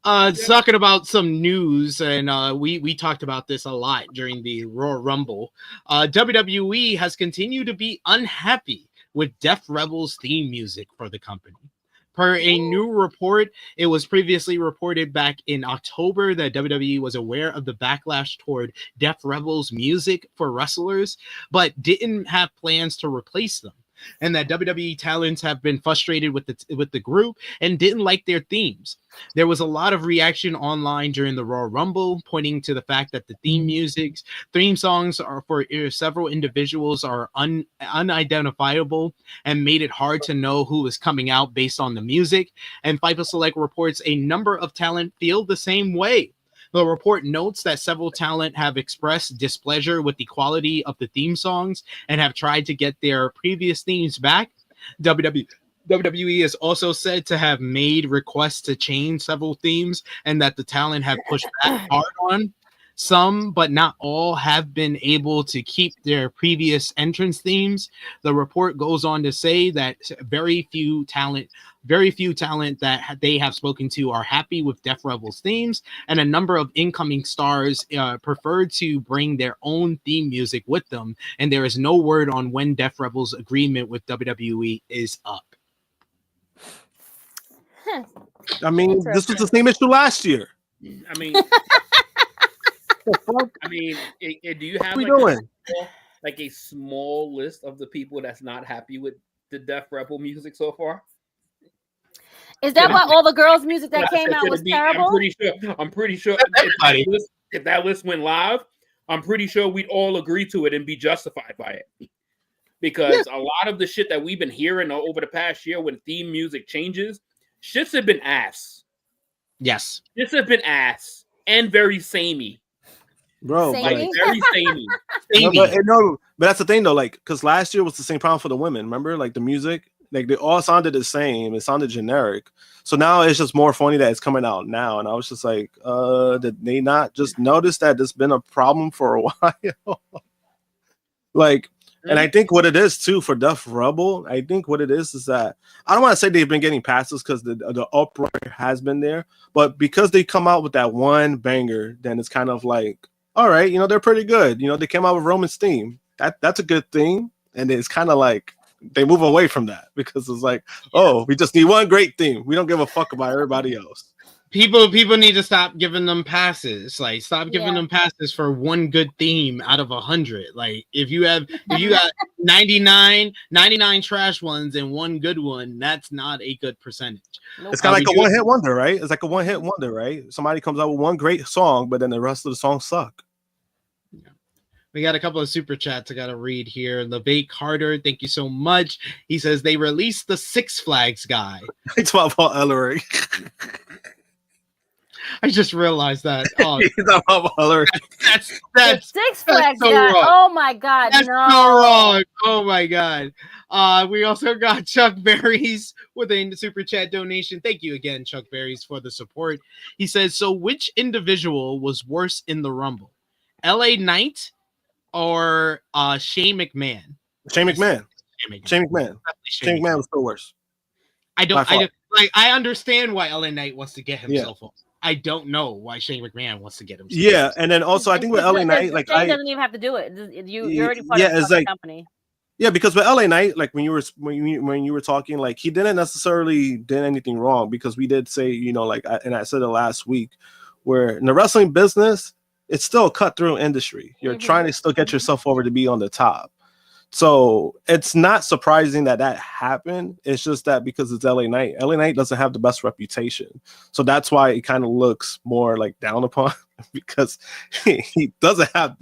talking about some news, and we talked about this a lot during the Royal Rumble. WWE has continued to be unhappy with Def Rebel's theme music for the company. Per a new report, it was previously reported back in October that WWE was aware of the backlash toward Def Rebel's music for wrestlers, but didn't have plans to replace them. And that WWE talents have been frustrated with the group and didn't like their themes. There was a lot of reaction online during the Royal Rumble, pointing to the fact that the theme songs are for several individuals are unidentifiable and made it hard to know who was coming out based on the music. And FIFA Select reports a number of talent feel the same way. The report notes that several talent have expressed displeasure with the quality of the theme songs and have tried to get their previous themes back. WWE is also said to have made requests to change several themes and that the talent have pushed back hard on. Some, but not all, have been able to keep their previous entrance themes. The report goes on to say that very few talent that they have spoken to are happy with Def Rebel's themes, and a number of incoming stars prefer to bring their own theme music with them, and there is no word on when Def Rebel's agreement with WWE is up. I mean, this was the same issue last year. I mean, do you have like a small list of the people that's not happy with the Def Rebel music so far? Is that why all the girls' music that came out was terrible? I'm pretty sure if that list went live, I'm pretty sure we'd all agree to it and be justified by it. Because a lot of the shit that we've been hearing over the past year when theme music changes, shits have been ass. Yes. Shits have been ass and very samey. Bro, Samey? Very samey. No, but that's the thing though, like, because last year was the same problem for the women. Remember, like the music, Like they all sounded the same. It sounded generic. So now it's just more funny that it's coming out now. And I was just like, did they not just notice that there's been a problem for a while? Like, and I think what it is too for Def Rebel, I think what it is that I don't want to say they've been getting passes because the uproar has been there, but because they come out with that one banger, then it's kind of like, all right, they're pretty good. They came out with Roman's theme. That's a good thing. And it's kind of like they move away from that because it's like, oh, we just need one great theme. We don't give a fuck about everybody else. People need to stop giving them passes. Like, stop giving them passes for one good theme out of 100. Like, if you got 99 trash ones and one good one, that's not a good percentage. Nope. It's kind of like a one-hit wonder, right? It's like a one-hit wonder, right? Somebody comes out with one great song, but then the rest of the songs suck. Yeah. We got a couple of super chats I got to read here. LeVay Carter, thank you so much. He says they released the Six Flags guy. It's about Paul Ellery. I just realized that. Oh, that's Six Flags so guy. wrong. Oh my God, that's no. so wrong. Oh my God. We also got Chuck Berries with a super chat donation. Thank you again, Chuck Berries, for the support. He says, so which individual was worse in the Rumble? LA Knight or Shane McMahon? Shane McMahon was still worse. I understand why LA Knight wants to get himself off. I don't know why Shane McMahon wants to get himself. Yeah, and then also I think with LA Knight, like Shane doesn't even have to do it. You're already part of the company. Yeah, because with LA Knight, like when you were talking, like he didn't necessarily did anything wrong because we did say, and I said it last week, where in the wrestling business, it's still a cutthroat industry. You're trying to still get yourself over to be on the top. So it's not surprising that happened. It's just that because it's LA Knight. LA Knight doesn't have the best reputation. So that's why it kind of looks more like down upon because he doesn't have,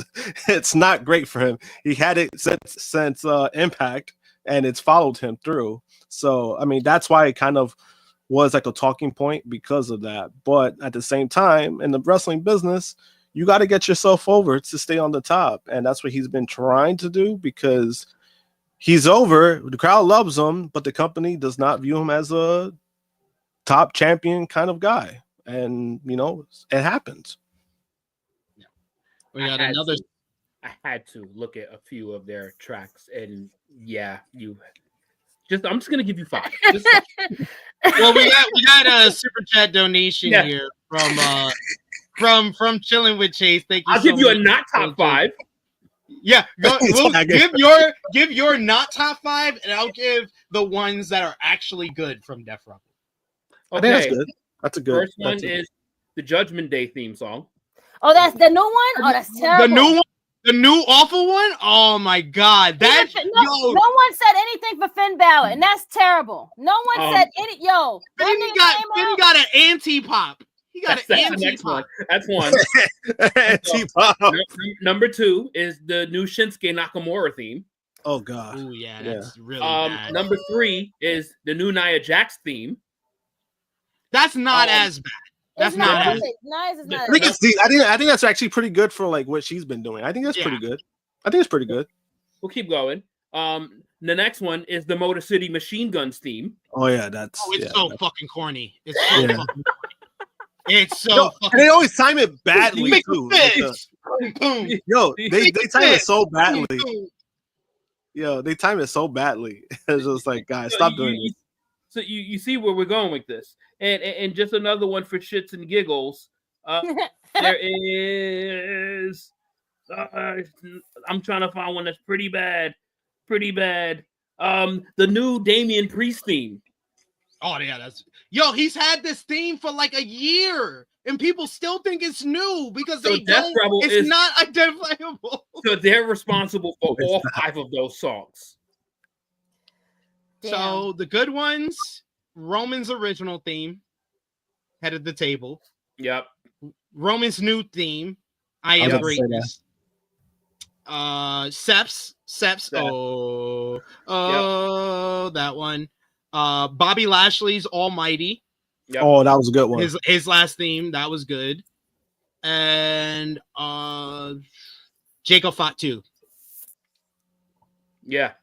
it's not great for him. He had it since Impact and it's followed him through. So, I mean, that's why it kind of was like a talking point because of that. But at the same time, in the wrestling business, you got to get yourself over to stay on the top. And that's what he's been trying to do because he's over. The crowd loves him, but the company does not view him as a top champion kind of guy. And, it happens. We got another. I had to look at a few of their tracks. And yeah, I'm just going to give you 5. Well, we got a super chat donation here from Chilling with Chase. Thank you. I'll give you a not top 5. Yeah, give your not top 5, and I'll give the ones that are actually good from Def Rebel. Okay, that's good. That's a good. First one is the Judgment Day theme song. Oh, that's the new one. Oh, that's terrible. The new one. The new awful one? Oh my God! No one said anything for Finn Balor, and that's terrible. No one said any. Yo, Finn got an anti-pop. He got an anti-pop. That's one. Anti-pop. Number 2 is the new Shinsuke Nakamura theme. Oh God. Oh yeah, that's really bad. Number 3 is the new Nia Jax theme. That's not as bad. That's not. I think that's actually pretty good for like what she's been doing. I think that's pretty good. I think it's pretty good. We'll keep going. The next one is the Motor City Machine Guns theme. Oh yeah, it's so fucking corny. It's so fucking corny. It's so fucking. They always time it badly too. Yo, they time it so badly. Yo, they time it so badly. It's just like, guys, stop doing this. So you see where we're going with this. And just another one for shits and giggles. There is I'm trying to find one that's pretty bad. The new Damian Priest theme. Oh yeah, he's had this theme for like a year, and people still think it's new because it's not identifiable. So they're responsible for all 5 of those songs. Damn. So the good ones, Roman's original theme, head of the table. Yep. Roman's new theme, I Am Greatness. Seps. Oh, that one. Bobby Lashley's Almighty. Yep. Oh, that was a good one. His last theme, that was good. And Jacob Fatu. Yeah.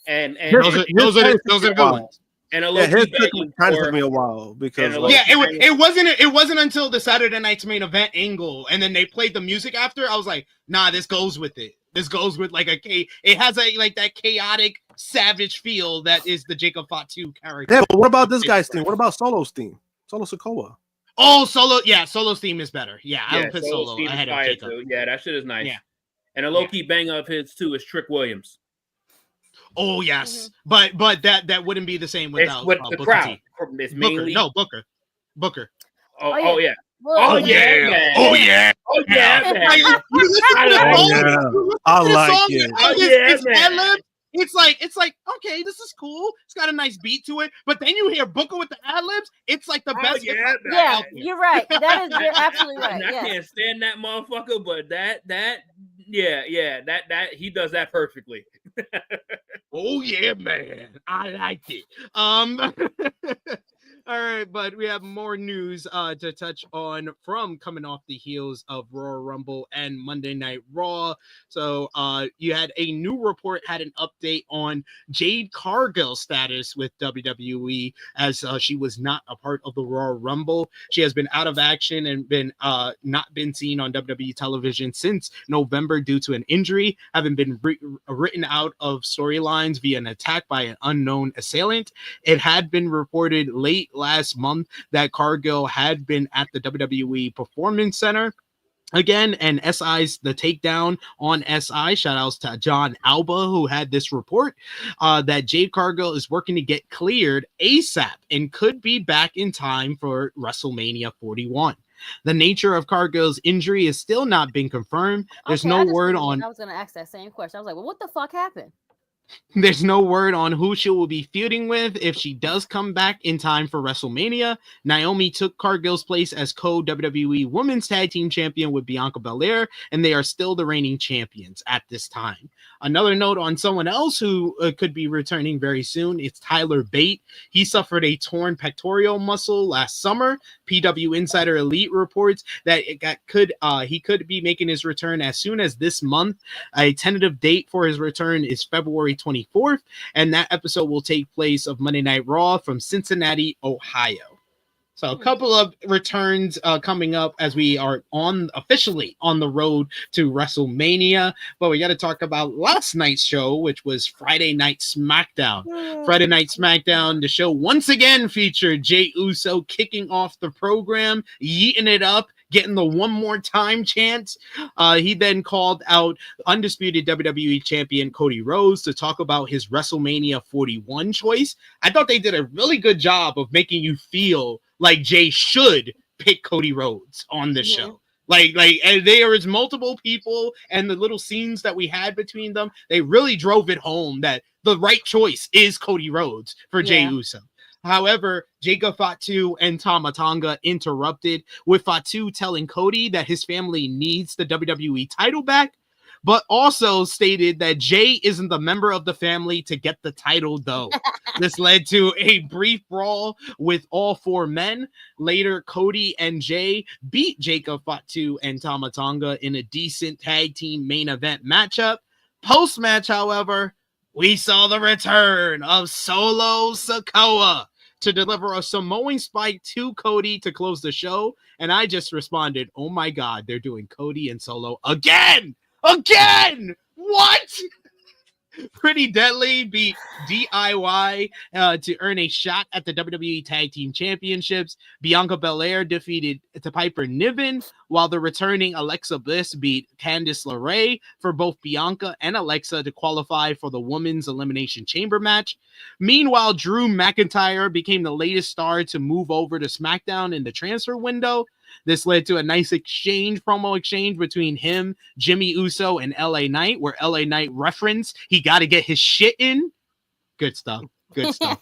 and Those are good ones. And a Yeah, low his key pick banging kind of for- took me a while because and a like, low- It wasn't until the Saturday night's main event angle, and then they played the music after. I was like, nah, this goes with it. This goes with like it has like that chaotic, savage feel that is the Jacob Fatu character. yeah. But what about this guy's theme? What about Solo's theme? Solo Sikoa. Oh, Solo's theme is better. Yeah, I Yeah, would put Solo's Solo theme is ahead of fire Jacob. too. Yeah, that shit is nice. Yeah. And a low key banger of his too is Trick Williams. Oh yes, but that wouldn't be the same without with the Booker crowd. T. It's Booker, mainly Booker. Oh yeah. Oh yeah. Man. Oh yeah. Oh yeah, man. I like it. It's ad-lib. It's like okay, this is cool. It's got a nice beat to it, but then you hear Booker with the ad libs. It's like the best. Yeah, you're right. You're absolutely right. And I can't stand that motherfucker, but that he does that perfectly. Oh yeah, man, I like it. All right, but we have more news to touch on from coming off the heels of Royal Rumble and Monday Night Raw. So you had a new report, had an update on Jade Cargill's status with WWE as she was not a part of the Royal Rumble. She has been out of action and been not been seen on WWE television since November due to an injury, having been written out of storylines via an attack by an unknown assailant. It had been reported late last month that Cargill had been at the WWE Performance Center again, and SI's the takedown on SI. Shout outs to John Alba, who had this report that Jade Cargill is working to get cleared ASAP and could be back in time for WrestleMania 41. The nature of Cargill's injury is still not been confirmed. There's no word on. I was going to ask that same question. I was like, well, what the fuck happened? There's no word on who she will be feuding with if she does come back in time for WrestleMania. Naomi took Cargill's place as co-WWE Women's Tag Team Champion with Bianca Belair, and they are still the reigning champions at this time. Another note on someone else who could be returning very soon, it's Tyler Bate. He suffered a torn pectoral muscle last summer. PW Insider Elite reports that he could be making his return as soon as this month. A tentative date for his return is February 24th, and that episode will take place of Monday Night Raw from Cincinnati, Ohio. So a couple of returns coming up as we are officially on the road to WrestleMania. But we got to talk about last night's show, which was Friday Night SmackDown. Friday Night SmackDown, the show once again featured Jey Uso kicking off the program, yeeting it up, getting the one more time chance. He then called out undisputed WWE champion Cody Rhodes to talk about his WrestleMania 41 choice. I thought they did a really good job of making you feel like Jay should pick Cody Rhodes on the show. Like, and there was multiple people, and the little scenes that we had between them, they really drove it home that the right choice is Cody Rhodes for Jey Uso. However, Jacob Fatu and Tama Tonga interrupted, with Fatu telling Cody that his family needs the WWE title back, but also stated that Jay isn't the member of the family to get the title, though. This led to a brief brawl with all four men. Later, Cody and Jay beat Jacob Fatu and Tama Tonga in a decent tag team main event matchup. Post-match, however, we saw the return of Solo Sikoa to deliver a Samoan spike to Cody to close the show. And I just responded, oh my God, they're doing Cody and Solo again! Again! What? Pretty Deadly beat DIY to earn a shot at the WWE Tag Team Championships. Bianca Belair defeated Piper Niven, while the returning Alexa Bliss beat Candice LeRae for both Bianca and Alexa to qualify for the Women's Elimination Chamber match. Meanwhile, Drew McIntyre became the latest star to move over to SmackDown in the transfer window. This led to a nice promo exchange between him, Jimmy Uso, and LA Knight, where LA Knight referenced he got to get his shit in. Good stuff. Good stuff.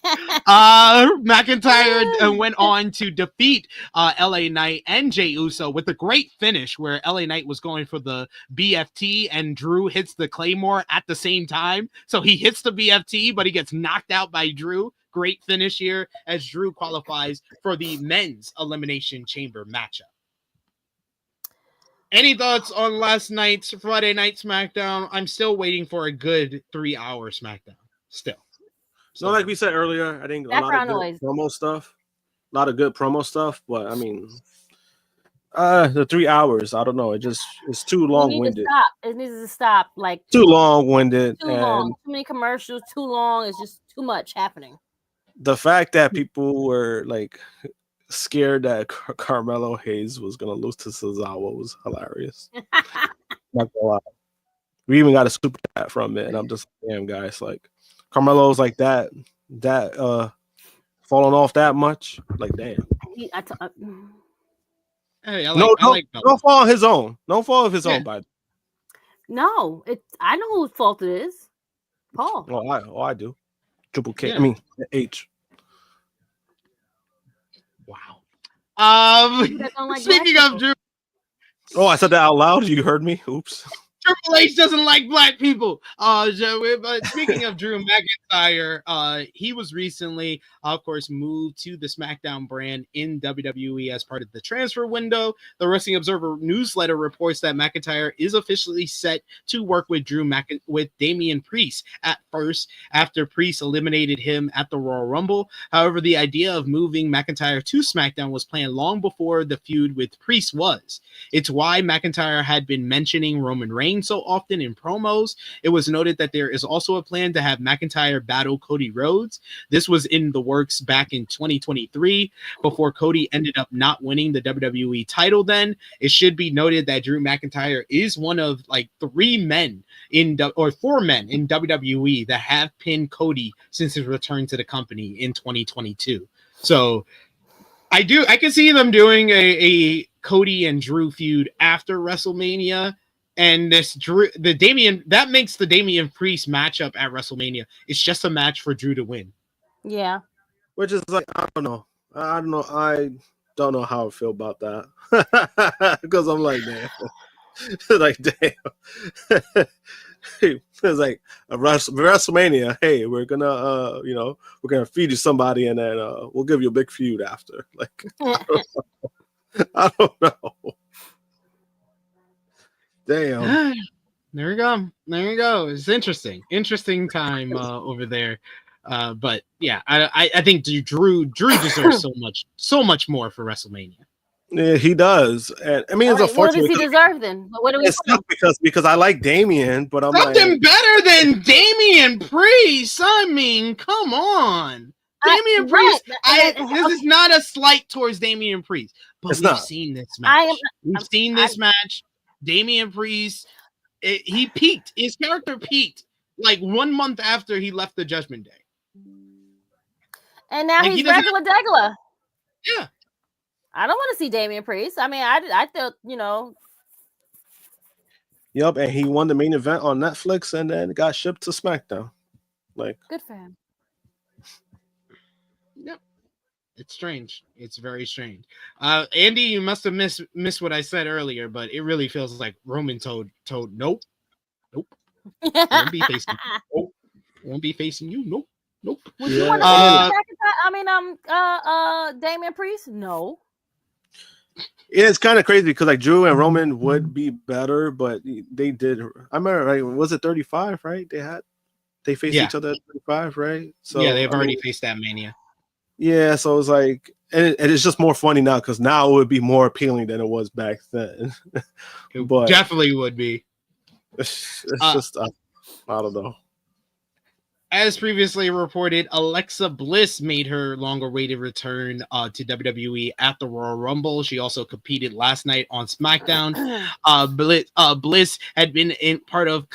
McIntyre went on to defeat LA Knight and Jey Uso with a great finish where LA Knight was going for the BFT and Drew hits the Claymore at the same time. So he hits the BFT, but he gets knocked out by Drew. Great finish here as Drew qualifies for the men's Elimination Chamber matchup. Any thoughts on last night's Friday Night SmackDown? I'm still waiting for a good 3-hour SmackDown. Still. So like we said earlier, I think a lot of Background good noise. promo stuff. A lot of good promo stuff, but I mean, the 3 hours, I don't know. It's too long-winded. It needs to stop. Like Too long-winded. too and long. Too many commercials. Too long. It's just too much happening. The fact that people were like scared that Carmelo Hayes was gonna lose to Cesaro was hilarious. Not gonna lie. We even got a super chat from it, and I'm just damn guys, like Carmelo's like that falling off that much, like damn. Hey, I No like fault on his own. No fault of his own, by No, I know whose fault it is. Paul. I do. Triple K. Yeah. I mean H. Wow. Like Speaking of Drew, Oh, I said that out loud. You heard me. Oops. Triple H doesn't like black people. But speaking of Drew McIntyre, he was recently, of course, moved to the SmackDown brand in WWE as part of the transfer window. The Wrestling Observer newsletter reports that McIntyre is officially set to work with with Damian Priest at first, after Priest eliminated him at the Royal Rumble. However, the idea of moving McIntyre to SmackDown was planned long before the feud with Priest was. It's why McIntyre had been mentioning Roman Reigns so often in promos. It was noted that there is also a plan to have McIntyre battle Cody Rhodes. This was in the works back in 2023 before Cody ended up not winning the WWE title then. It should be noted that Drew McIntyre is one of like 4 men in WWE that have pinned Cody since his return to the company in 2022. So I can see them doing a Cody and Drew feud after WrestleMania. And that makes the Damian Priest matchup at WrestleMania. It's just a match for Drew to win. Yeah. Which is like, I don't know. I don't know how I feel about that. Because I'm like, damn. Like, damn. It's like a WrestleMania. Hey, we're gonna feed you somebody, and then we'll give you a big feud after. Like, I don't know. Damn. There you go. It's interesting time over there. But yeah, I think Drew deserves so much more for WrestleMania. Yeah, he does. And I mean, it's unfortunate. What does he deserve then? What do we? It's not because I like Damian, but I'm something better than Damian Priest. I mean, come on. Damian Priest. This is not a slight towards Damian Priest, but we've seen this match. We've seen this match. Damian Priest, he peaked. His character peaked like 1 month after he left the Judgment Day. And now he's regular Degla. Yeah. I don't want to see Damian Priest. I mean, I thought, Yep, and he won the main event on Netflix and then got shipped to SmackDown. Like, good for him. Yep. It's strange. It's very strange. Andy, you must have missed what I said earlier, but it really feels like Roman told nope. Won't be facing you. Nope. Won't be facing you. Nope. Would you want to Damian Priest? No. It's kind of crazy because like Drew and Roman would be better, but they did. I remember, right? Was it 35? Right? They faced each other at 35, right? So yeah, they've already faced that Mania. Yeah, so it's like, and it's just more funny now because now it would be more appealing than it was back then. But definitely would be. It's just, I don't know. As previously reported, Alexa Bliss made her longer-awaited return to WWE at the Royal Rumble. She also competed last night on SmackDown. Bliss had been in part of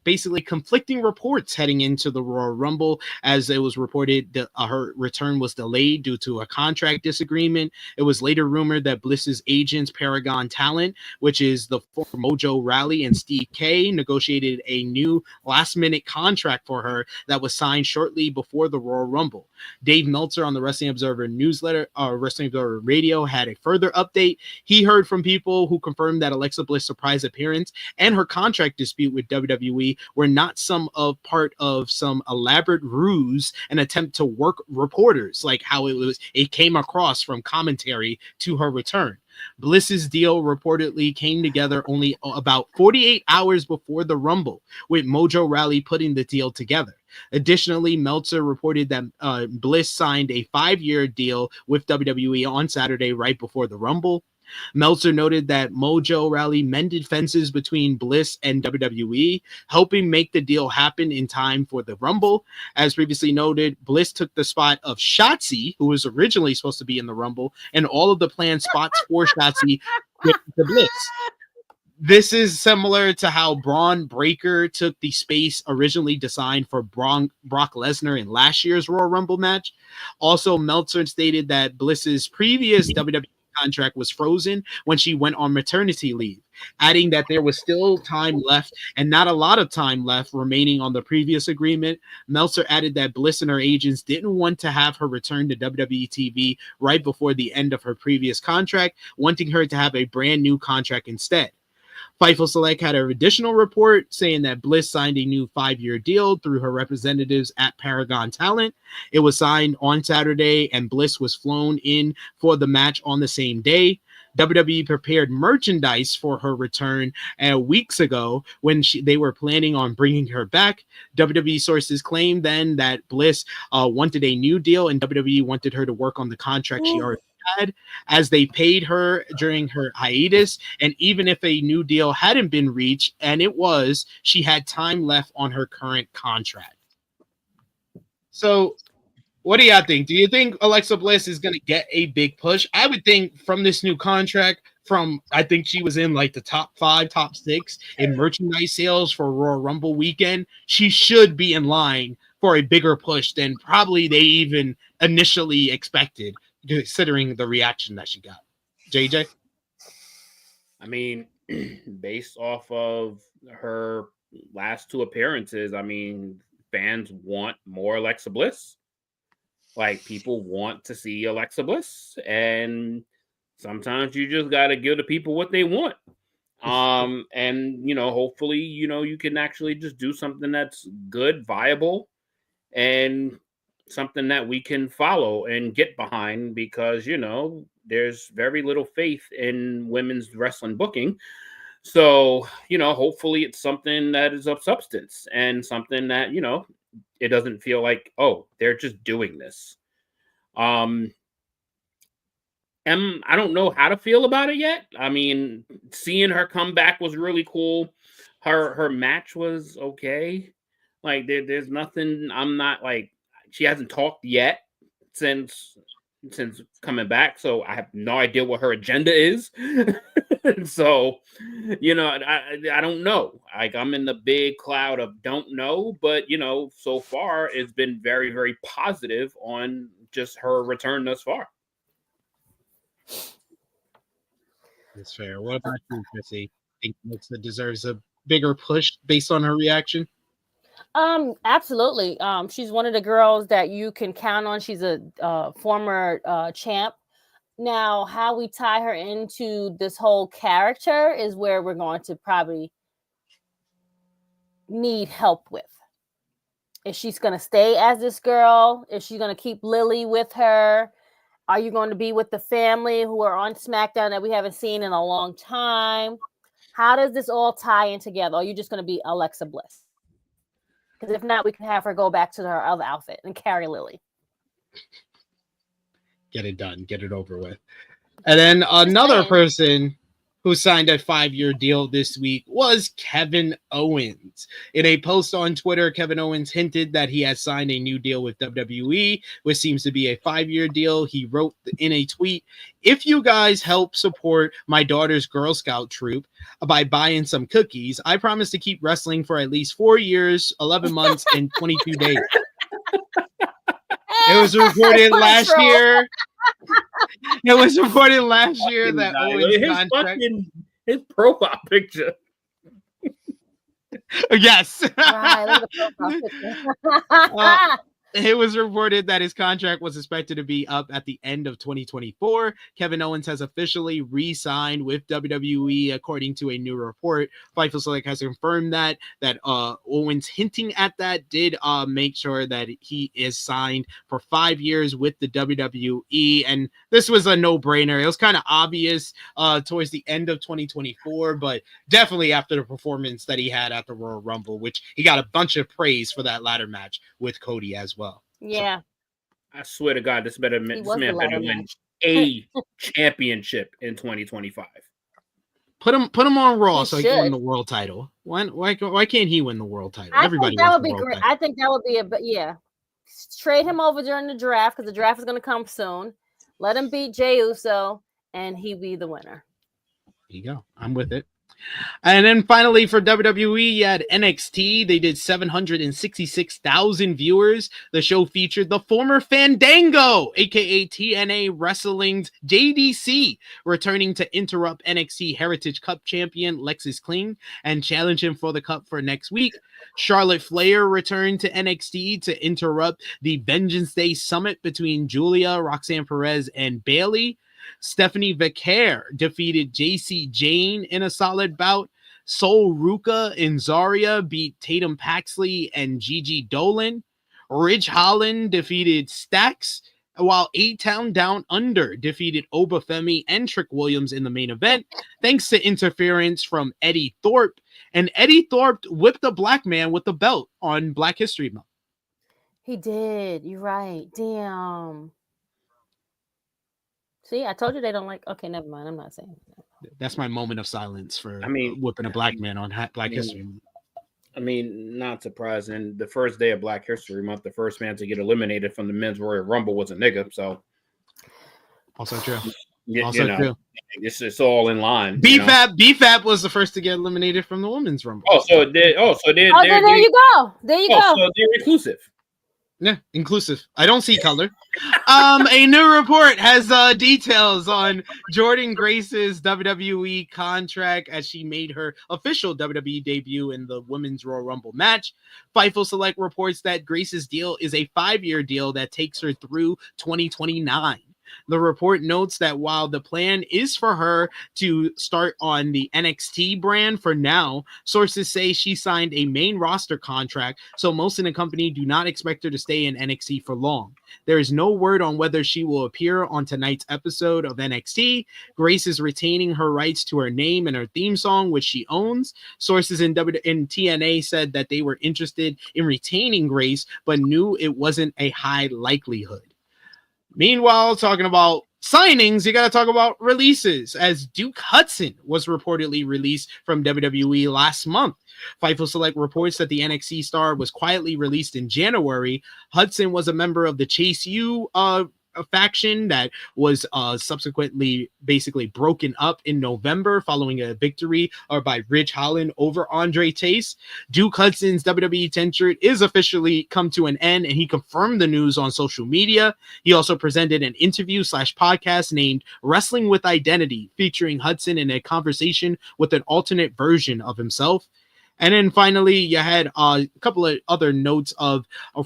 basically conflicting reports heading into the Royal Rumble, as it was reported that her return was delayed due to a contract disagreement. It was later rumored that Bliss's agents, Paragon Talent, which is the former Mojo Rawley and Steve K, negotiated a new last-minute contract for her that was signed shortly before the Royal Rumble. Dave Meltzer on the Wrestling Observer newsletter, Wrestling Observer Radio, had a further update. He heard from people who confirmed that Alexa Bliss' surprise appearance and her contract dispute with WWE were not part of some elaborate ruse and attempt to work reporters, like how it came across from commentary to her return. Bliss's deal reportedly came together only about 48 hours before the Rumble, with Mojo Rawley putting the deal together. Additionally, Meltzer reported that Bliss signed a 5-year deal with WWE on Saturday right before the Rumble. Meltzer noted that Mojo Rawley mended fences between Bliss and WWE, helping make the deal happen in time for the Rumble. As previously noted, Bliss took the spot of Shotzi, who was originally supposed to be in the Rumble, and all of the planned spots for Shotzi went to Bliss. This is similar to how Braun Breaker took the space originally designed for Brock Lesnar in last year's Royal Rumble match. Also, Meltzer stated that Bliss's previous WWE contract was frozen when she went on maternity leave, adding that there was still time left and not a lot of time left remaining on the previous agreement. Meltzer added that Bliss and her agents didn't want to have her return to WWE TV right before the end of her previous contract, wanting her to have a brand new contract instead. Fightful Select had an additional report saying that Bliss signed a new 5-year deal through her representatives at Paragon Talent. It was signed on Saturday, and Bliss was flown in for the match on the same day. WWE prepared merchandise for her return weeks ago when they were planning on bringing her back. WWE sources claimed then that Bliss wanted a new deal, and WWE wanted her to work on the contract she already had, as they paid her during her hiatus. And even if a new deal hadn't been reached, and it was, she had time left on her current contract. So what do y'all think? Do you think Alexa Bliss is going to get a big push? I would think from this new contract, I think she was in like the top 5, top 6 in merchandise sales for Royal Rumble weekend. She should be in line for a bigger push than probably they even initially expected, considering the reaction that she got. JJ? I mean, based off of her last 2 appearances, I mean, fans want more Alexa Bliss. Like, people want to see Alexa Bliss, and sometimes you just got to give the people what they want. And, you know, hopefully, you know, you can actually just do something that's good, viable, and something that we can follow and get behind, because, you know, there's very little faith in women's wrestling booking. So, you know, hopefully it's something that is of substance and something that, you know, it doesn't feel like, oh, they're just doing this. And I don't know how to feel about it yet. I mean, seeing her come back was really cool. Her match was okay. Like, there's nothing. I'm not like, she hasn't talked yet since coming back, so I have no idea what her agenda is. So, you know, I don't know. Like, I'm in the big cloud of don't know, but, you know, so far it's been very, very positive on just her return thus far. That's fair. What about you, Krssi? Think Alexa deserves a bigger push based on her reaction? Absolutely. She's one of the girls that you can count on. She's a former champ. Now, how we tie her into this whole character is where we're going to probably need help with. If she's going to stay as this girl, if she's going to keep Lily with her, are you going to be with the family who are on SmackDown that we haven't seen in a long time? How does this all tie in together? Or are you just going to be Alexa Bliss? Because if not, we can have her go back to her other outfit and carry Lily. Get it done. Get it over with. And then another person who signed a 5-year deal this week was Kevin Owens. In a post on Twitter, Kevin Owens hinted that he has signed a new deal with WWE, which seems to be a 5-year deal. He wrote in a tweet, "If you guys help support my daughter's Girl Scout troop by buying some cookies, I promise to keep wrestling for at least 4 years, 11 months, and 22 days. It was reported last year. It was reported last year that Owens' contract, his profile picture. Yes. Right, look at the profile picture. It was reported that his contract was expected to be up at the end of 2024. Kevin Owens has officially re-signed with WWE, according to a new report. Fightful Select has confirmed that Owens hinting at that did make sure that he is signed for 5 years with the WWE, and this was a no-brainer. It was kind of obvious towards the end of 2024, but definitely after the performance that he had at the Royal Rumble, which he got a bunch of praise for that ladder match with Cody as well. Yeah. So, I swear to God, this man better win a championship in 2025. Put him on Raw so he can win should. the world title. Why can't he win the world title? I Everybody think that wants would the be world great. title. I think that would be yeah. Trade him over during the draft because the draft is going to come soon. Let him beat Jey Uso, and he be the winner. There you go. I'm with it. And then finally for WWE, you had NXT. They did 766,000 viewers. The show featured the former Fandango, aka TNA Wrestling's JDC, returning to interrupt NXT Heritage Cup champion Lexis King and challenge him for the cup for next week. Charlotte Flair returned to NXT to interrupt the Vengeance Day summit between Julia, Roxanne Perez, and Bayley. Stephanie Vicaire defeated JC Jane in a solid bout. Sol Ruka and Zarya beat Tatum Paxley and Gigi Dolan. Ridge Holland defeated Stax, while A-Town Down Under defeated Obafemi and Trick Williams in the main event, thanks to interference from Eddie Thorpe. And Eddie Thorpe whipped a black man with the belt on Black History Month. He did. You're right. Damn. See, I told you they don't like. Okay, never mind. I'm not saying that. That's my moment of silence for whipping a black man on Black History Month. I mean, not surprising. The first day of Black History Month, the first man to get eliminated from the Men's Royal Rumble was a nigga. So, also true. True. It's all in line. BFAB was the first to get eliminated from the Women's Rumble. There you go. There you go. So they're inclusive. Yeah, inclusive. I don't see color. A new report has details on Jordynne Grace's WWE contract as she made her official WWE debut in the Women's Royal Rumble match. Fightful Select reports that Grace's deal is a 5-year deal that takes her through 2029. The report notes that while the plan is for her to start on the NXT brand for now, sources say she signed a main roster contract, so most in the company do not expect her to stay in NXT for long. There is no word on whether she will appear on tonight's episode of NXT. Grace is retaining her rights to her name and her theme song, which she owns. Sources in TNA said that they were interested in retaining Grace, but knew it wasn't a high likelihood. Meanwhile, talking about signings, you got to talk about releases, as Duke Hudson was reportedly released from WWE last month. Fightful Select reports that the NXT star was quietly released in January. Hudson was a member of the Chase U faction that was subsequently basically broken up in November following a victory by Ridge Holland over Andre Chase. Duke Hudson's WWE tenure is officially come to an end, and he confirmed the news on social media. He also presented an interview/podcast named Wrestling with Identity, featuring Hudson in a conversation with an alternate version of himself. And then finally, you had a couple of other notes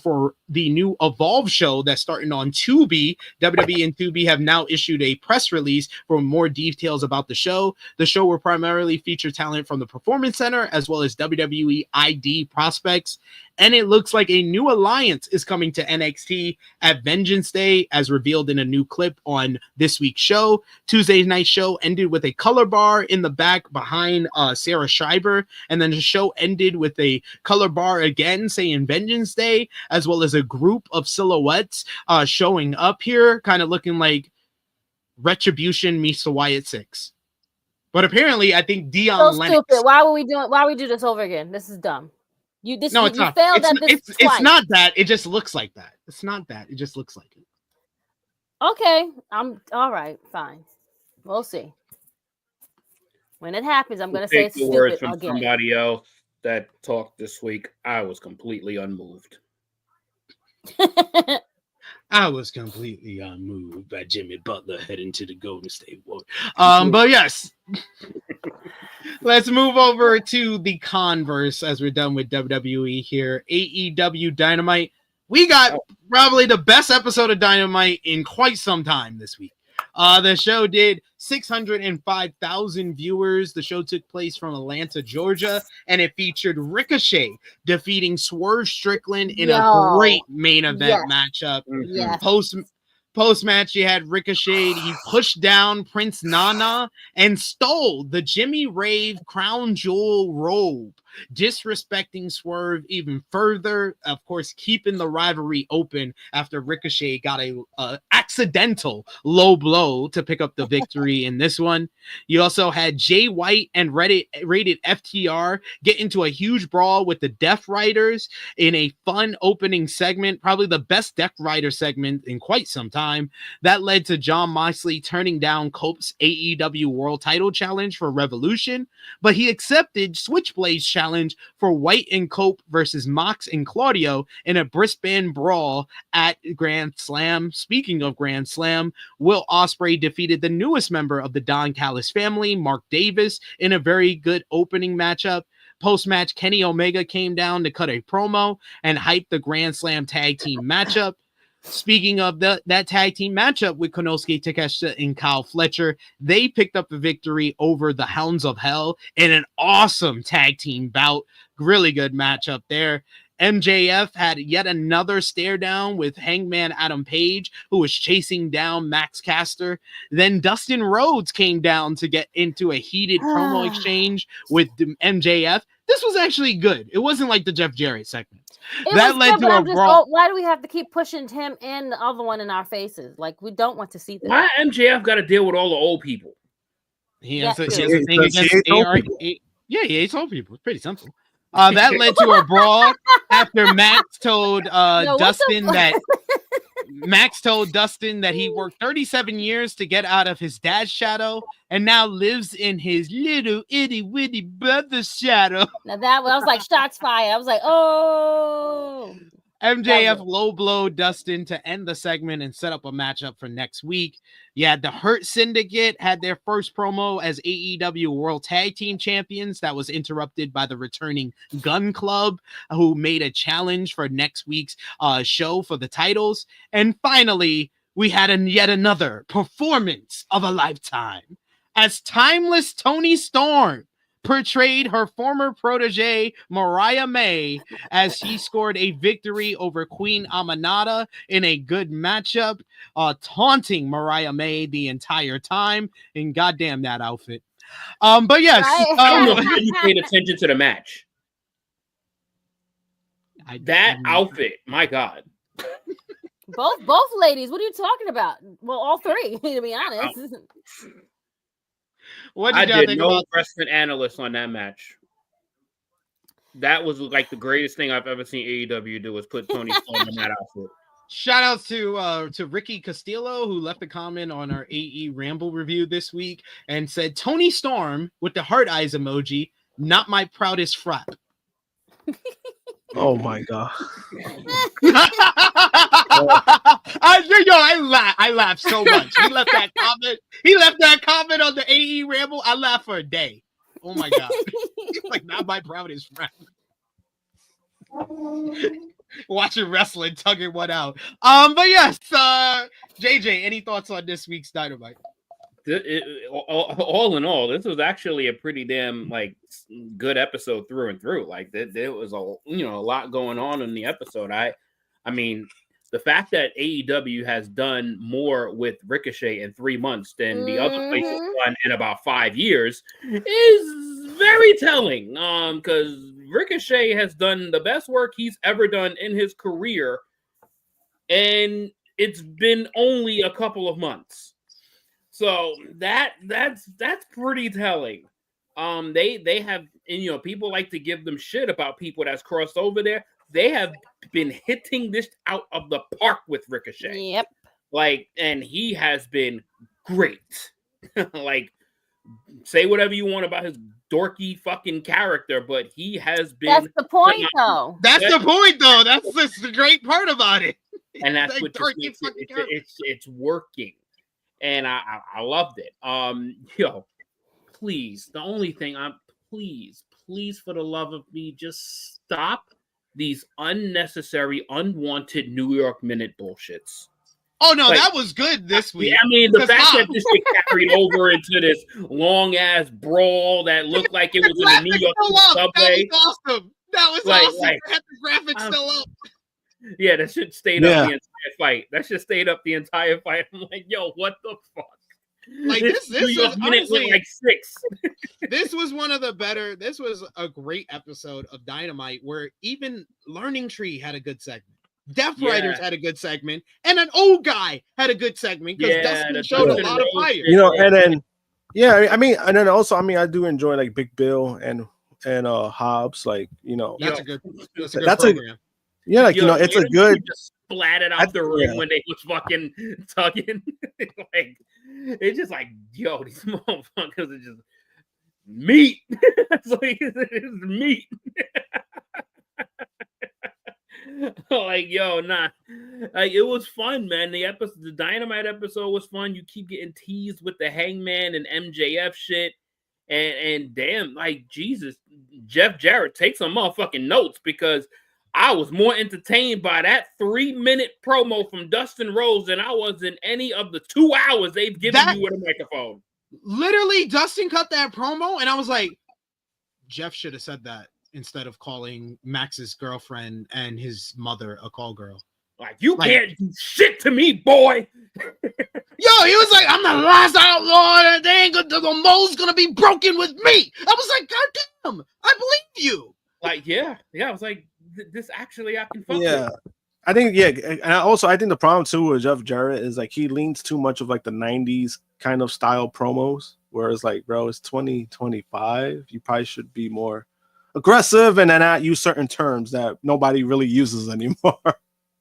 for the new Evolve show that's starting on Tubi. WWE and Tubi have now issued a press release for more details about the show. The show will primarily feature talent from the Performance Center as well as WWE ID prospects. And it looks like a new alliance is coming to NXT at Vengeance Day, as revealed in a new clip on this week's show. Tuesday's night show ended with a color bar in the back behind Sarah Schreiber, and then the show ended with a color bar again saying Vengeance Day, as well as a group of silhouettes showing up here, kind of looking like Retribution meets the Wyatt Six. But apparently, I think Dion Lennox. Stupid. Why we do this over again? This is dumb. It's not that. It just looks like that. It's not that. It just looks like it. Okay. I'm all right. Fine. We'll see. When it happens, I'm going to say it's the stupid words from again. Somebody else that talked this week. I was completely unmoved. I was completely unmoved by Jimmy Butler heading to the Golden State Warriors. But yes, let's move over to the Converse as we're done with WWE here. AEW Dynamite. we got probably the best episode of Dynamite in quite some time this week. The show did 605,000 viewers. The show took place from Atlanta, Georgia, and it featured Ricochet defeating Swerve Strickland in a great main event matchup. Yes. Post-match, you had Ricochet. He pushed down Prince Nana and stole the Jimmy Rave crown jewel robe, disrespecting Swerve even further. Of course, keeping the rivalry open after Ricochet got a accidental low blow to pick up the victory in this one. You also had Jay White and rated FTR get into a huge brawl with the Death Riders in a fun opening segment, probably the best Death Rider segment in quite some time. That led to Jon Moxley turning down Cope's AEW World Title Challenge for Revolution, but he accepted Switchblade's challenge for White and Cope versus Mox and Claudio in a Brisbane brawl at Grand Slam. Speaking of Grand Slam, Will Ospreay defeated the newest member of the Don Callis family, Mark Davis, in a very good opening matchup. Post-match, Kenny Omega came down to cut a promo and hype the Grand Slam tag team matchup. Speaking of that tag team matchup with Konosuke Takeshita and Kyle Fletcher, they picked up the victory over the Hounds of Hell in an awesome tag team bout. Really good matchup there. MJF had yet another stare down with Hangman Adam Page, who was chasing down Max Caster. Then Dustin Rhodes came down to get into a heated promo exchange with MJF. This was actually good. It wasn't like the Jeff Jarrett segment. That led to a brawl. Why do we have to keep pushing him and the other one in our faces? Like, we don't want to see that. Why MJF got to deal with all the old people? He has a thing against AR. Yeah, he hates old people. It's pretty simple. That led to a brawl after Max told Dustin that he worked 37 years to get out of his dad's shadow and now lives in his little itty witty brother's shadow. Now I was like, shots fired. I was like, oh. MJF low blow Dustin to end the segment and set up a matchup for next week. Yeah, the Hurt Syndicate had their first promo as AEW World Tag Team Champions. That was interrupted by the returning Gun Club, who made a challenge for next week's show for the titles. And finally, we had yet another performance of a lifetime as timeless Toni Storm portrayed her former protege, Mariah May, as she scored a victory over Queen Aminata in a good matchup, taunting Mariah May the entire time. And goddamn that outfit. But yes. I don't know how you paid attention to the match. That outfit, my God. Both ladies, what are you talking about? Well, all three, to be honest. What I did no wrestling analyst on that match. That was like the greatest thing I've ever seen AEW do was put Toni Storm in that outfit. Shout out to Ricky Castillo, who left a comment on our AE Ramble review this week and said, Toni Storm with the heart eyes emoji, not my proudest frap. Oh my God. I laughed so much. He left that comment on the AE Ramble. I laughed for a day. Oh my God. Like, not my proudest friend. Watching wrestling, tugging one out. But yes, JJ, any thoughts on this week's Dynamite? All in all, this was actually a pretty damn good episode through and through. Like there was a lot going on in the episode. I mean, the fact that AEW has done more with Ricochet in 3 months than the other places done in about 5 years is very telling. Because Ricochet has done the best work he's ever done in his career, and it's been only a couple of months. So that's pretty telling. They have, and people like to give them shit about people that's crossed over there. They have been hitting this out of the park with Ricochet. Yep. And he has been great. Say whatever you want about his dorky fucking character, but he has been. That's the point, though. That's the great part about it. And that's what it's working. And I loved it. Please, the only thing please, for the love of me, just stop these unnecessary, unwanted New York Minute bullshits. Oh no, Like, that was good this week. I mean, the fact that this shit carried over into this long ass brawl that looked like it was in the New York subway. That was awesome. That was awesome. Like, the graphics still up. Yeah, that shit stayed up the entire fight. That shit stayed up the entire fight. I'm like, yo, what the fuck? Like this was honestly like 6. This was one of the better. This was a great episode of Dynamite where even Learning Tree had a good segment. Deaf Riders had a good segment, and an old guy had a good segment because Dustin showed a lot of fire. You know, and then I mean, and then also, I mean, I do enjoy like Big Bill and Hobbs, like, you know, that's a good program. Like, you know, it's a good. Just splatted out the ring when they was fucking tugging. Like, it's just like, yo, these motherfuckers are just meat. It's like, it's meat. Like, yo, nah. Like, it was fun, man. The Dynamite episode was fun. You keep getting teased with the Hangman and MJF shit. And damn, like, Jesus, Jeff Jarrett, take some motherfucking notes, because I was more entertained by that 3-minute promo from Dustin Rhodes than I was in any of the 2 hours they've given you with a microphone. Literally, Dustin cut that promo, and I was like, Jeff should have said that instead of calling Max's girlfriend and his mother a call girl. Like, you can't do shit to me, boy. Yo, he was like, I'm the last outlaw. The mold's gonna be broken with me. I was like, God damn, I believe you. Like, yeah. I was like, this actually I can fuck with. I think, and I think the problem too with Jeff Jarrett is like he leans too much of like the 90s kind of style promos, whereas like, bro, it's 2025. You probably should be more aggressive and then not use certain terms that nobody really uses anymore.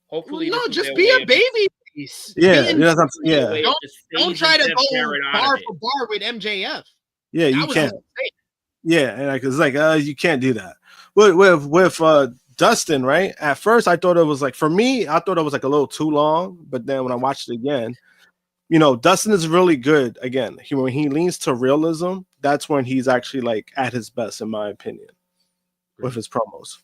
Hopefully, just be a baby face. Don't try to go bar for bar with MJF. Yeah, you can't. Yeah, and like, it's like you can't do that. With Dustin, right? At first, I thought it was like, for me, I thought it was like a little too long. But then when I watched it again, you know, Dustin is really good. Again, when he leans to realism, that's when he's actually like at his best, in my opinion, with his promos.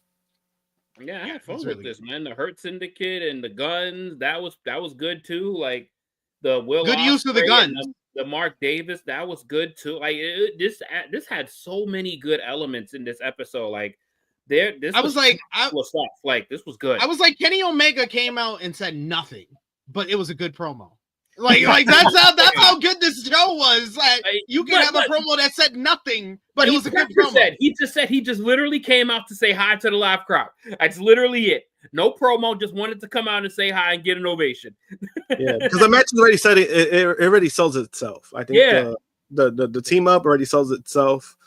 Yeah, I had fun with this, man. The Hurt Syndicate and the guns, that was good too. Like the good use of the guns. The Mark Davis, that was good too. Like this had so many good elements in this episode. Like this was good. I was like, Kenny Omega came out and said nothing, but it was a good promo. Like that's how good this show was. Like, you can have a promo that said nothing, but it was a good promo. He just literally came out to say hi to the live crowd. That's literally it. No promo, just wanted to come out and say hi and get an ovation. Yeah, because the match already said it already sells itself. I think the team up already sells itself.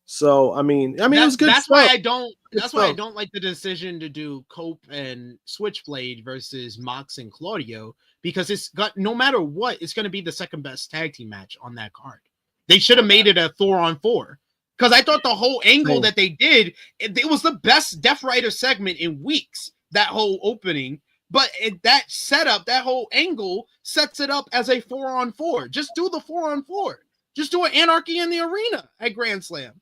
So I mean, it was good. That's why I don't. That's why I don't like the decision to do Cope and Switchblade versus Mox and Claudio, because it's got, no matter what, it's going to be the second best tag team match on that card. They should have made it a 4-on-4, because I thought the whole angle that they did, it was the best Death Rider segment in weeks. That whole opening, but that setup, that whole angle sets it up as a 4-on-4. Just do the 4-on-4. Just do an Anarchy in the Arena at Grand Slam.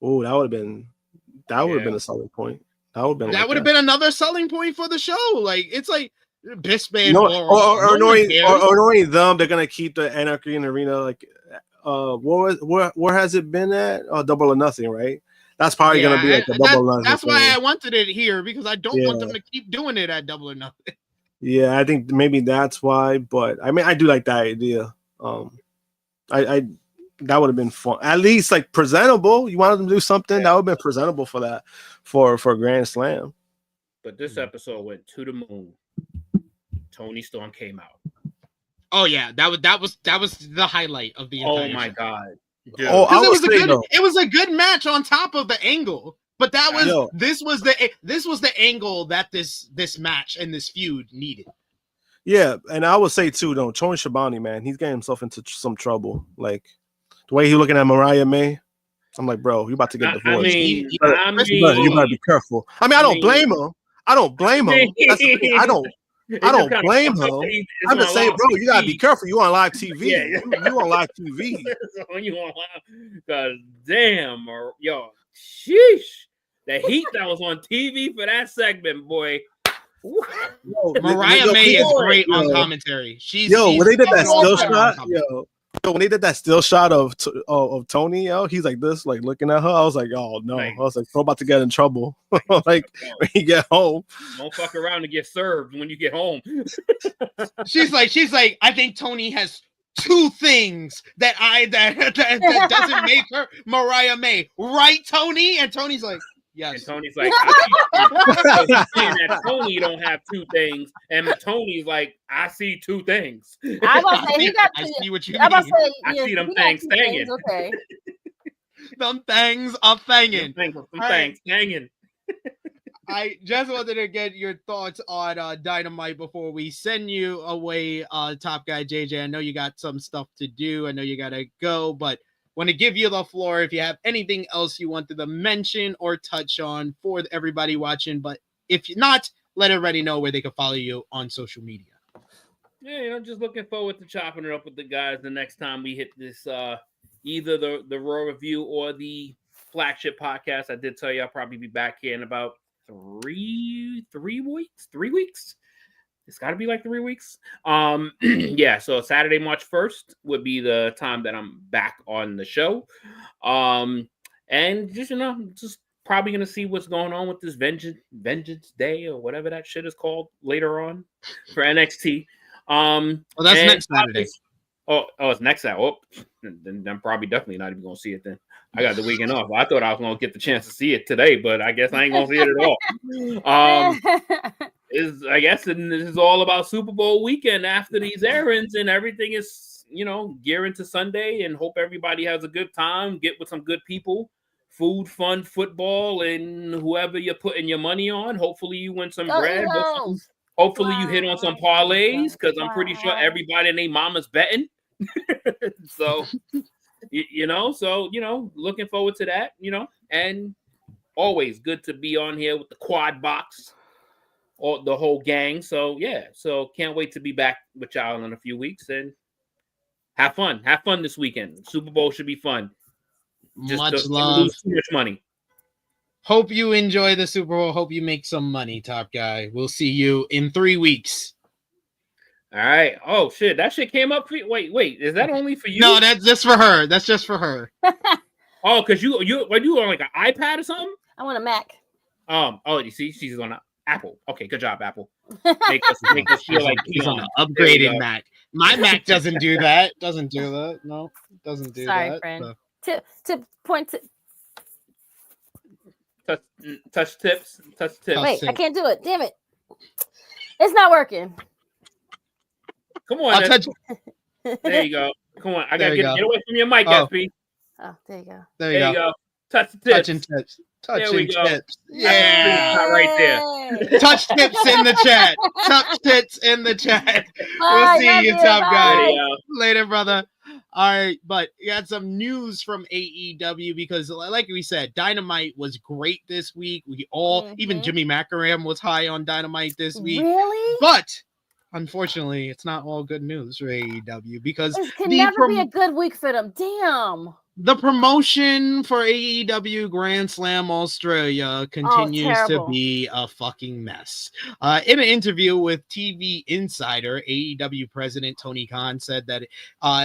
Oh, that would have been a selling point. That would have been another selling point for the show. Like, it's like Bisbee or knowing them, they're gonna keep the Anarchy in the Arena. Like, where has it been at? Double or Nothing, right? That's probably gonna be like a Double or Nothing. That's why I wanted it here, because I don't want them to keep doing it at Double or Nothing. Yeah, I think maybe that's why. But I mean, I do like that idea. That would have been fun. At least like presentable. You wanted them to do something that would have been presentable for that, for Grand Slam. But this episode went to the moon. Toni Storm came out. Oh yeah, that was the highlight of the entire show. God. Dude. It was a good match on top of the angle. But this was the angle that this match and this feud needed. Yeah, and I would say too, though, Tony Schiavone, man, he's getting himself into some trouble. Like the way he's looking at Mariah May, I'm like, bro, you about to get divorced. You gotta be careful. I mean, I don't blame him. That's the thing. I don't blame him. I'm just saying, bro, you gotta be careful. You on live TV. You on live TV. You on live, cause damn, or yo, sheesh. The heat that was on TV for that segment, boy. Mariah May is great on commentary. She's when they did that still awesome shot, when they did that still shot of Toni, he's like this, like looking at her. I was like, oh no, I was like, we're about to get in trouble. Like when you get home, don't fuck around and get served when you get home. she's like, I think Toni has two things that doesn't make her Mariah May, right, Toni? And Toni's like, yes. And Toni's like, I see that Toni don't have two things, and Toni's like, I see two things. I was say he got. I see what you I was mean. say I see them things hanging. Okay. Them things are fanging. Some things hanging. I just wanted to get your thoughts on Dynamite before we send you away, Top Guy JJ. I know you got some stuff to do. I know you gotta go, but want to give you the floor if you have anything else you wanted to mention or touch on for everybody watching. But if not, let everybody know where they can follow you on social media. Yeah, just looking forward to chopping it up with the guys the next time we hit this, either the Raw review or the flagship podcast. I did tell you I'll probably be back here in about 3 weeks. 3 weeks. It's got to be like 3 weeks. Yeah. So Saturday, March 1st would be the time that I'm back on the show. And just probably gonna see what's going on with this Vengeance Day or whatever that shit is called later on for NXT. Well, that's next Saturday. Oh, it's next Saturday. Oh, then I'm probably definitely not even gonna see it then. I got the weekend off. I thought I was gonna get the chance to see it today, but I guess I ain't gonna see it at all. I guess this is all about Super Bowl weekend after these errands, and everything is gearing to Sunday, and hope everybody has a good time. Get with some good people, food, fun, football, and whoever you're putting your money on. Hopefully you win some bread. Hopefully you hit on some parlays, because I'm pretty sure everybody and their mama's betting. So looking forward to that, and always good to be on here with the quad box, or the whole gang. So yeah, can't wait to be back with y'all in a few weeks, and have fun this weekend. Super Bowl should be fun. Much love. Lose too much money. Hope you enjoy the Super Bowl. Hope you make some money, Top Guy. We'll see you in 3 weeks. All right. Oh shit, that shit came up for you. Wait, is that only for you? No, that's just for her. That's just for her. Oh, because you on like an iPad or something? I want a Mac. You see, she's on an Apple. Okay, good job, Apple. Make us feel like he's on an upgraded Mac. My Mac doesn't do that. Doesn't do that. No, doesn't do that. Sorry, friend. So. To point to. Touch tips. Wait, I can't do it. Damn it. It's not working. Come on. I'll touch. There you go. Come on. I gotta get away from your mic, SP. Oh, there you go. There you go. Touch the tips. Touching tips. Touching tips. Yeah. Right there. Touch tips in the chat. Touch tips in the chat. We'll see you, Top Guy. Later, brother. All right, but you had some news from AEW because, like we said, Dynamite was great this week. We all, even Jimmy Macaram was high on Dynamite this week. Really? But unfortunately, it's not all good news for AEW because it can never be a good week for them. Damn. The promotion for AEW Grand Slam Australia continues to be a fucking mess. In an interview with TV Insider, AEW president Tony Khan said that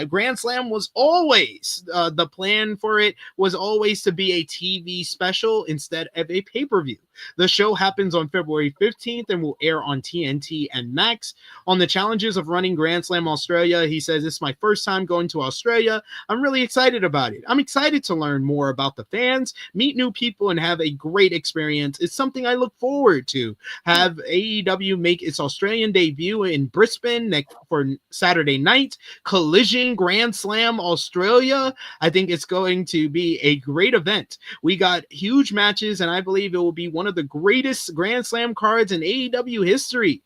Grand Slam was always, the plan for it was always to be a TV special instead of a pay-per-view. The show happens on February 15th and will air on TNT and Max. On the challenges of running Grand Slam Australia, he says, "This is my first time going to Australia. I'm really excited about it. I'm excited to learn more about the fans, meet new people, and have a great experience. It's something I look forward to. Have AEW make its Australian debut in Brisbane for Saturday night. Collision Grand Slam Australia. I think it's going to be a great event. We got huge matches, and I believe it will be one of the greatest Grand Slam cards in AEW history.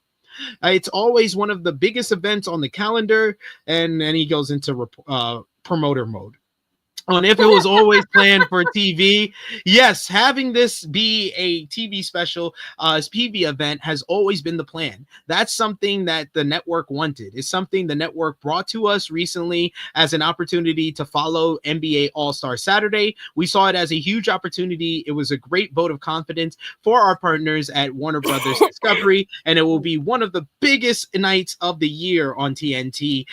It's always one of the biggest events on the calendar." And then he goes into promoter mode. on if it was always planned for TV. Yes, having this be a TV special, PV event has always been the plan. That's something that the network wanted. It's something the network brought to us recently as an opportunity to follow NBA All-Star Saturday. We saw it as a huge opportunity. It was a great vote of confidence for our partners at Warner Brothers Discovery, and it will be one of the biggest nights of the year on TNT.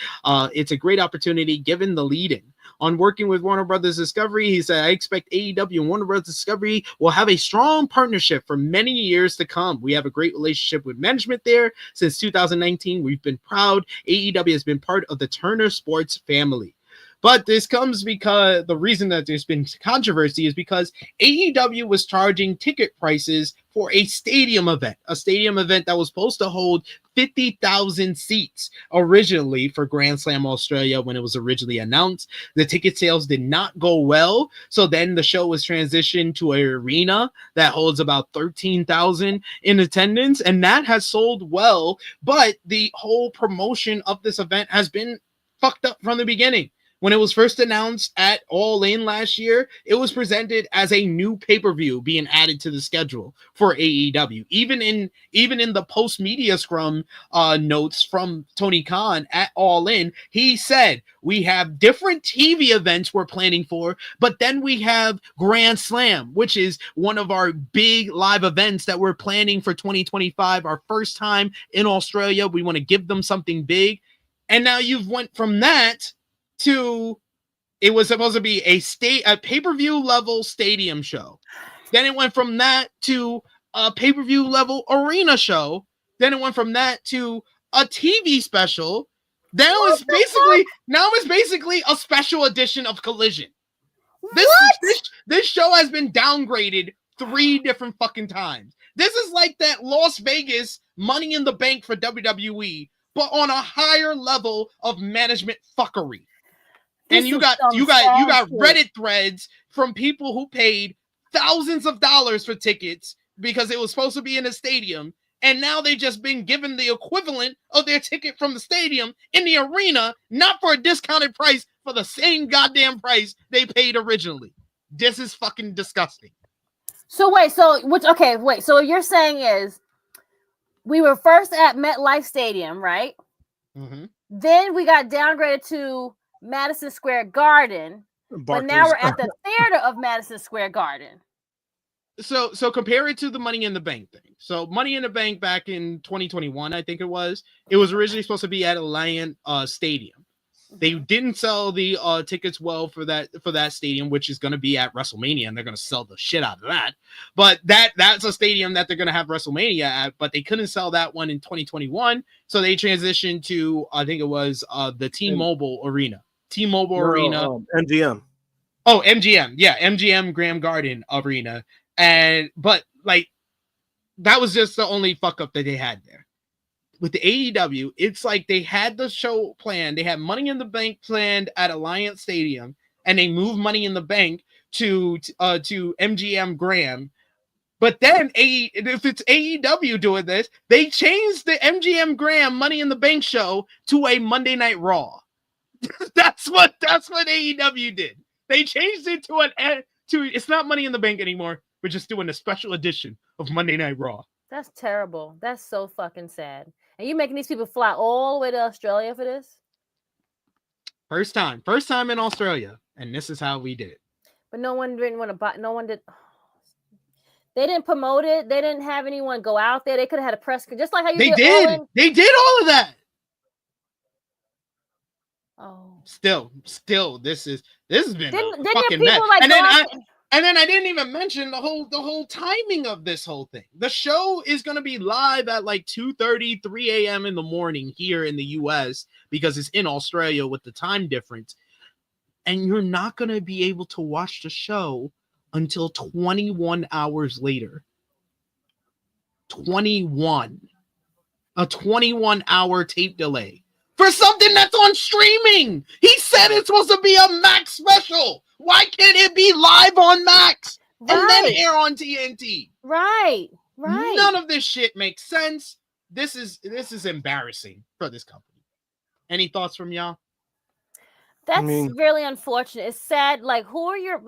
It's a great opportunity given the lead-in. On working with Warner Brothers Discovery, he said, I expect AEW and Warner Brothers Discovery will have a strong partnership for many years to come. We have a great relationship with management there. Since 2019, we've been proud. AEW has been part of the Turner Sports family. But this comes because the reason that there's been controversy is because AEW was charging ticket prices for a stadium event that was supposed to hold 50,000 seats originally for Grand Slam Australia when it was originally announced. The ticket sales did not go well, so then the show was transitioned to an arena that holds about 13,000 in attendance, and that has sold well, but the whole promotion of this event has been fucked up from the beginning. When it was first announced at All In last year, it was presented as a new pay-per-view being added to the schedule for AEW. Even in the post-media scrum notes from Tony Khan at All In, he said, we have different TV events we're planning for, but then we have Grand Slam, which is one of our big live events that we're planning for 2025, our first time in Australia. We want to give them something big. And now you've went from that to it was supposed to be a pay-per-view level stadium show. Then it went from that to a pay-per-view level arena show. Then it went from that to a TV special. Then it was basically a special edition of Collision. This show has been downgraded 3 different fucking times. This is like that Las Vegas Money in the Bank for WWE, but on a higher level of management fuckery. And you got Reddit threads from people who paid thousands of dollars for tickets because it was supposed to be in a stadium, and now they've just been given the equivalent of their ticket from the stadium in the arena, not for a discounted price, for the same goddamn price they paid originally. This is fucking disgusting. So what you're saying is we were first at MetLife Stadium, right? Mm-hmm. Then we got downgraded to Madison Square Garden, but now we're at the theater of Madison Square Garden. So compare it to the Money in the Bank thing. So Money in the Bank back in 2021, I think it was originally supposed to be at Alliant Stadium. They didn't sell the tickets well for that stadium, which is going to be at WrestleMania, and they're going to sell the shit out of that. But that's a stadium that they're going to have WrestleMania at, but they couldn't sell that one in 2021, so they transitioned to, I think it was the T-Mobile Arena. Arena. MGM. Oh, MGM. Yeah, MGM Grand Garden Arena. But that was just the only fuck up that they had there. With the AEW, it's like they had the show planned. They had Money in the Bank planned at Alliant Stadium, and they moved Money in the Bank to MGM Grand. But then if it's AEW doing this, they changed the MGM Grand Money in the Bank show to a Monday Night Raw. That's what AEW did. They changed it to it's not Money in the Bank anymore. We're just doing a special edition of Monday Night Raw. That's terrible. That's so fucking sad. And you making these people fly all the way to Australia for this? First time in Australia, and this is how we did it. But no one didn't want to buy. No one did. They didn't promote it. They didn't have anyone go out there. They could have had a press, just like how you did. They did all of that. Oh, still, this has been didn't a fucking mess. And then I didn't even mention the whole timing of this whole thing. The show is going to be live at like 2:30, 3 a.m. in the morning here in the U.S. because it's in Australia with the time difference. And you're not going to be able to watch the show until 21 hours later. 21. A 21-hour tape delay. For something that's on streaming. He said it's supposed to be a Max special. Why can't it be live on Max and then air on TNT? Right. None of this shit makes sense. This is embarrassing for this company. Any thoughts from y'all? That's really unfortunate. It's sad. Like, who are your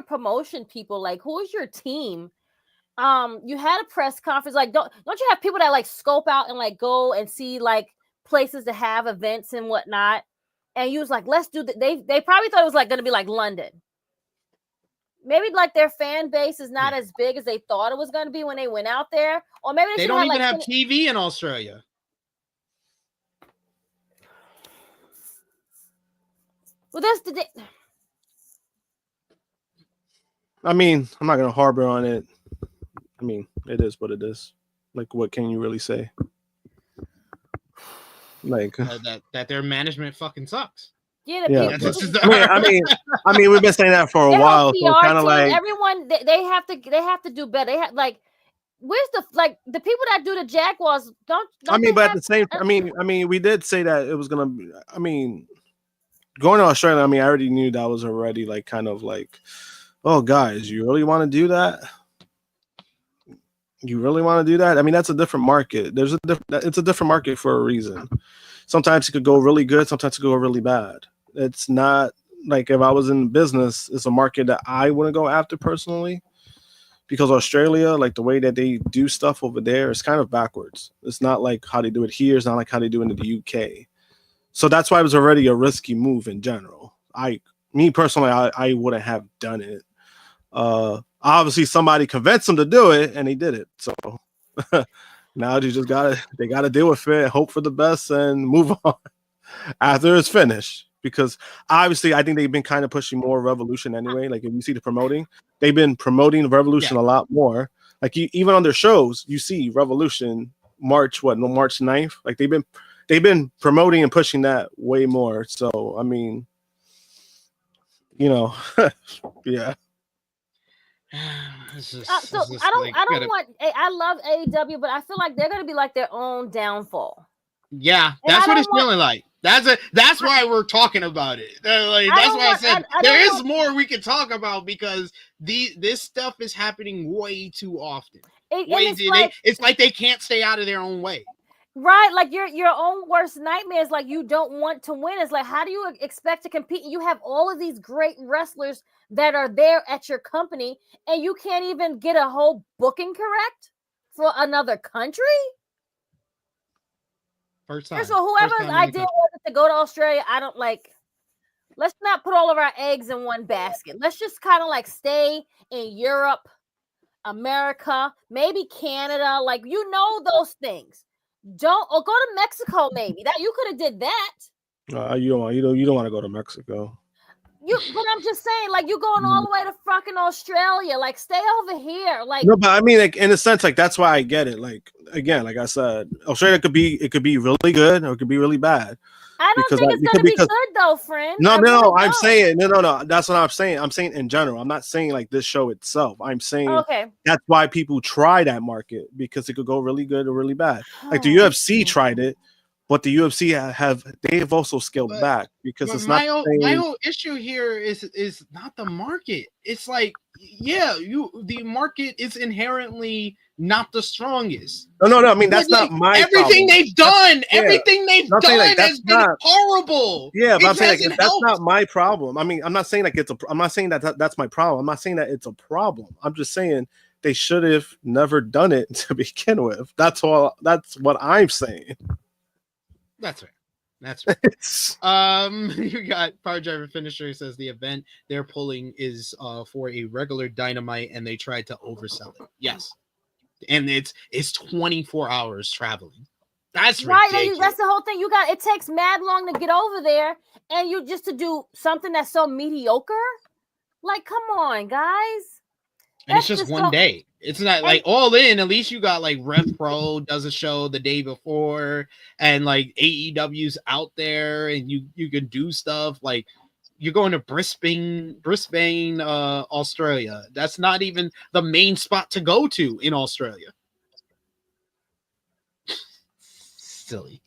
promotion people? Like, who is your team? You had a press conference. Like, don't you have people that like scope out and like go and see like places to have events and whatnot? And you was like, let's do that. They probably thought it was like going to be like London. Maybe like their fan base is not as big as they thought it was going to be when they went out there, or maybe they don't even have TV in Australia. Well, that's the. I mean, I'm not gonna harbor on it. I mean, it is what it is. Like, what can you really say? Like that their management fucking sucks. Yeah, I mean, we've been saying that for a while. So kind of like everyone, they have to do better. They have like, where's the people that do the Jaguars? Don't I mean, but at the same, I mean, we did say that it was gonna be. I mean, going to Australia. I mean, I already knew that was already like kind of like, oh, guys, you really want to do that? You really want to do that? I mean, that's a different market. It's a different market for a reason. Sometimes it could go really good. Sometimes it could go really bad. It's not like if I was in business, it's a market that I wouldn't go after personally, because Australia, like the way that they do stuff over there, is kind of backwards. It's not like how they do it here. It's not like how they do it in the UK. So that's why it was already a risky move in general. Me personally, I wouldn't have done it. Obviously somebody convinced them to do it and they did it. So now they gotta deal with it, hope for the best and move on after it's finished. Because obviously I think they've been kind of pushing more Revolution anyway. Like if you see the promoting, they've been promoting Revolution a lot more. Like even on their shows, you see Revolution March 9th. Like they've been promoting and pushing that way more. So I mean, yeah. I love AEW, but I feel like they're gonna be like their own downfall. Yeah, that's what it's feeling like. That's why we're talking about it. That's why I said there is more we can talk about, because this stuff is happening way too often. It's like they can't stay out of their own way. Right, like your own worst nightmare is like you don't want to win. It's like, how do you expect to compete? You have all of these great wrestlers that are there at your company, and you can't even get a whole booking correct for another country. First time. So whoever's idea was to go to Australia, I don't like. Let's not put all of our eggs in one basket. Let's just kind of like stay in Europe, America, maybe Canada. Like, those things. Or go to Mexico, maybe. That you could have did that. You don't want to go to Mexico. But I'm just saying, like, you're going all the way to fucking Australia. Like, stay over here. Like, no, but I mean, like, in a sense, like, that's why I get it. Like, again, like I said, Australia could be really good or it could be really bad. I don't think it's gonna be good though, friend. No. I'm saying no. That's what I'm saying. I'm saying in general. I'm not saying like this show itself. I'm saying that's why people try that market, because it could go really good or really bad. Like the UFC tried it, but the UFC have also scaled back because it's not. My whole issue here is not the market. It's like, the market is inherently not the strongest. No. I mean, that's not my everything problem. they've done. Everything they've done has been horrible. Yeah, but I'm saying like, that's not my problem. I mean, I'm not saying like I'm not saying that's my problem. I'm not saying that it's a problem. I'm just saying they should have never done it to begin with. That's all. That's what I'm saying. That's right. You got Power Driver Finisher says the event they're pulling is for a regular Dynamite, and they tried to oversell it. Yes. And it's 24 hours traveling. That's ridiculous. Right. That's the whole thing. It takes mad long to get over there, and you just to do something that's so mediocre. Like, come on, guys. And it's just one day. It's not like all in. At least you got like Rev Pro does a show the day before, and like AEW's out there, and you can do stuff like. You're going to Brisbane, Australia. That's not even the main spot to go to in Australia. Silly.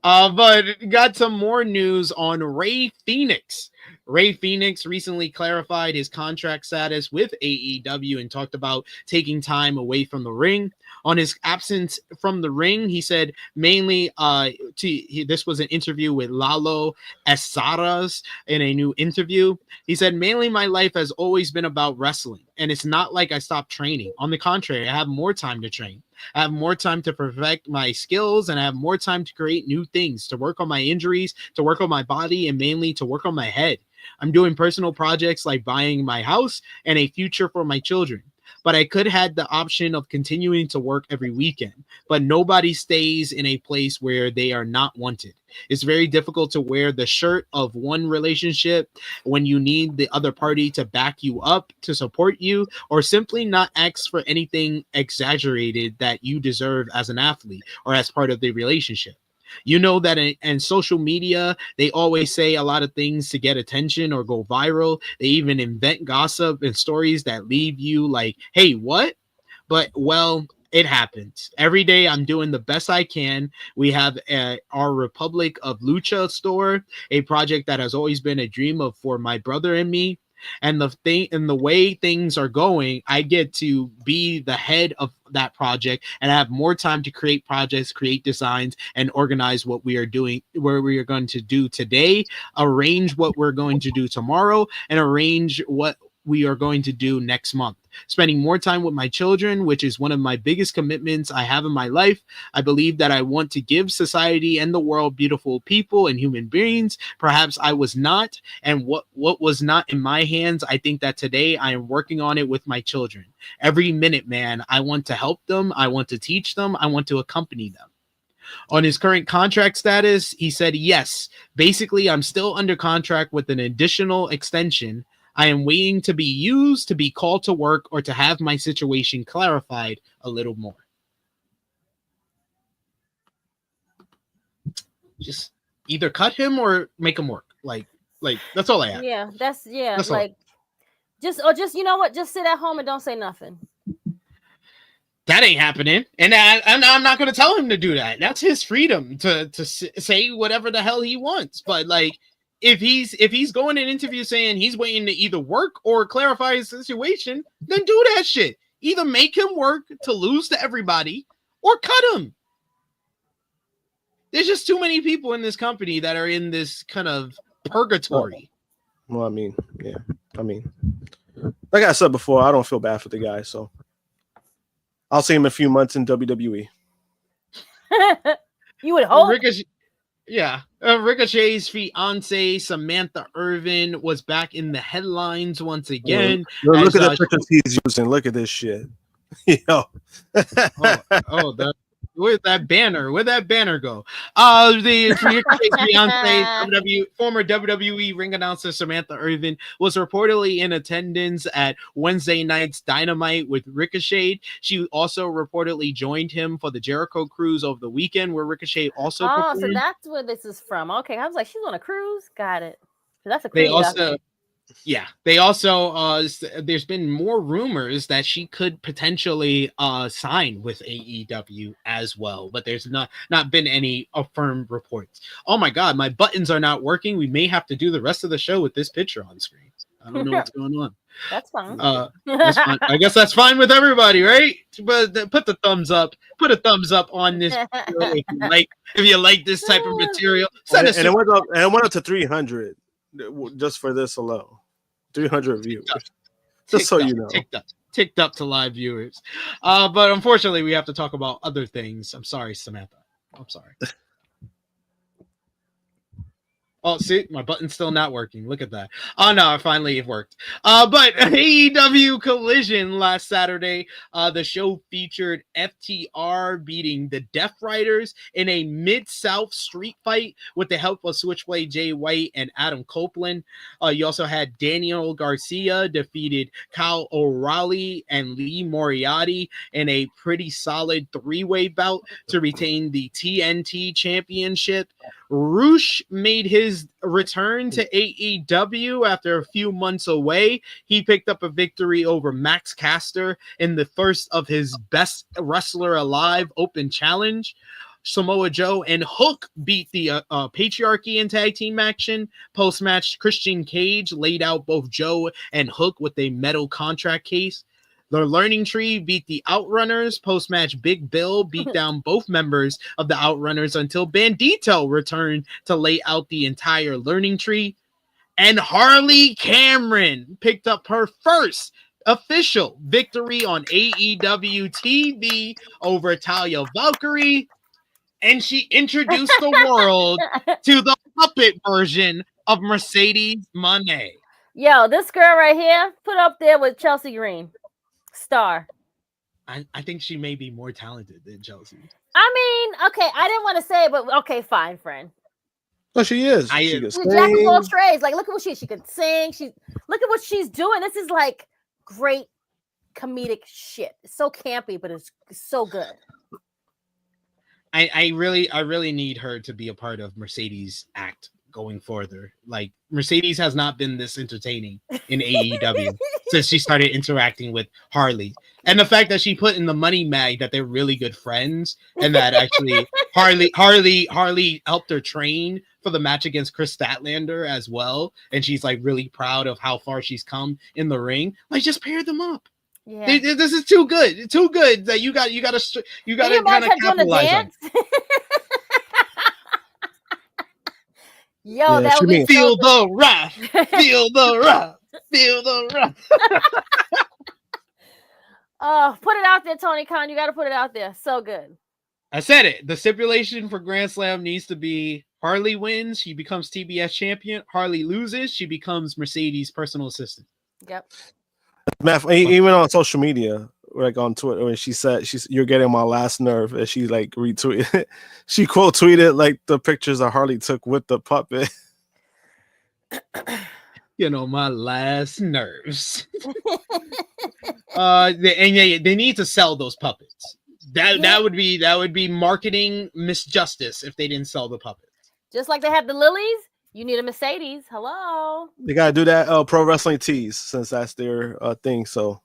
But got some more news on Rey Fenix. Rey Fenix recently clarified his contract status with AEW and talked about taking time away from the ring. On his absence from the ring, he said mainly this was an interview with Lalo Esaras in a new interview. He said, mainly my life has always been about wrestling, and it's not like I stopped training. On the contrary, I have more time to train. I have more time to perfect my skills, and I have more time to create new things, to work on my injuries, to work on my body, and mainly to work on my head. I'm doing personal projects like buying my house and a future for my children. But I could have the option of continuing to work every weekend. But nobody stays in a place where they are not wanted. It's very difficult to wear the shirt of one relationship when you need the other party to back you up, to support you, or simply not ask for anything exaggerated that you deserve as an athlete or as part of the relationship. You know that in social media, they always say a lot of things to get attention or go viral. They even invent gossip and stories that leave you like, hey, what? But, well, it happens. Every day I'm doing the best I can. We have our Republic of Lucha store, a project that has always been a dream for my brother and me. And the way things are going, I get to be the head of that project and have more time to create projects, create designs, and organize what we are doing, where we are going to do today, arrange what we're going to do tomorrow, and arrange what we are going to do next month. Spending more time with my children, which is one of my biggest commitments I have in my life. I believe that I want to give society and the world beautiful people and human beings. Perhaps I was not, and what was not in my hands, I think that today I am working on it with my children. Every minute, man, I want to help them. I want to teach them. I want to accompany them. On his current contract status, he said, yes, basically I'm still under contract with an additional extension. I am waiting to be used, to be called to work, or to have my situation clarified a little more. Just either cut him or make him work. Like that's all I have. Yeah, that's all. Just you know what? Just sit at home and don't say nothing. That ain't happening, and I'm not going to tell him to do that. That's his freedom to say whatever the hell he wants. But like, if he's going in an interview saying he's waiting to either work or clarify his situation, then do that shit. Either make him work to lose to everybody or cut him. There's just too many people in this company that are in this kind of purgatory. Well, I mean, yeah. I mean, like I said before, I don't feel bad for the guy, so I'll see him in a few months in WWE. You would hope. Ricochet's fiance Samantha Irvin was back in the headlines once again. Look at the pictures he's using. Look at this shit. Yo. Where'd that banner go? The fiance, former WWE ring announcer Samantha Irvin was reportedly in attendance at Wednesday night's Dynamite with Ricochet. She also reportedly joined him for the Jericho cruise over the weekend, where Ricochet also performed. So that's where this is from. Okay, I was like, she's on a cruise. Got it. That's a cruise. They also there's been more rumors that she could potentially sign with AEW as well, but there's not been any affirmed reports. Oh my god, my buttons are not working. We may have to do the rest of the show with this picture on screen. I don't know what's going on. That's fine. That's fine. I guess that's fine with everybody, right? But put the thumbs up. Put a thumbs up on this if you like this type of material. And it went up to 300 just for this alone. 300 viewers. Just so you know. Ticked up to live viewers. But unfortunately, we have to talk about other things. I'm sorry, Samantha. I'm sorry. Oh, see, my button's still not working. Look at that. Oh, no, finally it worked. But AEW Collision last Saturday, the show featured FTR beating the Death Riders in a Mid-South street fight with the help of Switchblade Jay White and Adam Copeland. You also had Daniel Garcia defeated Kyle O'Reilly and Lee Moriarty in a pretty solid three-way bout to retain the TNT Championship. Roosh made his return to AEW after a few months away. He picked up a victory over Max Caster in the first of his Best Wrestler Alive Open Challenge. Samoa Joe and Hook beat the Patriarchy in tag team action. Post-match, Christian Cage laid out both Joe and Hook with a metal contract case. The Learning Tree beat the Outrunners. Post-match, Big Bill beat down both members of the Outrunners until Bandito returned to lay out the entire Learning Tree. And Harley Cameron picked up her first official victory on AEW TV over Talia Valkyrie, and she introduced the world to the puppet version of Mercedes Moné. Yo, this girl right here, put up there with Chelsea Green. Star. I think she may be more talented than Chelsea. I mean, okay, I didn't want to say it, but okay, fine, friend. Well, she is. She She's jack of all trades. Like, look at what she can sing. Look at what she's doing. This is like great comedic shit. It's so campy, but it's so good. I really need her to be a part of Mercedes' act going further. Like, Mercedes has not been this entertaining in AEW since she started interacting with Harley. And the fact that she put in the money mag that they're really good friends, and that actually Harley helped her train for the match against Chris Statlander as well, and she's like really proud of how far she's come in the ring. Like, just pair them up. Yeah, this is too good that you got to kind of capitalize on. Yo, yeah, that would be feel the wrath, feel the wrath, feel the wrath. Oh, put it out there, Tony Khan. You got to put it out there. So good. I said it. The stipulation for Grand Slam needs to be Harley wins, she becomes TBS champion. Harley loses, she becomes Mercedes' personal assistant. Yep. Matt, even on social media, like on Twitter, when she said you're getting my last nerve, and she like retweeted, she quote tweeted like the pictures that Harley took with the puppet. You know, my last nerves. They need to sell those puppets. That would be marketing misjustice if they didn't sell the puppets. Just like they have the lilies, you need a Mercedes. Hello. They gotta do that pro wrestling tees since that's their thing. So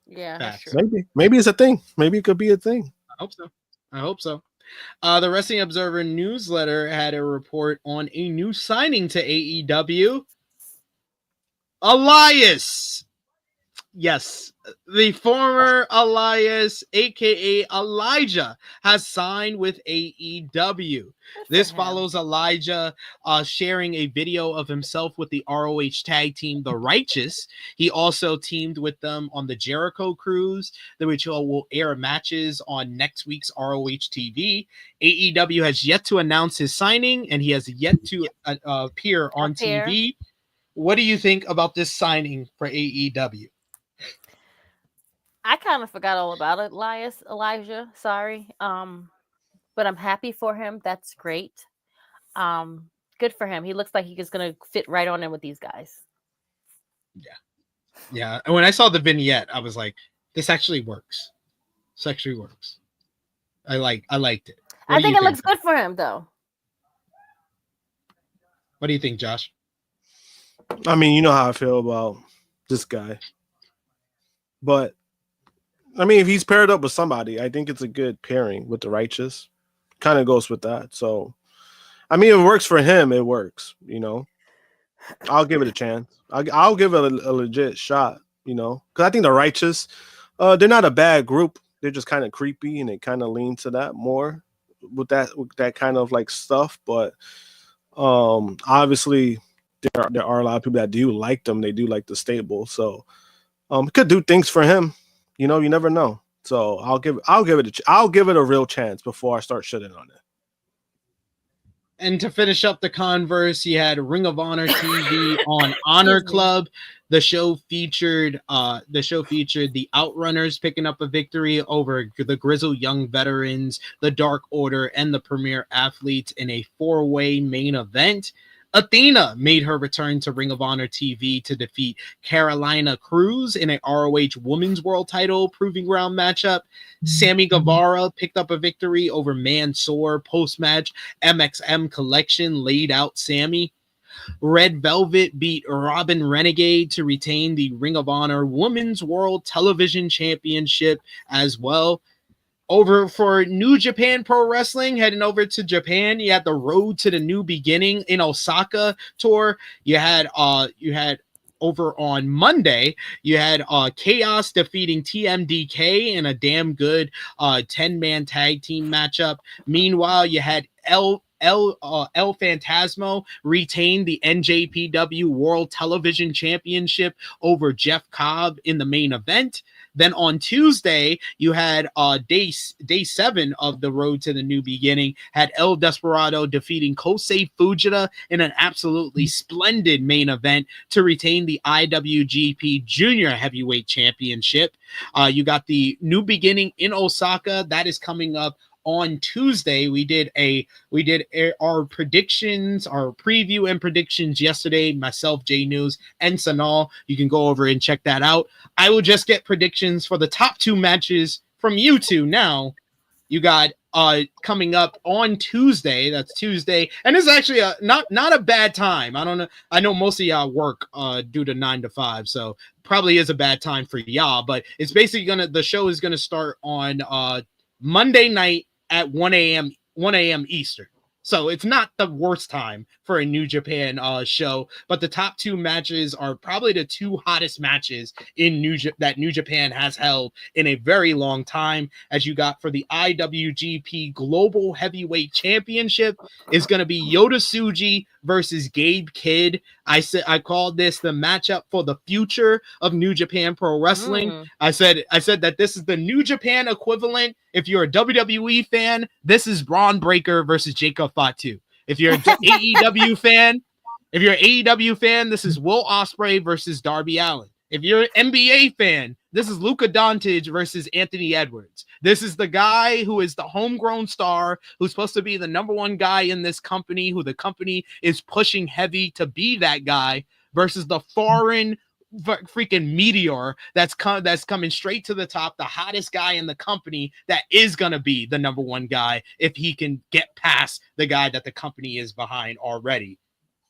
yeah, that's true. Maybe it's a thing. Maybe it could be a thing. I hope so. The Wrestling Observer newsletter had a report on a new signing to AEW. Elias. Yes, the former Elias, aka Elijah, has signed with AEW. This follows Elijah sharing a video of himself with the ROH tag team, The Righteous. He also teamed with them on the Jericho Cruise, which will air matches on next week's ROH TV. AEW has yet to announce his signing, and he has yet to appear on TV. What do you think about this signing for AEW? I kind of forgot all about it, Elijah. Sorry. But I'm happy for him. That's great. Good for him. He looks like he's going to fit right on in with these guys. Yeah. And when I saw the vignette, I was like, this actually works. This actually works. I liked it. I think it looks good for him, though. What do you think, Josh? I mean, you know how I feel about this guy. But I mean, if he's paired up with somebody, I think it's a good pairing with the Righteous. Kind of goes with that. So, I mean, if it works for him, it works, you know. I'll give it a chance. I'll give it a legit shot, you know. Because I think the Righteous, they're not a bad group. They're just kind of creepy, and they kind of lean to that more with that kind of like stuff. But obviously, there are a lot of people that do like them. They do like the stable. So, could do things for him. You know, you never know. So I'll give it a real chance before I start shitting on it. And to finish up the converse, you had Ring of Honor TV on Honor Club. The show featured the Outrunners picking up a victory over the Grizzled Young Veterans, the Dark Order, and the Premier Athletes in a 4-way main event. Athena made her return to Ring of Honor TV to defeat Carolina Cruz in a ROH Women's World Title Proving Ground matchup. Sammy Guevara picked up a victory over Mansoor. Post-match, MXM Collection laid out Sammy. Red Velvet beat Robin Renegade to retain the Ring of Honor Women's World Television Championship as well. Over for New Japan Pro Wrestling, heading over to Japan, you had the Road to the New Beginning in Osaka tour. You had over on Monday, you had Chaos defeating TMDK in a damn good 10-man tag team matchup. Meanwhile, you had El Phantasmo retain the NJPW World Television Championship over Jeff Cobb in the main event. Then on Tuesday, you had day 7 of the Road to the New Beginning, had El Desperado defeating Kosei Fujita in an absolutely splendid main event to retain the IWGP Junior Heavyweight Championship. You got the New Beginning in Osaka. That is coming up on Tuesday. We did our predictions, our preview and predictions yesterday, myself, J News, and Sanal. You can go over and check that out. I will just get predictions for the top 2 matches from you two now. You got coming up on Tuesday. That's Tuesday, and it's actually not a bad time. I don't know. I know most of y'all work due to 9 to 5, so probably is a bad time for y'all. But it's basically the show is gonna start on Monday night at 1 a.m. Eastern. So it's not the worst time for a New Japan show, but the top 2 matches are probably the 2 hottest matches in that New Japan has held in a very long time. As you got for the IWGP Global Heavyweight Championship is going to be Yota Tsuji versus Gabe Kidd. I called this the matchup for the future of New Japan Pro Wrestling. I said that this is the New Japan equivalent. If you're a WWE fan, this is Braun Breaker versus Jacob Fatu. If you're an AEW fan, this is Will Ospreay versus Darby Allin. If you're an NBA fan, this is Luka Doncic versus Anthony Edwards. This is the guy who is the homegrown star, who's supposed to be the number 1 guy in this company, who the company is pushing heavy to be that guy, versus the foreign freaking meteor that's coming straight to the top, the hottest guy in the company that is going to be the number 1 guy if he can get past the guy that the company is behind already.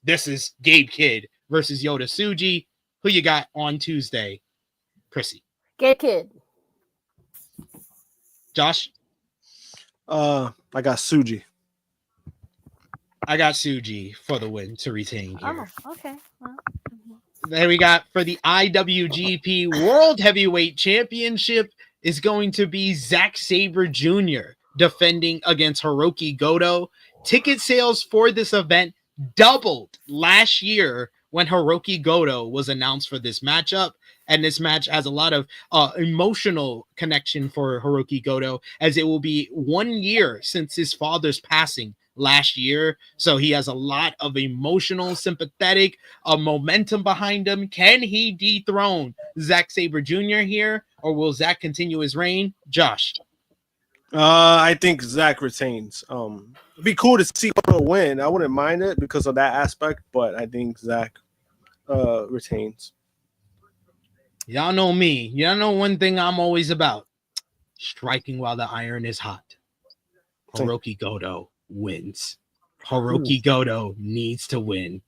This is Gabe Kidd versus Yota Tsuji. Who you got on Tuesday, Krssi? Gabe Kidd. Josh? I got Tsuji. I got Tsuji for the win to retain here. Oh, okay. Well, Then we got for the IWGP World Heavyweight Championship is going to be Zack Sabre Jr. defending against Hiroki Goto. Ticket sales for this event doubled last year when Hiroki Goto was announced for this matchup. And this match has a lot of emotional connection for Hiroki Goto, as it will be 1 year since his father's passing last year. So he has a lot of emotional, sympathetic momentum behind him. Can he dethrone Zack Sabre Jr. here, or will Zack continue his reign? Josh? I think Zack retains. It'd be cool to see Goto win. I wouldn't mind it because of that aspect, but I think Zack retains. Y'all know me. Y'all know one thing I'm always about: striking while the iron is hot. Hiroki Goto wins. Hiroki Goto needs to win.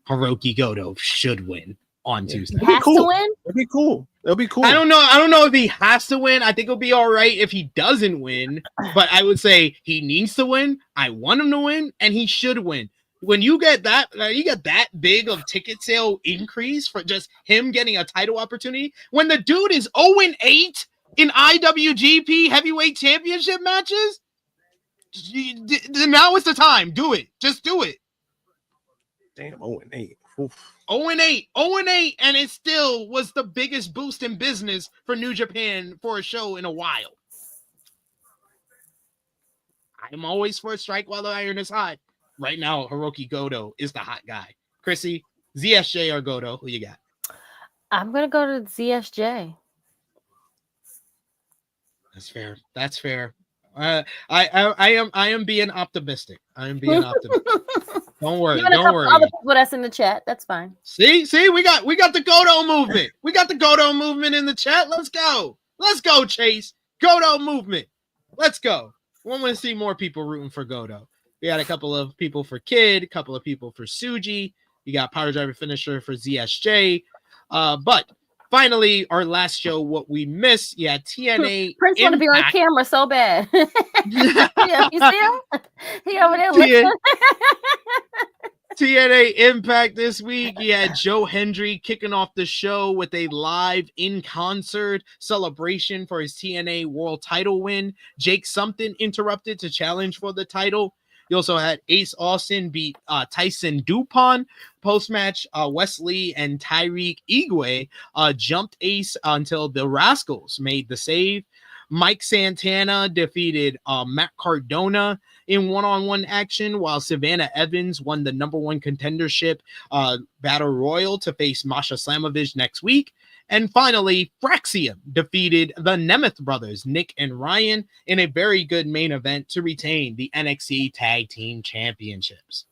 Hiroki Goto should win on Tuesday. Has to win? It'd be cool. It'll be cool. I don't know if he has to win. I think it'll be all right if he doesn't win. But I would say he needs to win. I want him to win, and he should win. When you get that big of ticket sale increase for just him getting a title opportunity, when the dude is 0-8 in IWGP Heavyweight Championship matches, now is the time. Do it. Just do it. Damn, 0-8. 0-8, and it still was the biggest boost in business for New Japan for a show in a while. I'm always for a strike while the iron is hot. Right now, Hiroki Goto is the hot guy. Krssi, ZSJ or Goto? Who you got? I'm gonna go to ZSJ. That's fair. That's fair. I am being optimistic. I am being optimistic. Don't worry. Don't worry. Other people that's in the chat. That's fine. See, we got the Goto movement. We got the Goto movement in the chat. Let's go. Let's go, Chase. Goto movement. Let's go. We want to see more people rooting for Goto. We had a couple of people for Kid, a couple of people for Tsuji. You got Power Driver Finisher for ZSJ. But finally, our last show, what we missed, TNA Prince want to be on Impact. camera so bad. Yeah, you see him? He over there looking. TNA Impact this week. You had Joe Hendry kicking off the show with a live in-concert celebration for his TNA World title win. Jake Something interrupted to challenge for the title. You also had Ace Austin beat Tyson Dupont. Post-match, Wesley and Tyreek Igwe jumped Ace until the Rascals made the save. Mike Santana defeated Matt Cardona in one-on-one action, while Savannah Evans won the number one contendership battle royal to face Masha Slamovich next week. And finally, Fraxium defeated the Nemeth brothers, Nick and Ryan, in a very good main event to retain the NXT Tag Team Championships.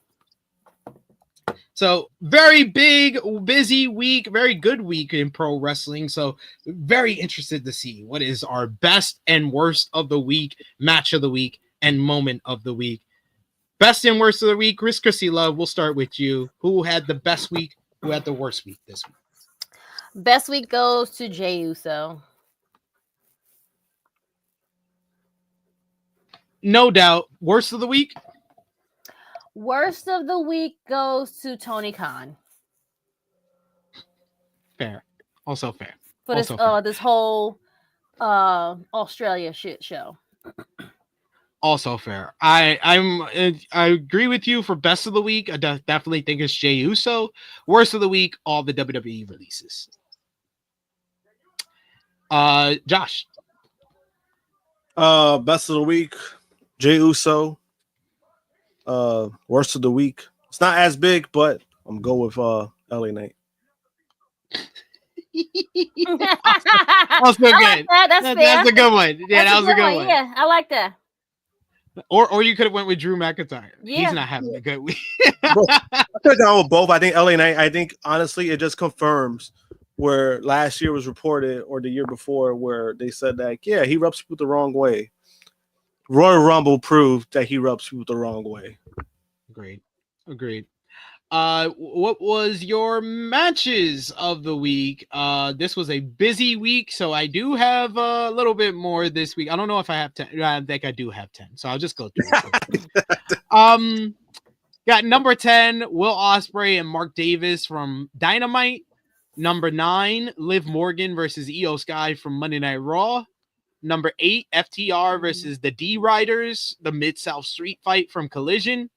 So very big, busy week, very good week in pro wrestling. So very interested to see what is our best and worst of the week, match of the week, and moment of the week. Best and worst of the week, Krssi Luv, we'll start with you. Who had the best week? Who had the worst week this week? Best week goes to Jey Uso. No doubt. Worst of the week? Worst of the week goes to Tony Khan. Fair. Also fair. For this this whole Australia shit show. Also fair. I agree with you for best of the week. I definitely think it's Jey Uso. Worst of the week, all the WWE releases. Josh. Best of the week, Jey Uso. Worst of the week. It's not as big, but I'm going with LA Knight. Also good. Like that. That's fair. That's a good one. Yeah, that was a good one. Yeah, I like that. Or you could have went with Drew McIntyre. Yeah. He's not having a good week. Bro, I could have gone with both. I think LA Knight. I think honestly, it just confirms where last year was reported, or the year before, where they said that he rubs people the wrong way. Royal Rumble proved that he rubs people the wrong way. Agreed. What was your matches of the week? This was a busy week, so I do have a little bit more this week. I don't know if I have 10. I think I do have 10, so I'll just go through it. Got number 10, Will Ospreay and Mark Davis from Dynamite. Number 9, Liv Morgan versus Io Sky from Monday Night Raw. Number 8, FTR versus the D-Riders, the Mid-South Street Fight from Collision.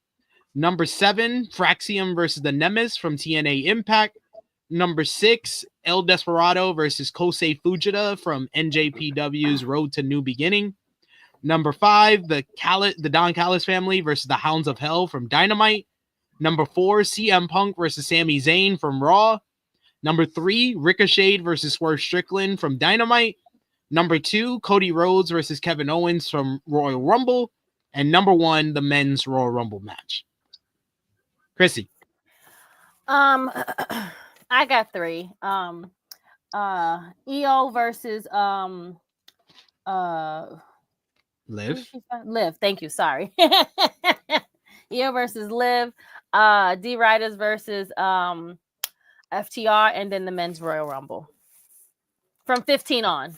Number 7, Fraxium versus the Nemesis from TNA Impact. Number 6, El Desperado versus Kosei Fujita from NJPW's Road to New Beginning. Number 5, the Don Callis family versus the Hounds of Hell from Dynamite. Number 4, CM Punk versus Sami Zayn from Raw. Number 3, Ricochet versus Swerve Strickland from Dynamite. Number 2, Cody Rhodes versus Kevin Owens from Royal Rumble. And number 1, the men's Royal Rumble match. Krssi. I got 3. EO versus Liv. Thank you. Sorry. EO versus Liv. D-Riders versus FTR, and then the men's Royal Rumble from 15 on.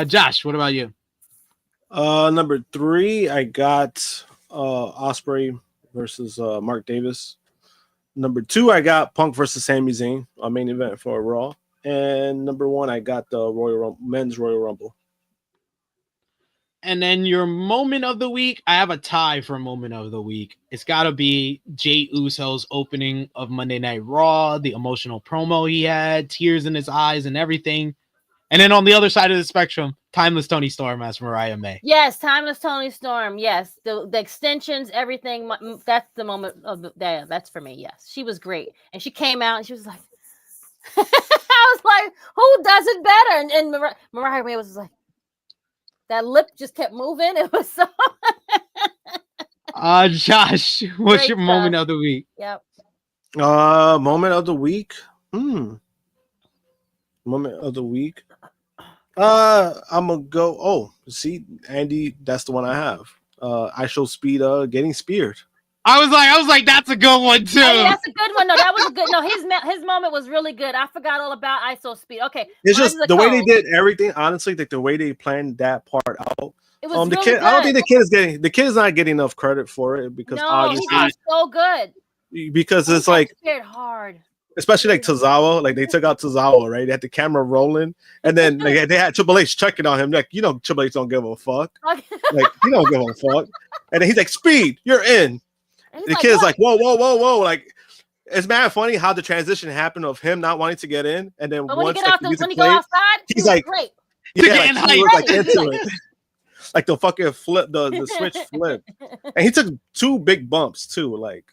Josh, what about you? Number 3, I got Ospreay versus Mark Davis. Number 2, I got Punk versus Sami Zayn, a main event for Raw. And number 1, I got the men's Royal Rumble. And then your moment of the week, I have a tie for moment of the week. It's got to be Jey Uso's opening of Monday Night Raw, the emotional promo he had, tears in his eyes and everything. And then on the other side of the spectrum, Timeless Toni Storm as Mariah May. Yes, Timeless Toni Storm. Yes, the extensions, everything. That's the moment of the day. That's for me. Yes, she was great, and she came out and she was like, I was like, who does it better? And Mariah May was like, that lip just kept moving. It was so. Josh, what's Great your stuff. moment of the week? Yep. Moment of the week. Moment of the week. I'm gonna go. Oh, see, Andy, that's the one I have. I show Speed getting speared. I was like, that's a good one too. Oh, yeah, that's a good one. No, that was a good. No, his moment was really good. I forgot all about ISO speed. Okay, It's mine's just the way they did everything. Honestly, like the way they planned that part out. It was the really kid. good. I don't think the kid is not getting enough credit for it because obviously he did so good. Because it's like hard. Especially like Tozawa, like they took out Tozawa, right? They had the camera rolling, and then like, they had Triple H checking on him, like Triple H don't give a fuck, like he don't give a fuck, and then he's like, "Speed, you're in." The kid's like, "Whoa!" Like it's mad funny how the transition happened of him not wanting to get in, and then when he go outside, he's like, "Great." Yeah, like, he was like into it. Like the fucking flip, the switch flip, and he took 2 big bumps too. Like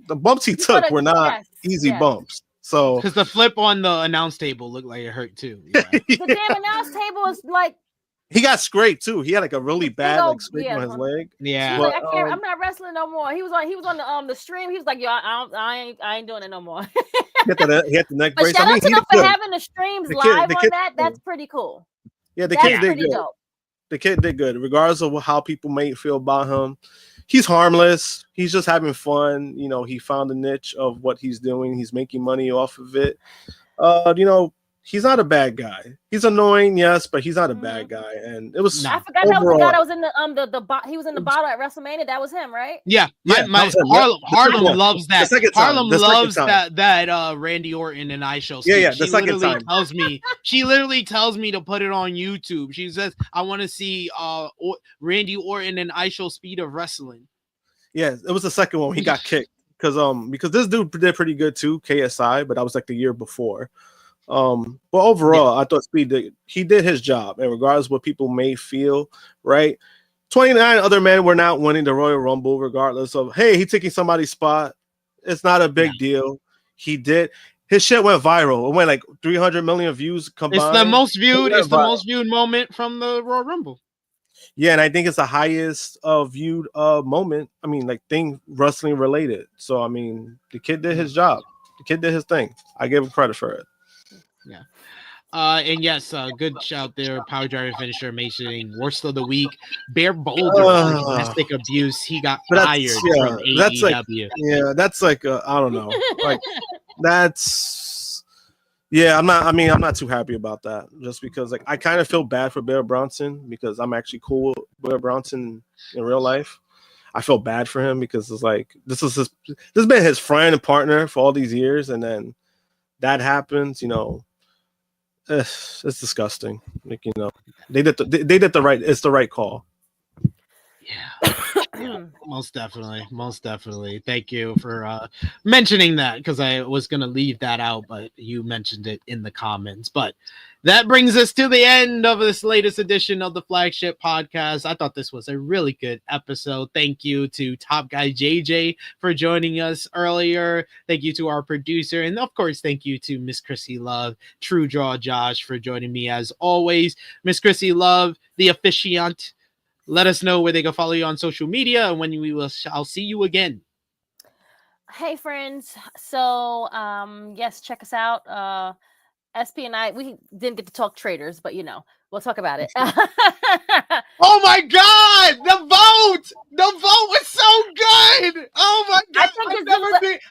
the bumps he took were not easy bumps. So because the flip on the announce table looked like it hurt too. The damn announce table is like he got scraped too. He had like a really bad like scrape on his leg. Yeah, but, like, I'm not wrestling no more. He was on the stream. He was like, "Yo, I ain't doing it no more." He had the neck brace. Shout out to them for having the streams live on that. That's pretty cool. Yeah, the kid did good. The kid did good, regardless of how people may feel about him. He's harmless. He's just having fun. He found a niche of what he's doing. He's making money off of it. He's not a bad guy. He's annoying, yes, but he's not a bad guy. And it was. I forgot that was the guy that was in the he was in the bottle at WrestleMania. That was him, right? Yeah. Harlem loves that. Harlem loves that Randy Orton and I show. Yeah. The second time she literally tells me to put it on YouTube. She says, "I want to see Randy Orton and I show speed of wrestling." Yeah, it was the second one. He got kicked because this dude did pretty good too, KSI, but that was like the year before. But overall, I thought Speed did his job, and regardless of what people may feel, right? 29 other men were not winning the Royal Rumble, regardless of he's taking somebody's spot. It's not a big deal. He did. His shit went viral. It went like 300 million views combined. It's the most viewed. It's the most viewed moment from the Royal Rumble. Yeah, and I think it's the highest viewed moment. I mean, like thing wrestling related. So I mean, the kid did his job. The kid did his thing. I give him credit for it. Yeah. And yes, good shout there. Power driver finisher mentioning worst of the week. Bear Boulder domestic abuse. He got fired from AEW. That's like I don't know. Like that's I'm not too happy about that. Just because like I kind of feel bad for Bear Bronson because I'm actually cool with Bear Bronson in real life. I feel bad for him because it's like this has been his friend and partner for all these years, and then that happens, it's disgusting. Like, they did the right. It's the right call. Yeah, most definitely. Thank you for mentioning that because I was gonna leave that out, but you mentioned it in the comments. But that brings us to the end of this latest edition of the Flagship Podcast. I thought this was a really good episode. Thank you to Top Guy JJ for joining us earlier. Thank you to our producer, and of course, thank you to Miss Krssi Luv, True Draw Josh for joining me as always. Miss Krssi Luv, the officiant. Let us know where they can follow you on social media and when I'll see you again. Hey friends. So yes, check us out. SP and I, we didn't get to talk traders, but we'll talk about it. Oh my God, the vote was so good. Oh my God,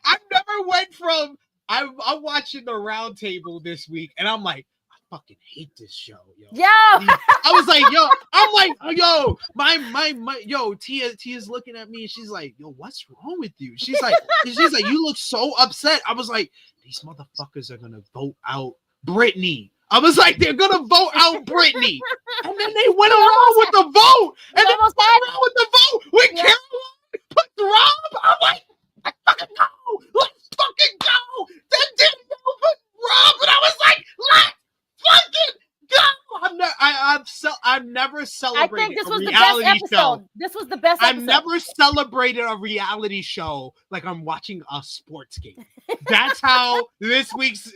I've never went from I'm watching the round table this week and I'm like, fucking hate this show, yo. I was like, Tia's looking at me and she's like, yo, what's wrong with you? She's like, you look so upset. I was like, these motherfuckers are gonna vote out Brittany. I was like, they're gonna vote out Brittany. And then they went around with the vote. With Caroline put Rob. I'm like, let's fucking go. Then didn't go put Rob, and I was like, let's fucking go! I've never celebrated. I think this was the best episode. This was the best episode. I've never celebrated a reality show like I'm watching a sports game. That's how this week's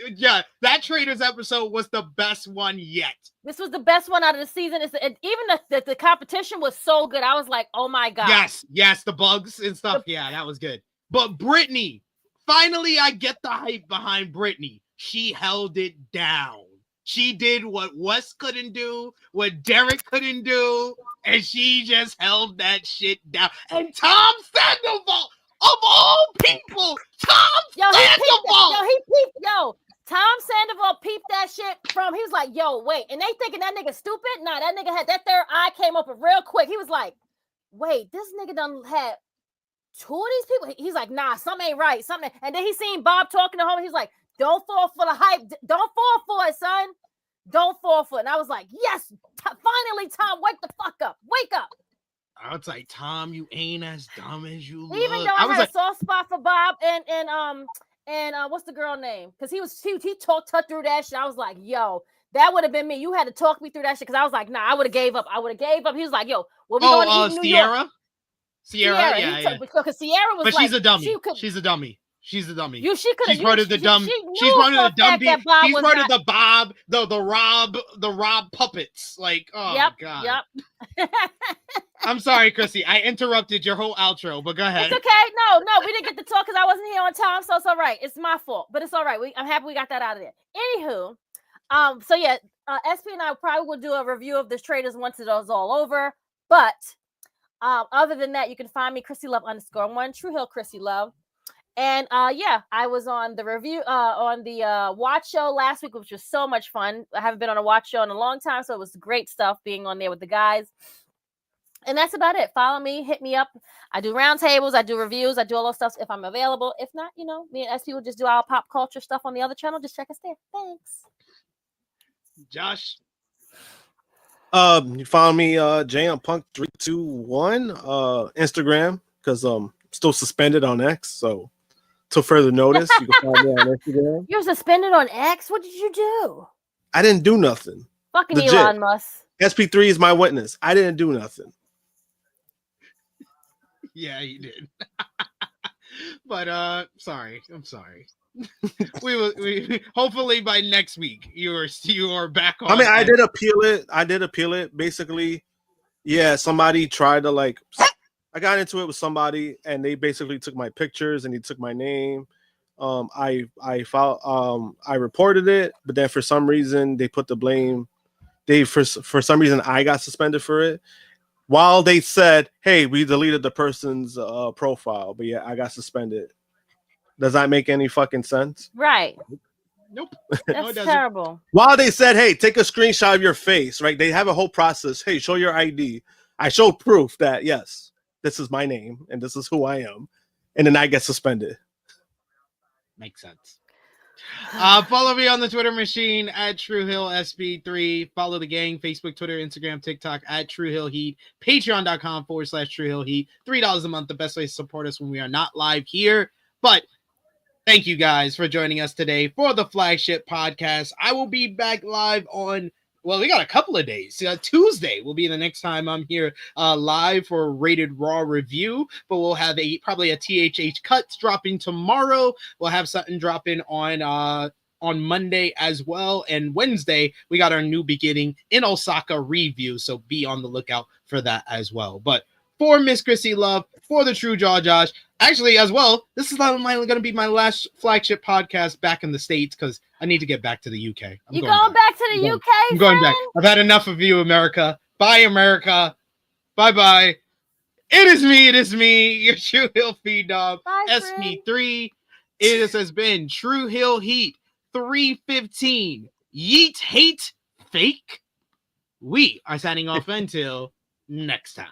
that Traders episode was the best one yet. This was the best one out of the season. Even the competition was so good. I was like, oh my God. Yes, the bugs and stuff. Yeah, that was good. But Brittany, finally, I get the hype behind Brittany. She held it down. She did what Wes couldn't do, what Derek couldn't do, and she just held that shit down. And Tom Sandoval, of all people, Tom Sandoval. Tom Sandoval peeped that shit from. He was like, "Yo, wait," and they thinking that nigga stupid. Nah, that nigga had that third eye came open real quick. He was like, "Wait, this nigga done had 2 of these people." He's like, "Nah, something ain't right, something." And then he seen Bob talking to him. He's like, "Don't fall for the hype. Don't fall for it, son. Don't fall for it." And I was like, "Yes, finally, Tom, wake the fuck up. Wake up." I was like, Tom, you ain't as dumb as you look. Even though I had a soft spot for Bob and what's the girl name? Because he talked her through that shit. I was like, yo, that would have been me. You had to talk me through that shit because I was like, nah, I would have gave up. He was like, yo, what we going to eat in New York? Sierra, yeah. Because Sierra was, but like, she's a dummy. She's a dummy. She's a dummy. She's part of the dumb. She's part of the dumb. She's part of the Bob, the Rob puppets. Like, oh my god. Yep. I'm sorry, Krssi. I interrupted your whole outro, but go ahead. It's okay. No, we didn't get to talk because I wasn't here on time, so it's all right. It's my fault, but it's all right. I'm happy we got that out of there. Anywho, so yeah, SP and I probably will do a review of this traders once it is all over. But other than that, you can find me Krssi Luv _1 Tru Heel Krssi Luv. And yeah, I was on the review on the watch show last week, which was so much fun. I haven't been on a watch show in a long time, so it was great stuff being on there with the guys. And that's about it. Follow me, hit me up. I do roundtables, I do reviews, I do all those stuff if I'm available. If not, me and SP will just do our pop culture stuff on the other channel. Just check us there. Thanks. Josh. You follow me, Jay on Punk321 Instagram, because still suspended on X, so till further notice, you can find me on Instagram. You're suspended on X? What did you do? I didn't do nothing. Fucking legit. Elon Musk. SP3 is my witness. I didn't do nothing. Yeah, you did. But sorry. I'm sorry. we hopefully by next week you are back on. I mean, I did appeal it. Basically, yeah, somebody tried to I got into it with somebody and they basically took my pictures and he took my name. I reported it, but then for some reason they put the blame. For some reason I got suspended for it. While they said, "Hey, we deleted the person's profile," but yeah, I got suspended. Does that make any fucking sense? Right. Nope. That's terrible. While they said, "Hey, take a screenshot of your face," right? They have a whole process. Hey, show your ID. I show proof that yes, this is my name and this is who I am, and then I get suspended. Makes sense. Follow me on the Twitter machine at Tru Heel SB3. Follow the gang, Facebook, Twitter, Instagram, TikTok at Tru Heel Heat. Patreon.com/Tru Heel Heat. $3 a month, the best way to support us when we are not live here. But thank you guys for joining us today for the flagship podcast. I will be back live on, we got a couple of days. Tuesday will be the next time I'm here live for a Rated Raw review, but we'll have probably a THH cuts dropping tomorrow. We'll have something dropping on Monday as well. And Wednesday, we got our New Beginning in Osaka review, so be on the lookout for that as well. But for Miss Krssi Luv, for the True Jaw Josh, actually as well, this is not going to be my last flagship podcast back in the States because I need to get back to the UK. You going back to the UK? I'm going back. I've had enough of you, America. Bye, America. Bye-bye. It is me, your Tru Heel Feed Dog, SP3. It has been Tru Heel Heat 315. Yeet, hate, fake. We are signing off until next time.